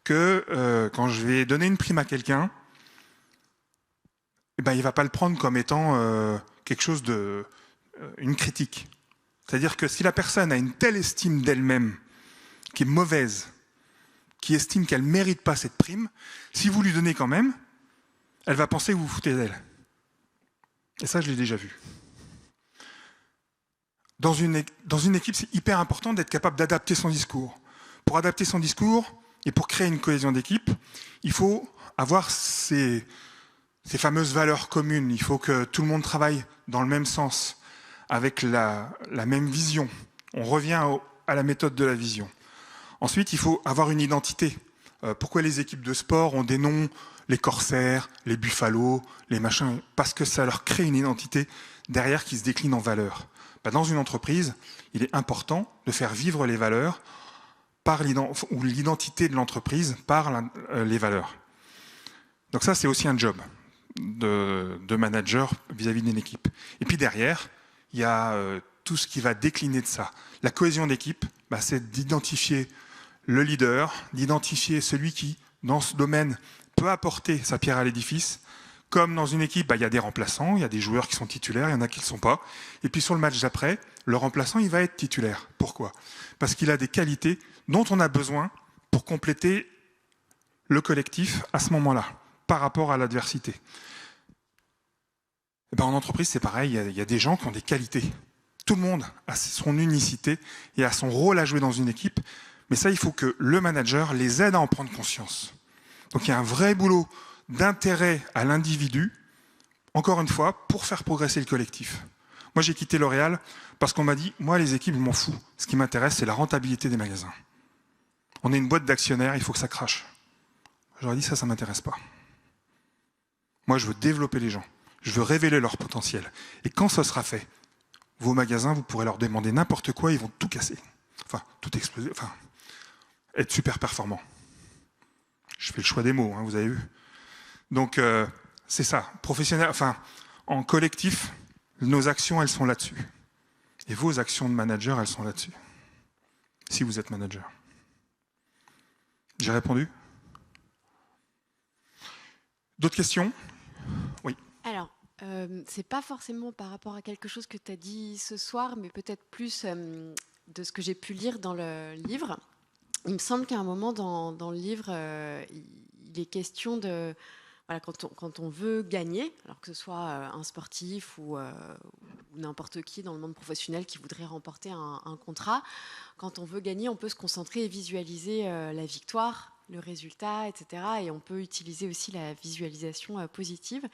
que quand je vais donner une prime à quelqu'un, eh ben, il ne va pas le prendre comme étant quelque chose une critique. C'est-à-dire que si la personne a une telle estime d'elle-même, qui est mauvaise, qui estime qu'elle ne mérite pas cette prime, si vous lui donnez quand même, elle va penser que vous vous foutez d'elle. Et ça, je l'ai déjà vu. Dans une équipe, c'est hyper important d'être capable d'adapter son discours. Pour adapter son discours et pour créer une cohésion d'équipe, il faut avoir ces fameuses valeurs communes. Il faut que tout le monde travaille dans le même sens, avec la même vision. On revient à la méthode de la vision. Ensuite, il faut avoir une identité. Pourquoi les équipes de sport ont des noms, les corsaires, les buffalos, les machins? Parce que ça leur crée une identité derrière qui se décline en valeurs. Dans une entreprise, il est important de faire vivre les valeurs ou l'identité de l'entreprise par les valeurs. Donc ça, c'est aussi un job de manager vis-à-vis d'une équipe. Et puis derrière, il y a tout ce qui va décliner de ça. La cohésion d'équipe, c'est d'identifier le leader, d'identifier celui qui, dans ce domaine, peut apporter sa pierre à l'édifice. Comme dans une équipe, il y a des remplaçants, il y a des joueurs qui sont titulaires, il y en a qui ne le sont pas. Et puis sur le match d'après, le remplaçant, il va être titulaire. Pourquoi? Parce qu'il a des qualités dont on a besoin pour compléter le collectif à ce moment-là, par rapport à l'adversité. En entreprise, c'est pareil, il y a des gens qui ont des qualités. Tout le monde a son unicité et a son rôle à jouer dans une équipe, mais ça, il faut que le manager les aide à en prendre conscience. Donc il y a un vrai boulot d'intérêt à l'individu, encore une fois, pour faire progresser le collectif. Moi, j'ai quitté L'Oréal parce qu'on m'a dit, moi, les équipes, je m'en fous. Ce qui m'intéresse, c'est la rentabilité des magasins. On est une boîte d'actionnaires, il faut que ça crache. J'aurais dit, ça ne m'intéresse pas. Moi, je veux développer les gens. Je veux révéler leur potentiel. Et quand ça sera fait, vos magasins, vous pourrez leur demander n'importe quoi, ils vont tout casser. Enfin, tout exploser. Enfin, être super performant. Je fais le choix des mots, vous avez vu. Donc, c'est ça. Professionnel, en collectif, nos actions, elles sont là-dessus. Et vos actions de manager, elles sont là-dessus. Si vous êtes manager. J'ai répondu? D'autres questions? Oui. Alors, c'est pas forcément par rapport à quelque chose que tu as dit ce soir, mais peut-être plus de ce que j'ai pu lire dans le livre. Il me semble qu'à un moment dans le livre, il est question de... Voilà, quand on veut gagner, alors que ce soit un sportif ou n'importe qui dans le monde professionnel qui voudrait remporter un contrat, quand on veut gagner, on peut se concentrer et visualiser la victoire, le résultat, etc. Et on peut utiliser aussi la visualisation positive.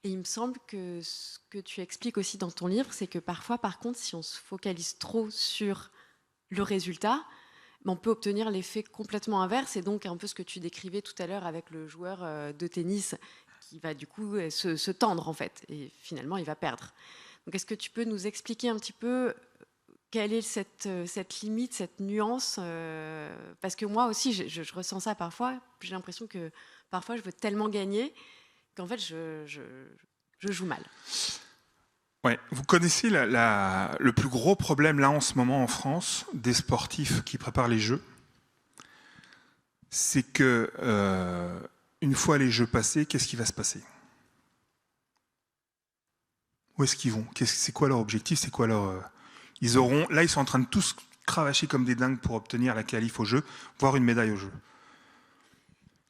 Et il me semble que ce que tu expliques aussi dans ton livre, c'est que parfois, par contre, si on se focalise trop sur le résultat, on peut obtenir l'effet complètement inverse, et donc un peu ce que tu décrivais tout à l'heure avec le joueur de tennis qui va du coup se tendre en fait, et finalement il va perdre. Donc est-ce que tu peux nous expliquer un petit peu quelle est cette limite, cette nuance, parce que moi aussi je ressens ça parfois, j'ai l'impression que parfois je veux tellement gagner qu'en fait je joue mal. Ouais. Vous connaissez le plus gros problème là en ce moment en France des sportifs qui préparent les Jeux, c'est que une fois les Jeux passés, qu'est-ce qui va se passer? Où est-ce qu'ils vont? C'est quoi leur objectif? C'est quoi leur ils sont en train de tous cravacher comme des dingues pour obtenir la qualif aux Jeux, voire une médaille aux Jeux.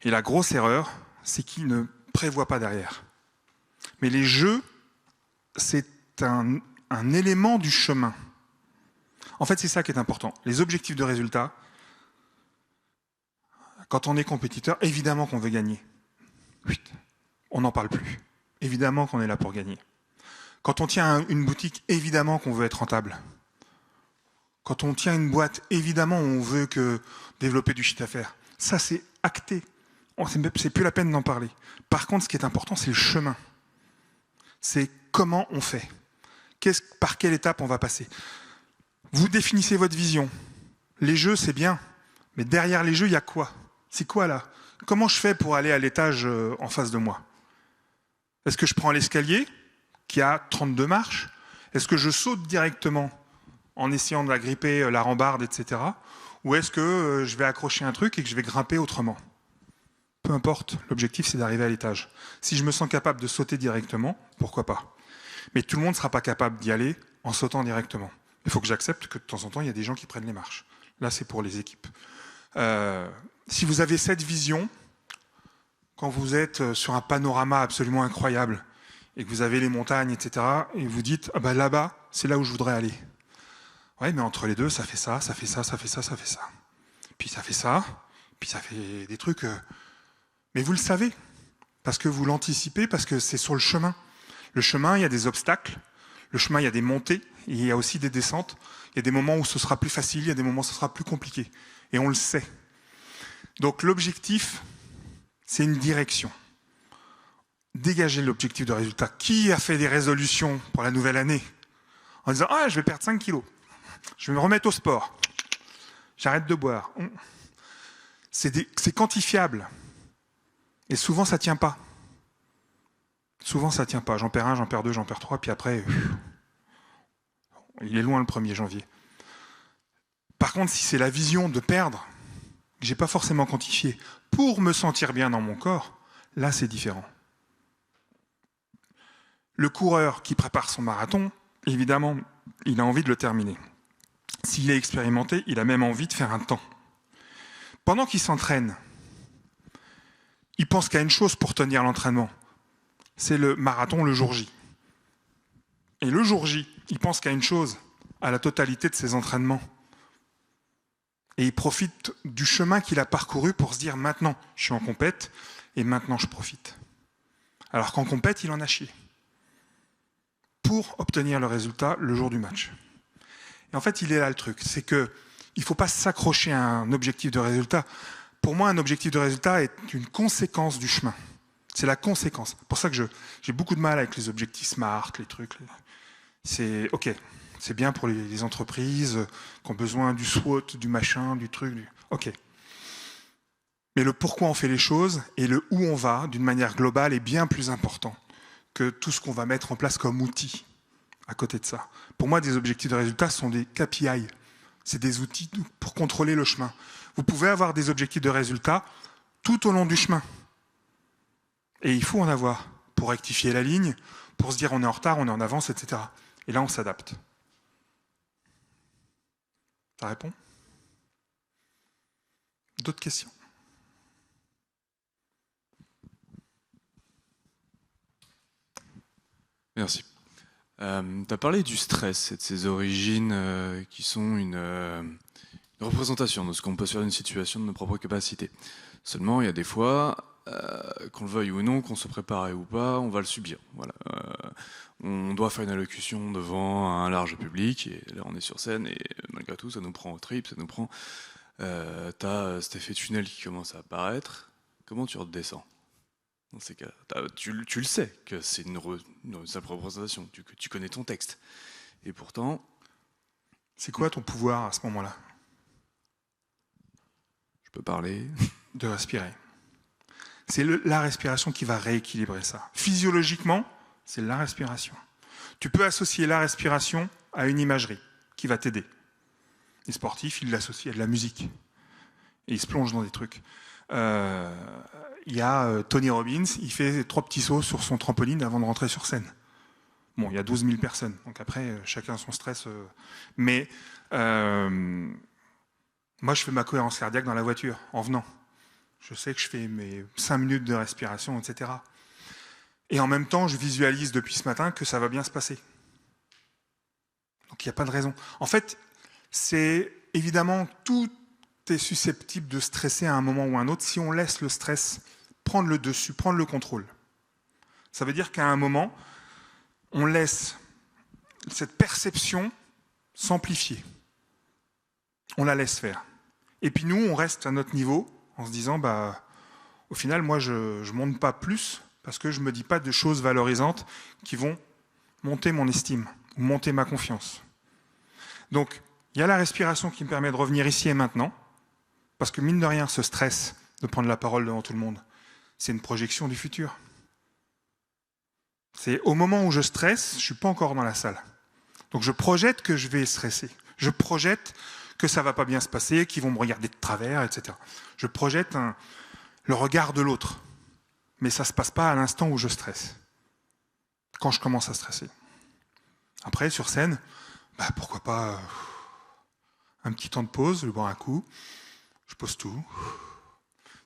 Et la grosse erreur, c'est qu'ils ne prévoient pas derrière. Mais les Jeux, c'est un élément du chemin. En fait, c'est ça qui est important. Les objectifs de résultat, Quand on est compétiteur, évidemment qu'on veut gagner. On n'en parle plus. Évidemment qu'on est là pour gagner. Quand on tient une boutique, évidemment qu'on veut être rentable. Quand on tient une boîte, évidemment on veut développer du chiffre d'affaires. Ça, c'est acté. C'est plus la peine d'en parler. Par contre, ce qui est important, c'est le chemin. C'est comment on fait. Par quelle étape on va passer. Vous définissez votre vision. Les jeux, c'est bien. Mais derrière les jeux, il y a quoi? C'est quoi là? Comment je fais pour aller à l'étage en face de moi? Est-ce que je prends l'escalier qui a 32 marches? Est-ce que je saute directement en essayant de la gripper, la rambarde, etc. Ou est-ce que je vais accrocher un truc et que je vais grimper autrement? Peu importe, l'objectif c'est d'arriver à l'étage. Si je me sens capable de sauter directement, pourquoi pas? Mais tout le monde ne sera pas capable d'y aller en sautant directement. Il faut que j'accepte que de temps en temps, il y a des gens qui prennent les marches. Là, c'est pour les équipes. Si vous avez cette vision, quand vous êtes sur un panorama absolument incroyable, et que vous avez les montagnes, etc., et vous dites, ah ben là-bas, c'est là où je voudrais aller. Ouais, mais entre les deux, ça fait ça, ça fait ça, ça fait ça, ça fait ça. Puis ça fait ça, puis ça fait des trucs... Mais vous le savez, parce que vous l'anticipez, parce que c'est sur le chemin. Le chemin, il y a des obstacles. Le chemin, il y a des montées, et il y a aussi des descentes. Il y a des moments où ce sera plus facile, il y a des moments où ce sera plus compliqué. Et on le sait. Donc l'objectif, c'est une direction. Dégager l'objectif de résultat. Qui a fait des résolutions pour la nouvelle année en disant « Ah, je vais perdre 5 kilos. Je vais me remettre au sport. J'arrête de boire. » C'est quantifiable. Et souvent, ça ne tient pas. Souvent, ça ne tient pas. J'en perds 1, j'en perds 2, j'en perds 3, puis après, il est loin le 1er janvier. Par contre, si c'est la vision de perdre, que je n'ai pas forcément quantifié, pour me sentir bien dans mon corps, là, c'est différent. Le coureur qui prépare son marathon, évidemment, il a envie de le terminer. S'il est expérimenté, il a même envie de faire un temps. Pendant qu'il s'entraîne, il pense qu'à une chose pour tenir l'entraînement. C'est le marathon le jour J. Et le jour J, il pense qu'à une chose, à la totalité de ses entraînements. Et il profite du chemin qu'il a parcouru pour se dire maintenant, je suis en compète et maintenant je profite. Alors qu'en compète, il en a chié. Pour obtenir le résultat le jour du match. Et en fait, il est là le truc, c'est qu'il ne faut pas s'accrocher à un objectif de résultat. Pour moi, un objectif de résultat est une conséquence du chemin. C'est la conséquence. C'est pour ça que j'ai beaucoup de mal avec les objectifs SMART, les trucs. C'est OK, c'est bien pour les entreprises qui ont besoin du SWOT, du machin, du truc. OK. Mais le pourquoi on fait les choses et le où on va, d'une manière globale, est bien plus important que tout ce qu'on va mettre en place comme outil à côté de ça. Pour moi, des objectifs de résultat sont des KPI. C'est des outils pour contrôler le chemin. Vous pouvez avoir des objectifs de résultat tout au long du chemin. Et il faut en avoir pour rectifier la ligne, pour se dire on est en retard, on est en avance, etc. Et là, on s'adapte. Ça répond? D'autres questions? Merci. Tu as parlé du stress et de ses origines qui sont une représentation de ce qu'on peut faire d'une situation de nos propres capacités. Seulement, il y a des fois, qu'on le veuille ou non, qu'on se prépare ou pas, on va le subir. Voilà. On doit faire une allocution devant un large public, et là on est sur scène, et malgré tout, ça nous prend au trip, ça nous prend... t'as cet effet tunnel qui commence à apparaître. Comment tu redescends dans ces cas? Tu le sais que c'est une simple représentation, tu connais ton texte. Et pourtant... C'est quoi ton pouvoir à ce moment-là? Je peux parler. De respirer. C'est la respiration qui va rééquilibrer ça. Physiologiquement, c'est la respiration. Tu peux associer la respiration à une imagerie qui va t'aider. Les sportifs, ils l'associent à de la musique. Et ils se plongent dans des trucs. Il y a Tony Robbins, il fait 3 petits sauts sur son trampoline avant de rentrer sur scène. Bon, il y a 12 000 personnes, donc après, chacun son stress. Mais moi, je fais ma cohérence cardiaque dans la voiture, en venant. Je sais que je fais mes 5 minutes de respiration, etc. Et en même temps, je visualise depuis ce matin que ça va bien se passer. Donc il n'y a pas de raison. En fait, c'est évidemment tout est susceptible de stresser à un moment ou à un autre si on laisse le stress prendre le dessus, prendre le contrôle. Ça veut dire qu'à un moment, on laisse cette perception s'amplifier. On la laisse faire. Et puis nous, on reste à notre niveau en se disant, au final, moi, je ne monte pas plus parce que je ne me dis pas de choses valorisantes qui vont monter mon estime ou monter ma confiance. Donc, il y a la respiration qui me permet de revenir ici et maintenant, parce que mine de rien, ce stress de prendre la parole devant tout le monde, c'est une projection du futur. C'est au moment où je stresse, je ne suis pas encore dans la salle. Donc je projette que je vais stresser. Je projette que ça ne va pas bien se passer, qu'ils vont me regarder de travers, etc. Je projette le regard de l'autre. Mais ça ne se passe pas à l'instant où je stresse. Quand je commence à stresser. Après, sur scène, pourquoi pas un petit temps de pause, je bois un coup, je pose tout.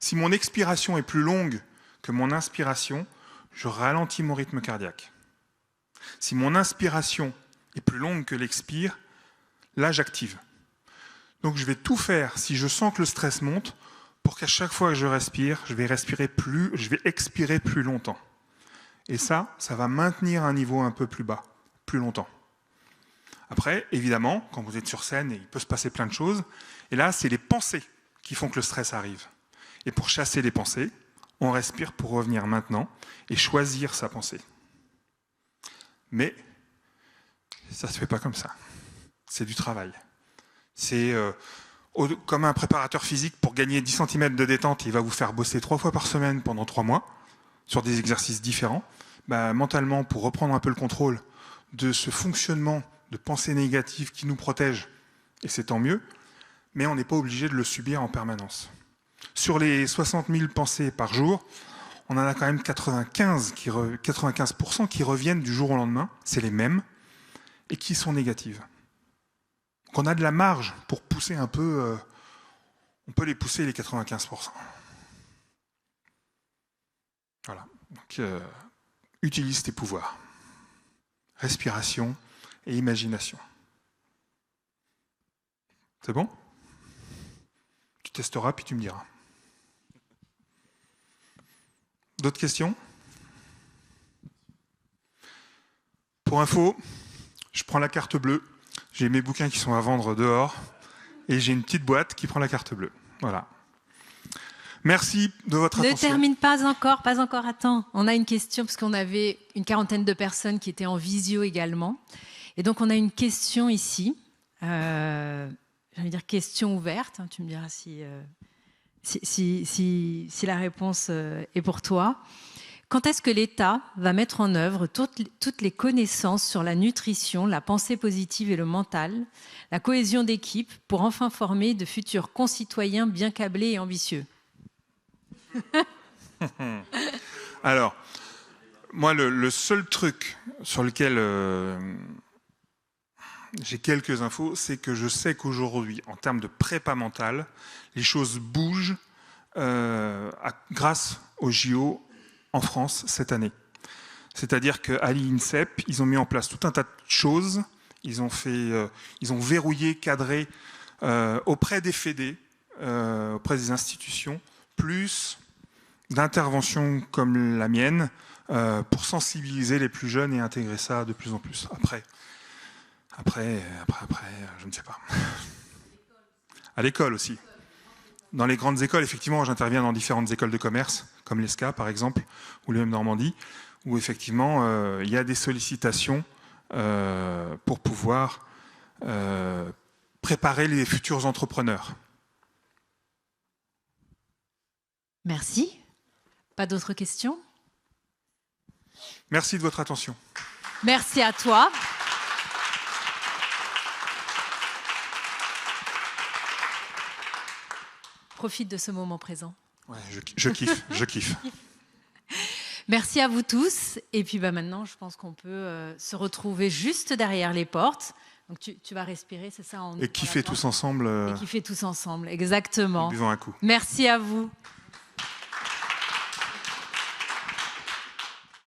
Si mon expiration est plus longue que mon inspiration, je ralentis mon rythme cardiaque. Si mon inspiration est plus longue que l'expire, là j'active. Donc je vais tout faire, si je sens que le stress monte, pour qu'à chaque fois que je respire, je vais expirer plus longtemps. Et ça va maintenir un niveau un peu plus bas, plus longtemps. Après, évidemment, quand vous êtes sur scène, il peut se passer plein de choses. Et là, c'est les pensées qui font que le stress arrive. Et pour chasser les pensées, on respire pour revenir maintenant et choisir sa pensée. Mais ça ne se fait pas comme ça. C'est du travail. C'est comme un préparateur physique, pour gagner 10 cm de détente, il va vous faire bosser 3 fois par semaine pendant 3 mois sur des exercices différents. Mentalement, pour reprendre un peu le contrôle de ce fonctionnement de pensée négative qui nous protège, et c'est tant mieux, mais on n'est pas obligé de le subir en permanence. Sur les 60 000 pensées par jour, on en a quand même 95% qui reviennent du jour au lendemain, c'est les mêmes, et qui sont négatives. Donc on a de la marge pour pousser un peu, on peut les pousser les 95%. Voilà, donc utilise tes pouvoirs. Respiration et imagination. C'est bon ? Tu testeras, puis tu me diras. D'autres questions ? Pour info, je prends la carte bleue. J'ai mes bouquins qui sont à vendre dehors. Et j'ai une petite boîte qui prend la carte bleue. Voilà. Merci de votre attention. Ne termine pas encore, attends. On a une question, parce qu'on avait une quarantaine de personnes qui étaient en visio également. Et donc, on a une question ici. J'allais dire question ouverte. Tu me diras si la réponse est pour toi. Quand est-ce que l'État va mettre en œuvre toutes les connaissances sur la nutrition, la pensée positive et le mental, la cohésion d'équipe, pour enfin former de futurs concitoyens bien câblés et ambitieux ? Alors, moi, le seul truc sur lequel j'ai quelques infos, c'est que je sais qu'aujourd'hui, en termes de prépa mentale, les choses bougent grâce aux JO en France cette année. C'est-à-dire qu'à l'INSEP, ils ont mis en place tout un tas de choses. Ils ont verrouillé, cadré auprès des fédés, auprès des institutions, plus d'interventions comme la mienne pour sensibiliser les plus jeunes et intégrer ça de plus en plus. Après, je ne sais pas. À l'école aussi. Dans les grandes écoles, effectivement, j'interviens dans différentes écoles de commerce, comme l'ESCA par exemple, ou l'UM Normandie, où effectivement il y a des sollicitations pour pouvoir préparer les futurs entrepreneurs. Merci. Pas d'autres questions ? Merci de votre attention. Merci à toi. Profite de ce moment présent. Ouais, je kiffe. Merci à vous tous. Et puis maintenant, je pense qu'on peut se retrouver juste derrière les portes. Donc tu vas respirer, c'est ça ? Et kiffer tous ensemble. Et kiffer tous ensemble, exactement. En buvant un coup. Merci à vous.